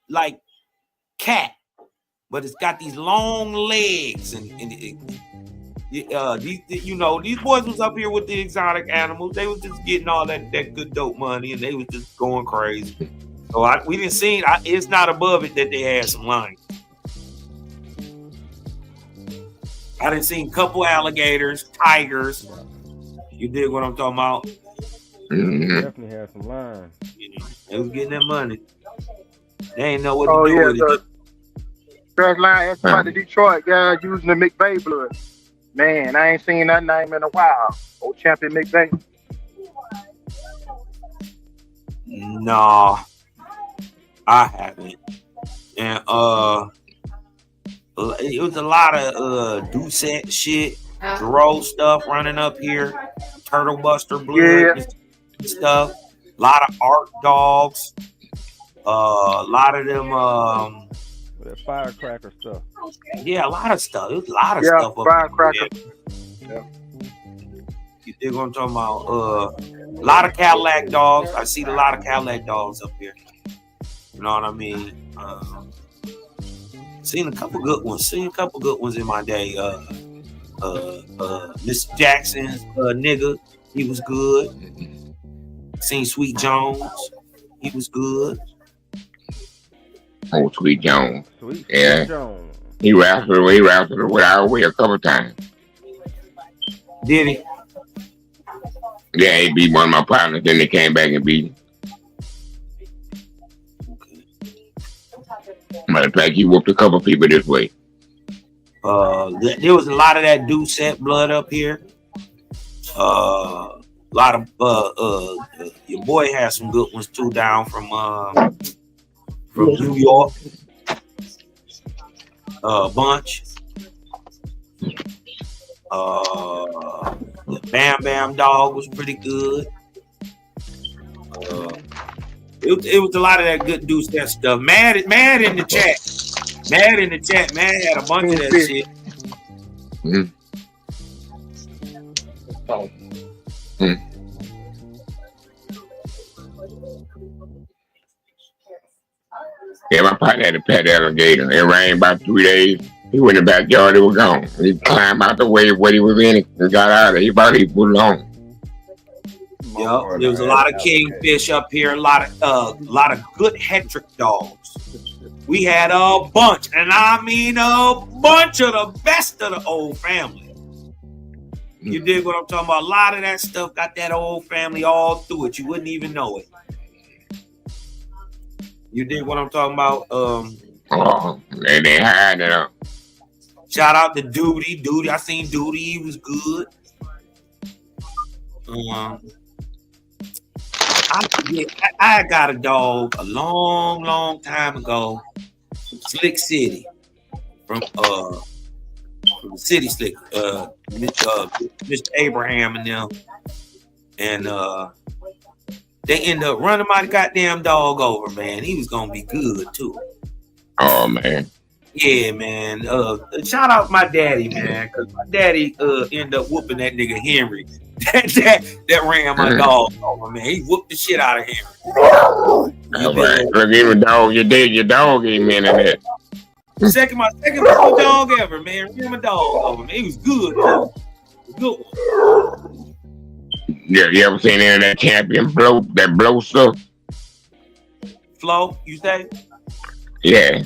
like cat, but it's got these long legs and these boys was up here with the exotic animals. They was just getting all that good dope money, and they was just going crazy. So we didn't see. It's not above it that they had some lions. I done seen a couple alligators, tigers. You dig what I'm talking about? Definitely had some lions. They was getting that money. They ain't know what to do with it. First line asked about the Detroit guys using the McVay blood. Man, I ain't seen that name in a while. Old champion McVay. No, I haven't. And it was a lot of Doucette shit, Dro stuff running up here, Turtle Buster blood and stuff. A lot of art dogs. A lot of them. That firecracker stuff. Yeah, a lot of stuff. There's a lot of stuff up firecracker. Yeah. You dig what I'm talking about? A lot of Cadillac dogs. I see a lot of Cadillac dogs up here. You know what I mean? Seen a couple good ones in my day. Mr. Jackson's nigga, he was good. Seen Sweet Jones, he was good. Oh, Sweet Jones. Sweet Jones. He wrestled with our way a couple times. Did he? Yeah, he beat one of my partners, then they came back and beat him. Matter of fact, he whooped a couple people this way. There was a lot of that Doucette blood up here. A lot of your boy had some good ones too down from New York. Bunch. The Bam Bam dog was pretty good. It was a lot of that good Doucette stuff. Mad in the chat. Mad had a bunch of that shit. Mm-hmm. Yeah, my partner had a pet alligator. It rained about 3 days. He went in the backyard, it was gone. He climbed out the way what he was in and got out of it. He probably put it on. Yep, there was a lot of kingfish up here, a lot of good Hetrick dogs. We had a bunch, and I mean a bunch of the best of the old family. You dig what I'm talking about? A lot of that stuff got that old family all through it. You wouldn't even know it. You dig what I'm talking about? They hide it up. Shout out to Duty. I seen Duty. He was good. I got a dog a long time ago. Slick City. From City Slick. Mr. Abraham and them. And they ended up running my goddamn dog over, man. He was gonna be good too. Oh man. Yeah, man. Shout out my daddy, man, because my daddy ended up whooping that nigga Henry. that ran my dog over, man. He whooped the shit out of Henry. All right. Look, even dog, your dog came in that. My second dog ever, man. Ran my dog over, man. He was good, too. Good one. Yeah, you ever seen any of that champion blow stuff? Flo, you say? Yeah.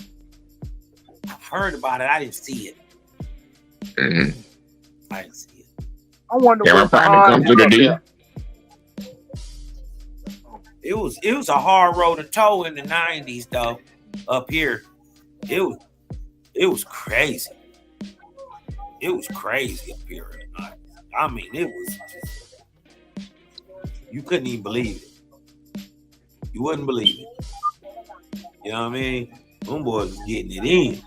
I heard about it. I didn't see it. Mm-hmm. I didn't see it. I wonder what come to the deal. It was a hard road to toe in the 90s, though. Up here, it It was crazy. It was crazy up here. I mean, it was just, you couldn't even believe it. You wouldn't believe it. You know what I mean? Them boys was getting it in.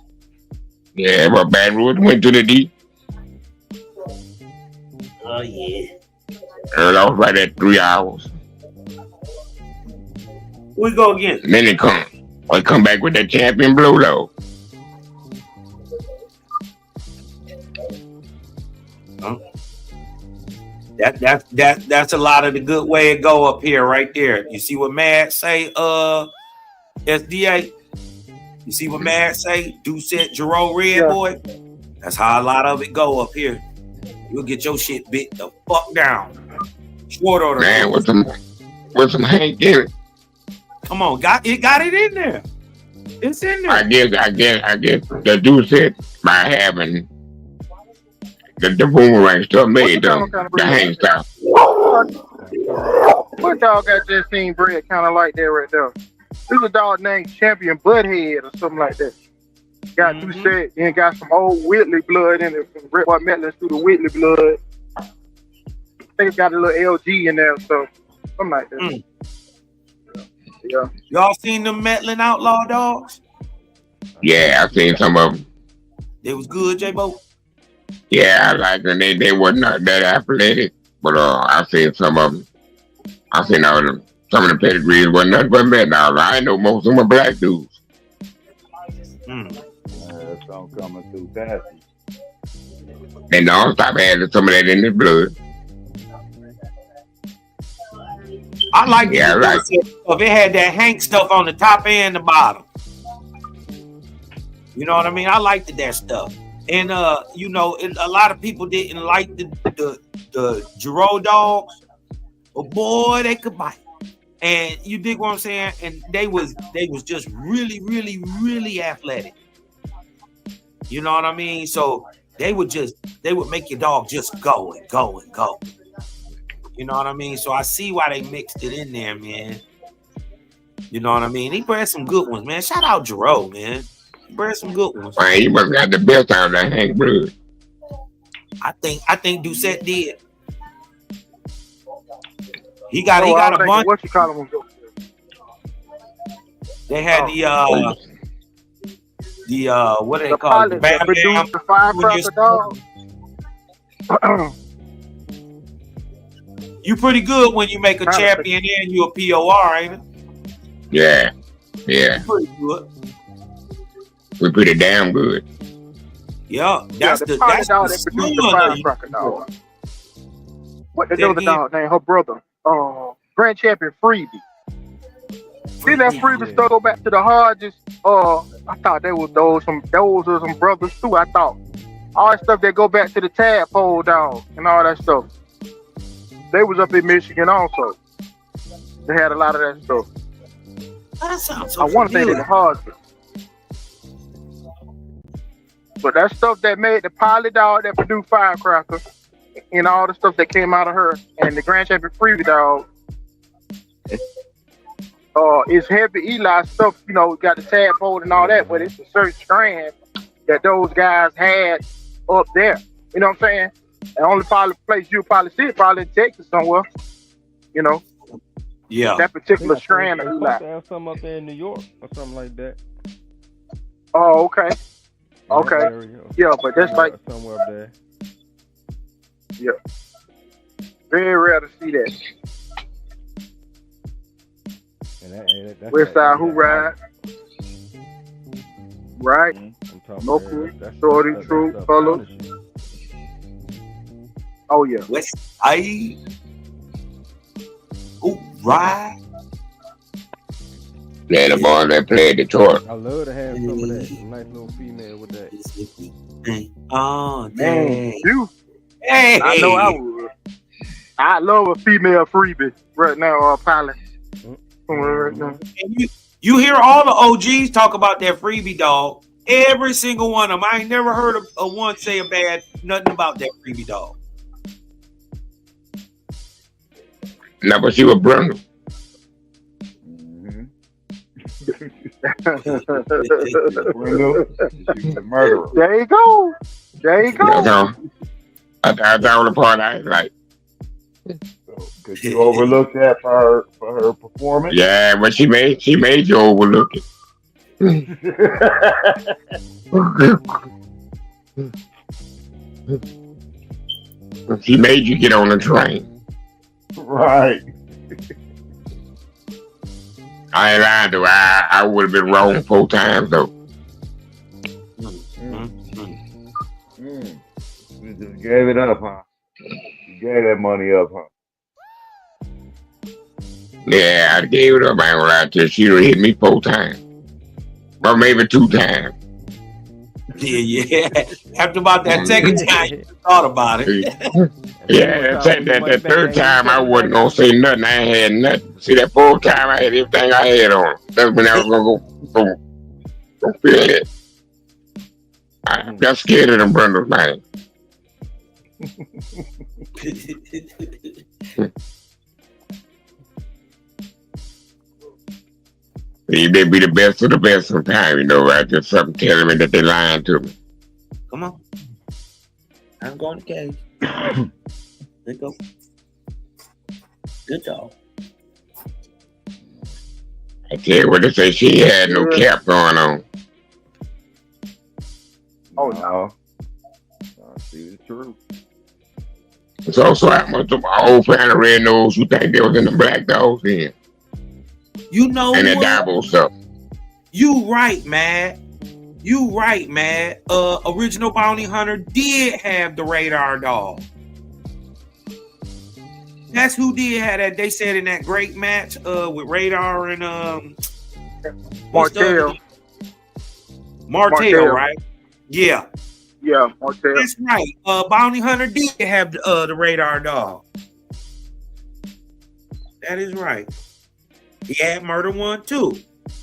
Yeah, but Baton Rouge went to the deep. Oh yeah. And I was right at 3 hours. We go again. And then they come back with that champion blow though. That's a lot of the good way it go up here right there. You see what Mad say, SDA? You see what Mad say? Doucette, Jerome Red boy? That's how a lot of it go up here. You'll get your shit bit the fuck down. Short order. Man, with some Hank in it. Come on, got it in there. It's in there. I guess the Doucette by having the boomerang stuff made the Hank stuff. What dog got just seen bread kind of like that right there? There's a dog named Champion Butthead or something like that. Got Doucette and got some old Whitley blood in it. From Red White Metlands through the Whitley blood. I think it's got a little LG in there, so something like that. Yeah. Y'all seen them Metlin Outlaw dogs? Yeah, I seen some of them. They was good, J.Bo? Yeah, I like them. They wasn't that athletic, but I seen some of them. I seen all of them. Some of the pedigrees wasn't nothing but men. I know most of them were black dudes. That's all coming through fast. And don't stop having some of that in their blood. I like stuff. It had that Hank stuff on the top and the bottom. You know what I mean? I liked that stuff. And you know, a lot of people didn't like the Giro dogs, but boy, they could bite. And you dig what I'm saying? And they was just really, really, really athletic. You know what I mean? So they would make your dog just go and go and go. You know what I mean? So I see why they mixed it in there, man. You know what I mean? He bred some good ones, man. Shout out Jerome, man. He bred some good ones. Man, he must got the best out of that Hank blood. I think Doucette did. He got a bunch. What you call them? They had what do they call it? The firecracker dog. You pretty good when you make a champion and you a POR, ain't it? Yeah. You pretty good. We pretty damn good. Yeah, that's the dog that produced the firecracker dog. What the other dog named her brother? Grand Champion Freebie. See that Freebie stuff go back to the hardest. I thought they were those are some brothers too. I thought all that stuff that go back to the tadpole dog and all that stuff. They was up in Michigan also. They had a lot of that stuff. That sounds so I want to say they were hard. But that stuff that made the pilot dog that produced Firecracker and all the stuff that came out of her and the Grand Champion Freebie dog. It's heavy Eli stuff, you know, got the tadpole and all that, but it's a certain strand that those guys had up there. You know what I'm saying? The only probably place you'll probably see it probably in Texas somewhere. You know? Yeah. That particular strand of Eli. Have some up there in New York or something like that. Oh, okay. Okay. Yeah, but that's like somewhere up there. Yeah. Very rare to see that. That's West Side Who Ride. Right. Local, Shorty, True, Color. Oh yeah. West Side Who Ride. Yeah, the boy that played Detroit. I love to have some of that. A nice little female with that. Oh, man. You. Hey. I know I would. I love a female freebie right now, or a pilot. Right now. And you hear all the OGs talk about that freebie dog. Every single one of them. I ain't never heard of a one say nothing about that freebie dog. No, but she was brundle. The murderer. There you go. There you go. That's the only part I like. So, could you overlook that for her performance? Yeah, but she made you overlook it. She made you get on the train. Right. I ain't lying though. I would have been wrong 4 times though. You just gave it up, huh? You gave that money up, huh? Yeah, I gave it up. I ain't gonna lie to you. She hit me 4 times. Or maybe 2 times. Yeah. After about that second time, you thought about it. Yeah, that 3rd time I wasn't gonna say nothing. I ain't had nothing. See, that 4th time I had everything I had on. That's when I was gonna go feel it. I got scared of them bundles, man. They be the best of the best sometimes, you know, right? Just something telling me that they lying to me. Come on. I'm going to cage. There you go. Good dog. I tell you what, they say she had no cap going on. Oh, no. I see the truth. So I must have my old fan of red nose who think they was in the black dogs then. You know and that what? J.Bo stuff. You right, man. Original Bounty Hunter did have the radar dog. That's who did have that. They said in that great match with Radar and Martell, right? Yeah. Yeah, Martell. That's right. Bounty Hunter did have the radar dog. That is right. He had Murder One too.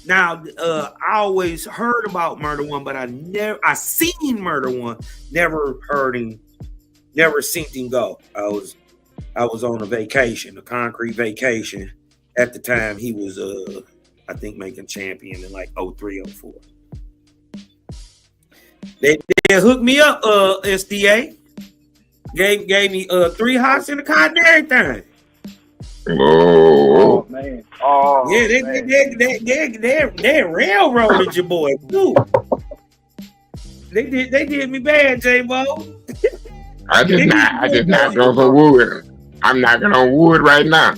Now, I always heard about Murder One, but I seen Murder One, never seen him go. I was on a vacation, a concrete vacation. At the time, he was, I think, making champion in like 03, 04. They hooked me up, SDA. Gave me 3 hots in the car and everything. Oh man! Yeah, they railroaded your boy too. They did me bad, J.Bo. I just knocked on some wood. I'm knocking on wood right now.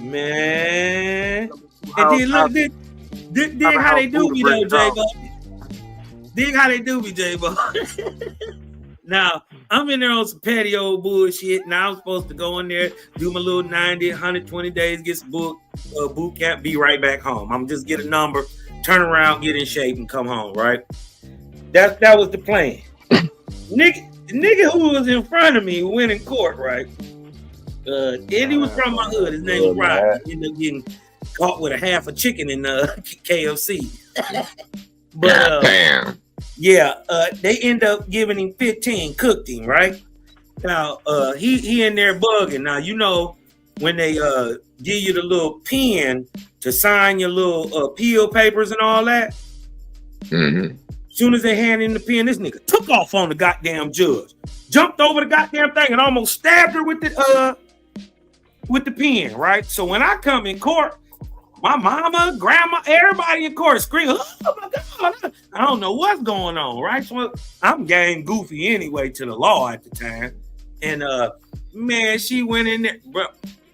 Man. And dig how they do me though, J.Bo. Dig how they do me, J.Bo. Now, I'm in there on some patio bullshit. Now I'm supposed to go in there, do my little 90, 120 days, get some boot camp, be right back home. I'm just get a number, turn around, get in shape, and come home, right? That was the plan. The nigga who was in front of me went in court, right? And he was from my hood. His name was Rob. He ended up getting caught with a half a chicken in KFC. But damn. Yeah, they end up giving him 15, cooked him, right? Now, he in there bugging. Now, you know, when they give you the little pen to sign your little appeal papers and all that, mm-hmm. As soon as they hand in the pen, this nigga took off on the goddamn judge, jumped over the goddamn thing and almost stabbed her with the pen, right? So when I come in court, my mama, grandma, everybody in court screaming, oh my God, I don't know what's going on, right? So I'm game goofy anyway to the law at the time. And man, she went in there, bro.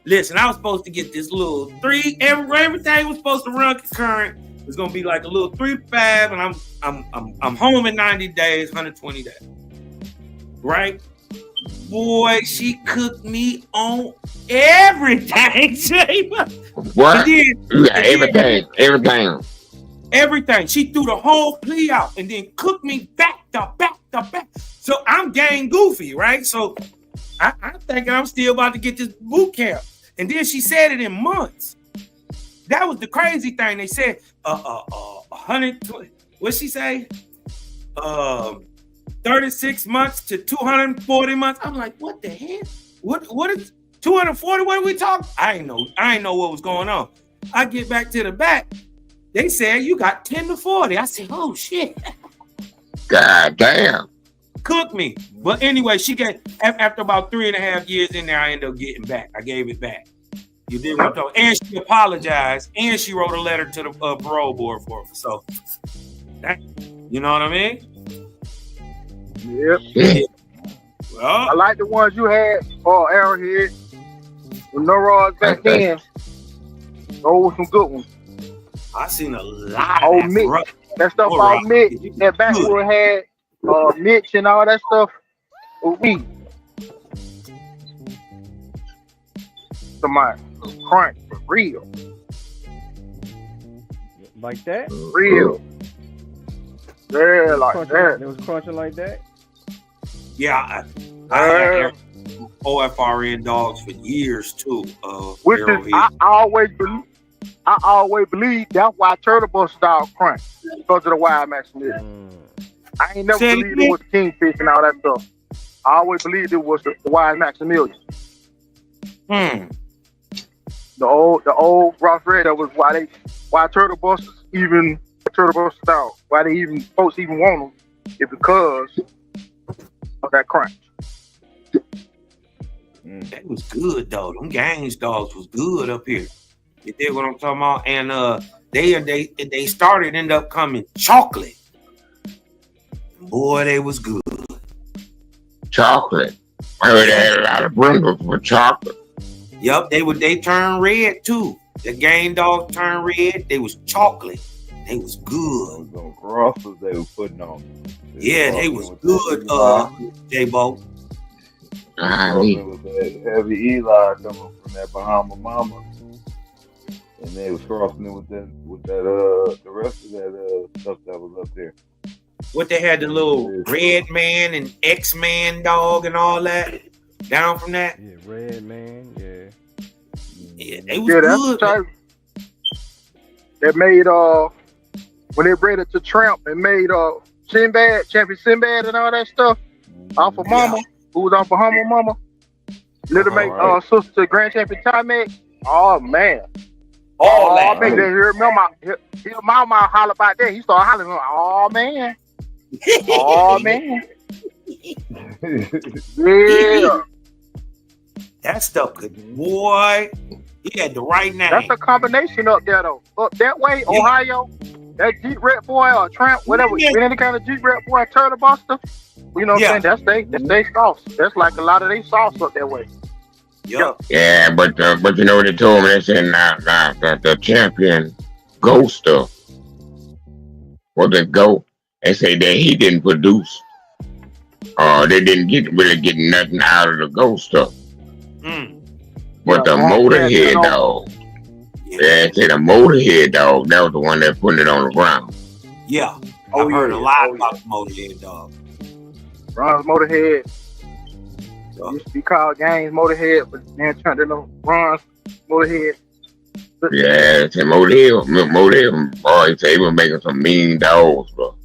Listen, I was supposed to get this little 3, everything was supposed to run concurrent. It was gonna be like a little 3 to 5, and I'm home in 90 days, 120 days. Right? Boy, she cooked me on everything. What? Everything. She threw the whole plea out and then cooked me back to back. So I'm gang goofy, right? So I'm thinking I'm still about to get this boot camp. And then she said it in months. That was the crazy thing. They said 120. What'd she say? 36 months to 240 months. I'm like, what the hell? What is 240? What are we talking? I ain't know what was going on. I get back to the back. They said you got 10 to 40. I said, oh shit. God damn. Cook me. But anyway, she got after about 3.5 years in there, I ended up getting back. I gave it back. You did what I'm talking. And she apologized, and she wrote a letter to the parole board for her. So, you know what I mean? Yep. Well, I like the ones you had, Arrowhead, with no rods back then. Those were some good ones. I seen a lot of that Mitch. That stuff all Mitch. That backwood had Mitch and all that stuff. We. Somebody crunch for real. Like that? Real. Yeah, like crunching, that. It was crunching like that? Yeah, I had OFRN dogs for years too. Which is, I always believe that's why Turtle Bus dog crunch, because of the wild Maximilian. I ain't never believed it was Kingfish and all that stuff. I always believed it was the wild Maximilian. The old Ross Red, that was why Turtle Bus even Turtle Bus dog, why they even folks even want them, is because of that crunch. That was good though. Them gangs dogs was good up here. You dig what I'm talking about? And they started end up coming chocolate. Boy, they was good. Chocolate. I heard they had a lot of brindles with chocolate. Yup, they turned red too. The gang dogs turned red. They was chocolate. They was good. Those crosses they were putting on. They was good, J.Bo. With that heavy Eli coming from that Bahama Mama. And they was crossing it with that the rest of that stuff that was up there. What they had, the little Red Man and X-Man dog and all that down from that. Yeah, Red Man, yeah. Yeah, they was good. That's that made when they bred it to Tramp and made Sinbad, Champion Sinbad and all that stuff off of Mama, who was off of Humble Mama. Little mate sister Grand Champion Timex. Oh man. Oh man, hear my mom holler about that. He started hollering, oh man. Oh man. Yeah. That stuff good. Boy, he had the right name. That's a combination up there though. Up that way, Ohio, that Jeep Red Boy or Tramp, whatever, any kind of Jeep Red Boy, Turtle Buster. You know what I'm saying? That's they sauce. That's like a lot of they sauce up that way. Yeah, but you know what they told me? They said the champion Ghost stuff. What the Go? They say that he didn't produce. They didn't really get nothing out of the Ghost stuff. But the Motorhead dog. Yeah, they say the Motorhead dog, that was the one that put it on the ground. Yeah. I've heard a lot about the Motorhead dog. Ron's Motorhead. Used to be called Gaines Motorhead, but then turned into Ron's Motorhead. Yeah, it's a Motorhead. Boy, they were making some mean dogs, bro.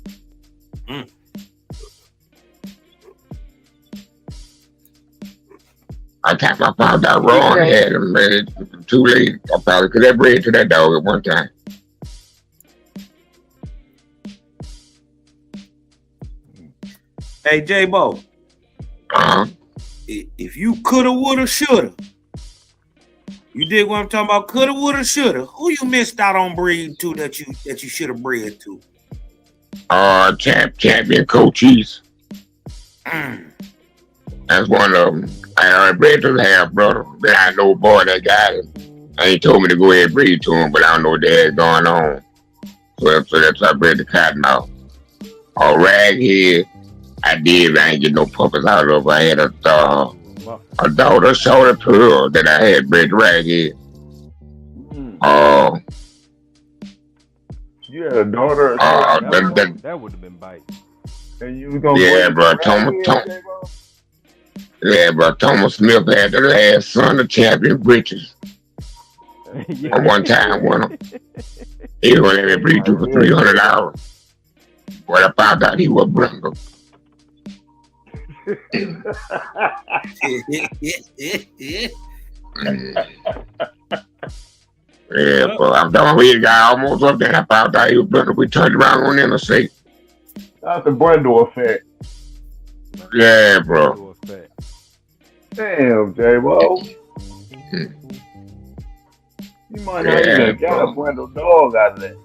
By the time I found out Ron had him, man, it's too late. I probably could have bred to that dog at one time. Hey, J.Bo. If you coulda, woulda, shoulda, you dig what I'm talking about? Coulda, woulda, shoulda. Who you missed out on breeding to that you should have bred to? Champion Cochise. That's one of them. I already bred to the half brother. Then I know a boy that got him. And he told me to go ahead and breed to him, but I don't know what the hell going on. So that's why I bred the cottonmouth. Raghead, I did. I ain't get no puppies out of it. I had a daughter, short pearl that I had bred Raghead. You had a daughter. That would have been biting. And you was gonna Thomas Smith had the last son of Champion Britches. One time, he was going to let me breed you for $300. But I found out he was brindle. Yeah, Yep. bro. I'm done. We got almost up there. I found out he was brother. We turned around on the interstate. That's the Brando effect. Yeah, bro. Brando effect. Damn, J.Bo. You might not Yeah, even got a bro. Brando dog out of that.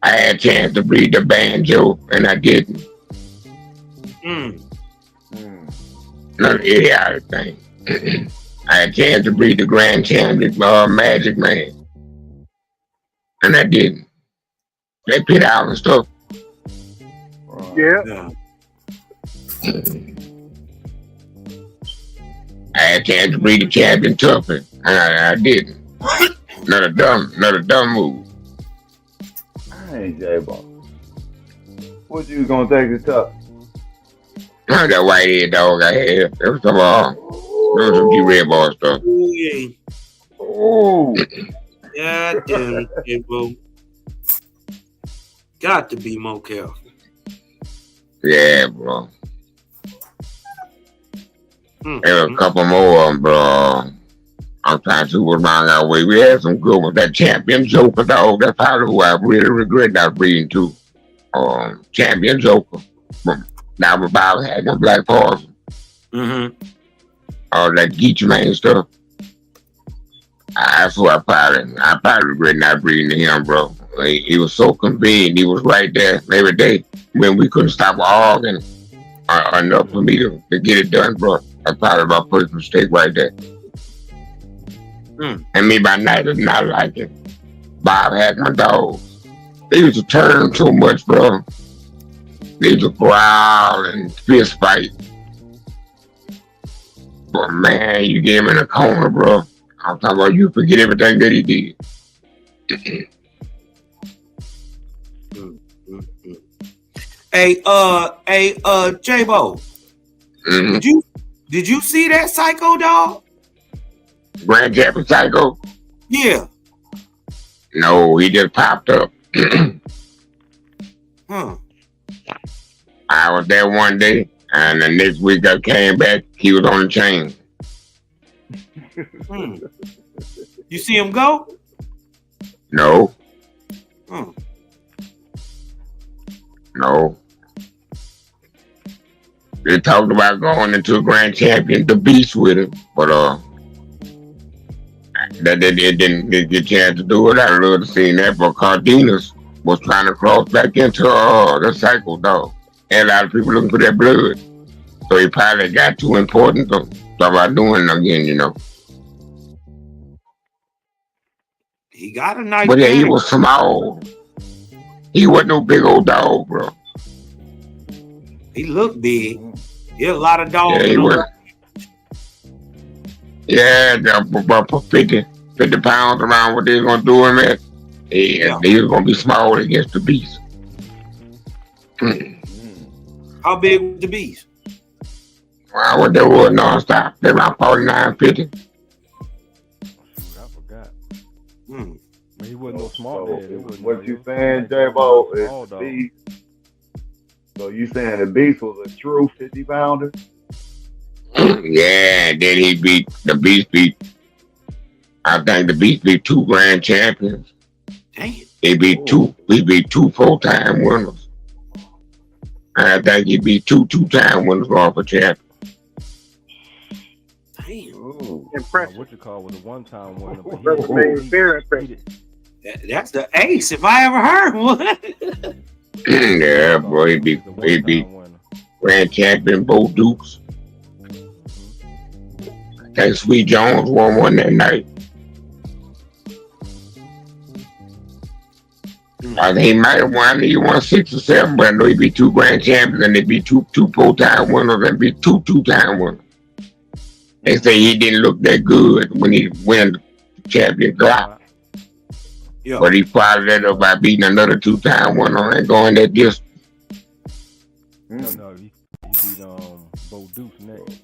I had a chance to breed the banjo, and I didn't. Mm. None of the idiotic thing. I had a chance to breed the grand champion Magic Man, and I didn't. They pit out and stuff. Yeah. Yeah. I had a chance to breed the champion Tuffin, and I didn't. Another dumb move. I ain't J-Bo. What you gonna take it up? That white head dog I had. There was some G-Red ball stuff. Ooh, yeah. Ooh. God damn it, J.Bo. Got to be more careful. Yeah, bro. Mm. There were a couple more of them, bro. I'm trying to was around our way. We had some good ones. That champion Joker dog, that's probably who I really regret not breeding to. Champion Joker. Now I'm about had one black horse. Mm-hmm. All that Geechee Man stuff. That's who I probably regret not breeding to him, bro. He was so convenient. He was right there every day when we couldn't stop arguing enough for me to get it done, bro. That's probably my first mistake right there. And me by night is not like it. Bob had my dogs. They used to turn too much, bro. They used to growl and fist fight. But man, you get him in a corner, bro. I'm talking about you forget everything that he did. Hey, J.Bo, Mm-hmm. did you see that psycho dog? Grand Champion Psycho? Yeah. No, he just popped up. Huh. I was there one day, and the next week I came back, he was on the chain. You see him go? No. Hmm. No. They talked about going into a Grand Champion, the Beast with him, but that they didn't get a chance to do it. I'd love to see that, but Cardenas was trying to cross back into the cycle dog. And a lot of people looking for that blood. So he probably got too important to talk about doing it again, you know. He got a nice. But yeah, he was small. He wasn't no big old dog, bro. He looked big. He had a lot of dogs. Yeah, he was. Yeah, about 50 pounds around what they was going to do him at. He was going to be small against the Beast. How big was the Beast? Wow, what they was nonstop. They around 49, 50. I forgot. Mm. He wasn't no small So, head. what you saying, J.Bo, is the Beast? So you saying the Beast was a true 50-pounder? Yeah, then the Beast beat, I think the Beast beat 2 grand champions. Dang it. We beat 2 full-time winners. And I think he beat 2 two-time winners off a champion. Damn. Impressive. What you call was a one-time winner. But Very impressive. That's the ace if I ever heard one. Yeah, boy, he beat grand champion Bo Dukes. I think Sweet Jones won one that night. I think he might have won. He won 6 or 7, but I know he beat 2 grand champions and they beat 2 full-time winners and beat 2 two-time winners. They say he didn't look that good when he won the champion Glock. Yeah. But he followed that up by beating another 2-time winner and going that distance. No, he beat Bo Dukes next.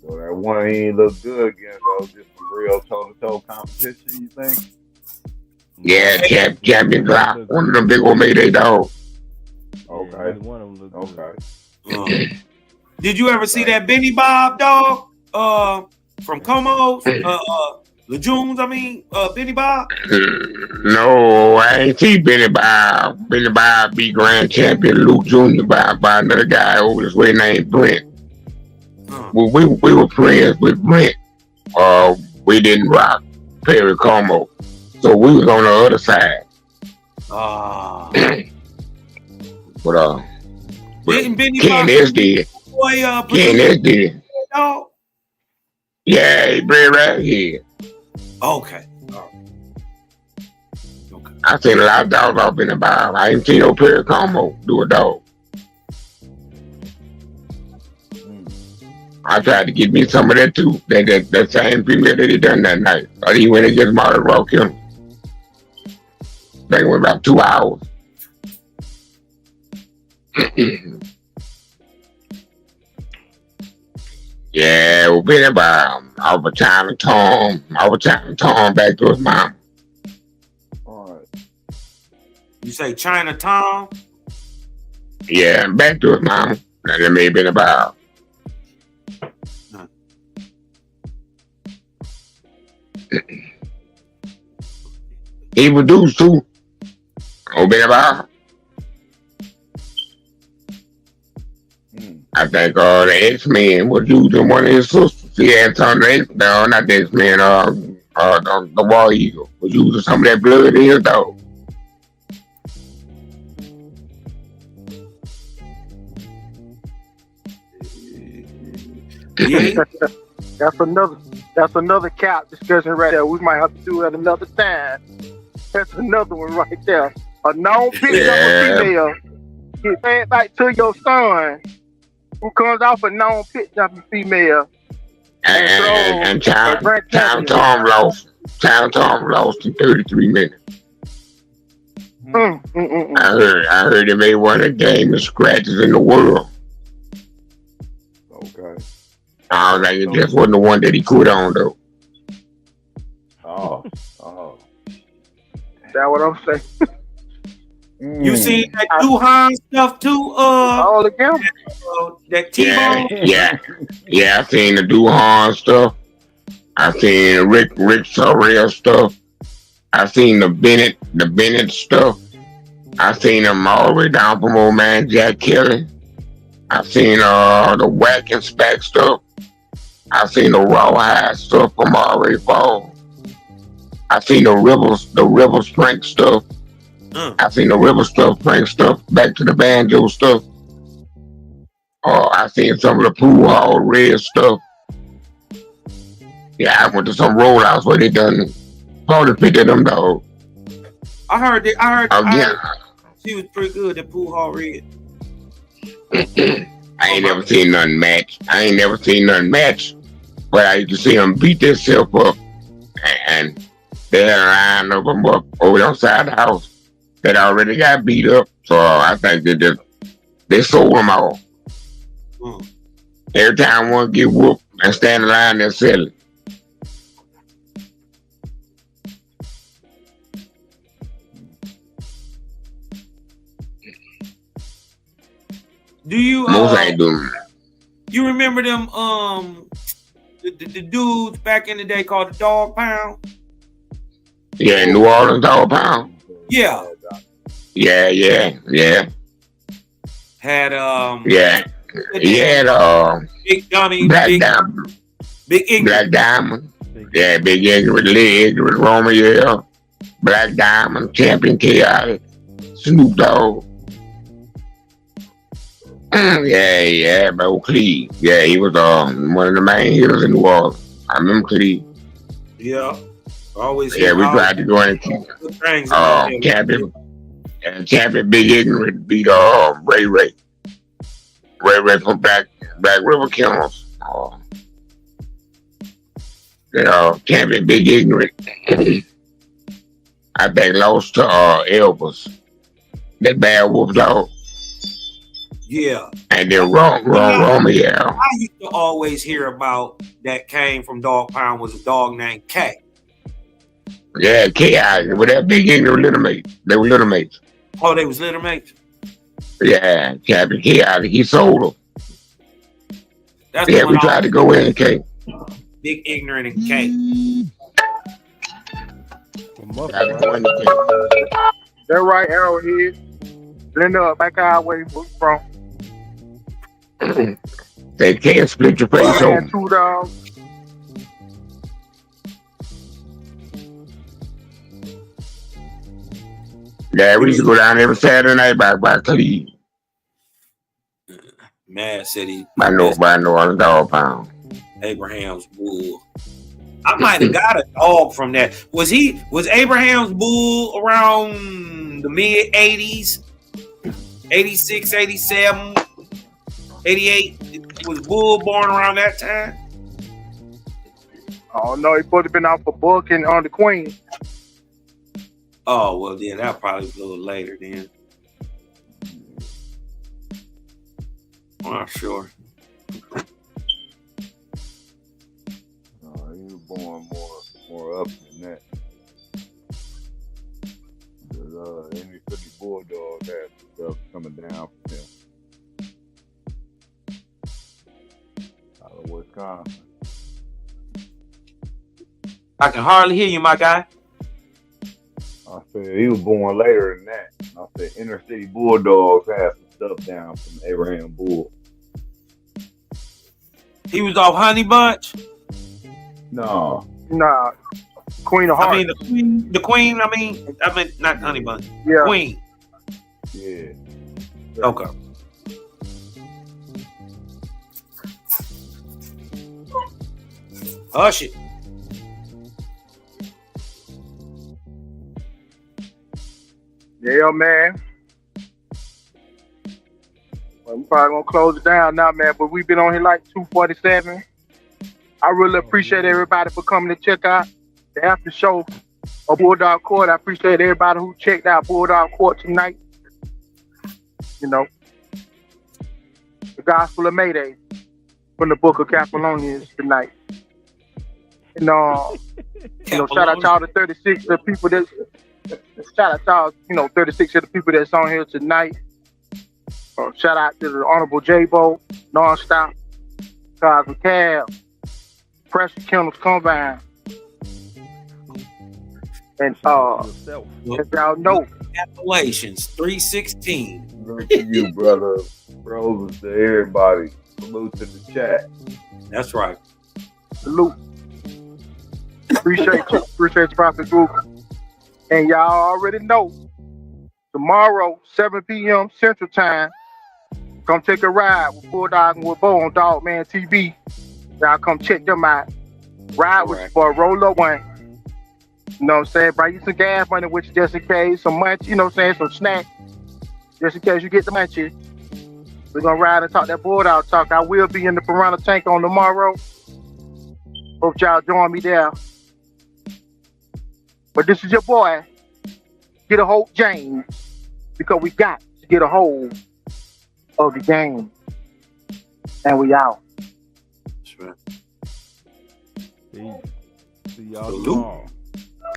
So that one he ain't look good against, though. Just some real toe-to-toe competition, you think? Yeah, champion Glock, one of them big old Mayday dogs. Okay. Yeah, one of them looked good. Okay. Did you ever see that Benny Bob dog? From Como's, Legumes, Benny Bob? No, I ain't see Benny Bob. Benny Bob beat grand champion Luke Jr. by another guy over this way named Brent. Well, we were friends with Brent. We didn't rock Perry Como. So we was on the other side. But didn't Benny Kennels did. Kennels did. Dog? Yeah, he bred right here. Okay. I seen a lot of dogs off in the bar. I ain't seen no Perry Como do a dog. I tried to get me some of that too. That same female that he done that night. But he went against Marty Rock him. They went about 2 hours. Yeah, we've been about over time and Tom back to his mom. All right. You say Chinatown? Yeah, back to his mom. That may have been about. He produced too. Been about. I think the X-Men was using one of his sisters. He had some of the no, not the X-Men, the War Eagle was using some of that blood in his dog. Yeah. That's another cap discussion right there. We might have to do it at another time. That's another one right there. A known picture of a female get fed back to your son who comes off a known picture of a female. And Tom lost in 33 minutes. I heard he made one of the gamest scratches in the world. Okay. I was like, it just wasn't the one that he quit on though. Oh. That's what I'm saying. You seen that Duhan stuff too? All together. That T-Bone? Yeah, I seen the Duhan stuff. I seen Rick Sorrell stuff. I seen the Bennett stuff. I seen them all the way down from old man Jack Kelly. I seen the Whack and Spack stuff. I seen the Rawhide stuff from already fall. I seen the River Frank stuff. I seen the River Frank stuff back to the banjo stuff. I seen some of the Pool Hall Red stuff. Yeah, I went to some rollouts where they done 40, 50 of them dogs. I heard she was pretty good at Pool Hall Red. I ain't never seen nothing match. But I used to see them beat themselves up. And they had a line of them up over the side of the house that already got beat up. So I think they sold them all. Every time one get whooped and stand in line, they're selling. Do you Most ain't doing that. You remember them the dudes back in the day called the Dog Pound? Yeah, New Orleans Dog Pound. Yeah. Yeah. Had He had Big Dummy, Black Diamond. Big Ignorant. Black Diamond. Yeah, Big Ignorant, Leg with Romeo. Black Diamond, Champion Chaotic, Snoop Dogg. Yeah, bro, Cleve. Yeah, he was one of the main hitters in New Orleans. I remember Cleve. Yeah. Always. Yeah, we tried to go in and Champion Big Ignorant beat Ray Ray from Black River Kennels. Champion Big Ignorant. I think lost to Elvis. That bad wolf dog. Yeah. And then Romeo. I used to always hear about that came from Dog Pound was a dog named K. Yeah, K.I. with that Big Ignorant little mate. They were little mates. Oh, they was little mates? Yeah, Champion K.I. He sold them. That's we tried to go in, K. Big Ignorant and K. They're right, Arrowhead. Linda, back our way. Where you from? They can't split your face open. 2 dogs. Yeah, we used to go down every Saturday night by Cleve. Mad City. By no other dog pound. Abraham's Bull. I might have got a dog from that. Was Abraham's Bull around the mid 80s? 86, 87, 88? Was Bull born around that time? Oh no, he supposed to been out for booking on the Queen. Oh well, yeah, that probably was a little later then. I'm not sure. He was born more up than that. Any city bulldog had stuff coming down from him. Out of Wisconsin. I can hardly hear you, my guy. I said he was born later than that. I said inner city bulldogs had some stuff down from Abraham Bull. He was off Honey Bunch? No. Nah. Queen of Hearts. I mean the queen, I mean not Honey Bunch. Yeah. Queen. Yeah. Okay. Hush it. Yeah, man. Well, we're probably gonna close it down now, man. But we've been on here like 2:47. I really appreciate everybody for coming to check out the after show of Bulldog Court. I appreciate everybody who checked out Bulldog Court tonight. You know, the Gospel of Mayday from the Book of Capilonians tonight. And shout out to all the 36 of the people that. Shout out to all, 36 of the people that's on here tonight. Shout out to the Honorable J.Bo, Nonstop, Kosmon Cal, Pressure Kennels Combine. And as y'all know, Appalachians 316. Salute to you, brother. Bros to everybody. Salute to the chat. That's right. Salute. Appreciate you. Appreciate you, Prophet Group. And y'all already know, tomorrow, 7 p.m. Central Time, come take a ride with Bulldog and with Bo on Dogman TV. Y'all come check them out. Ride with for a roll-up one. You know what I'm saying? Bring you some gas money with you just in case, some munch, some snacks. Just in case you get the munchies. We're going to ride and talk that Bulldog talk. I will be in the Piranha Tank on tomorrow. Hope y'all join me there. But this is your boy, Get a Hold James, because we got to get a hold of the game. And we out. That's right. Peace. See y'all tomorrow.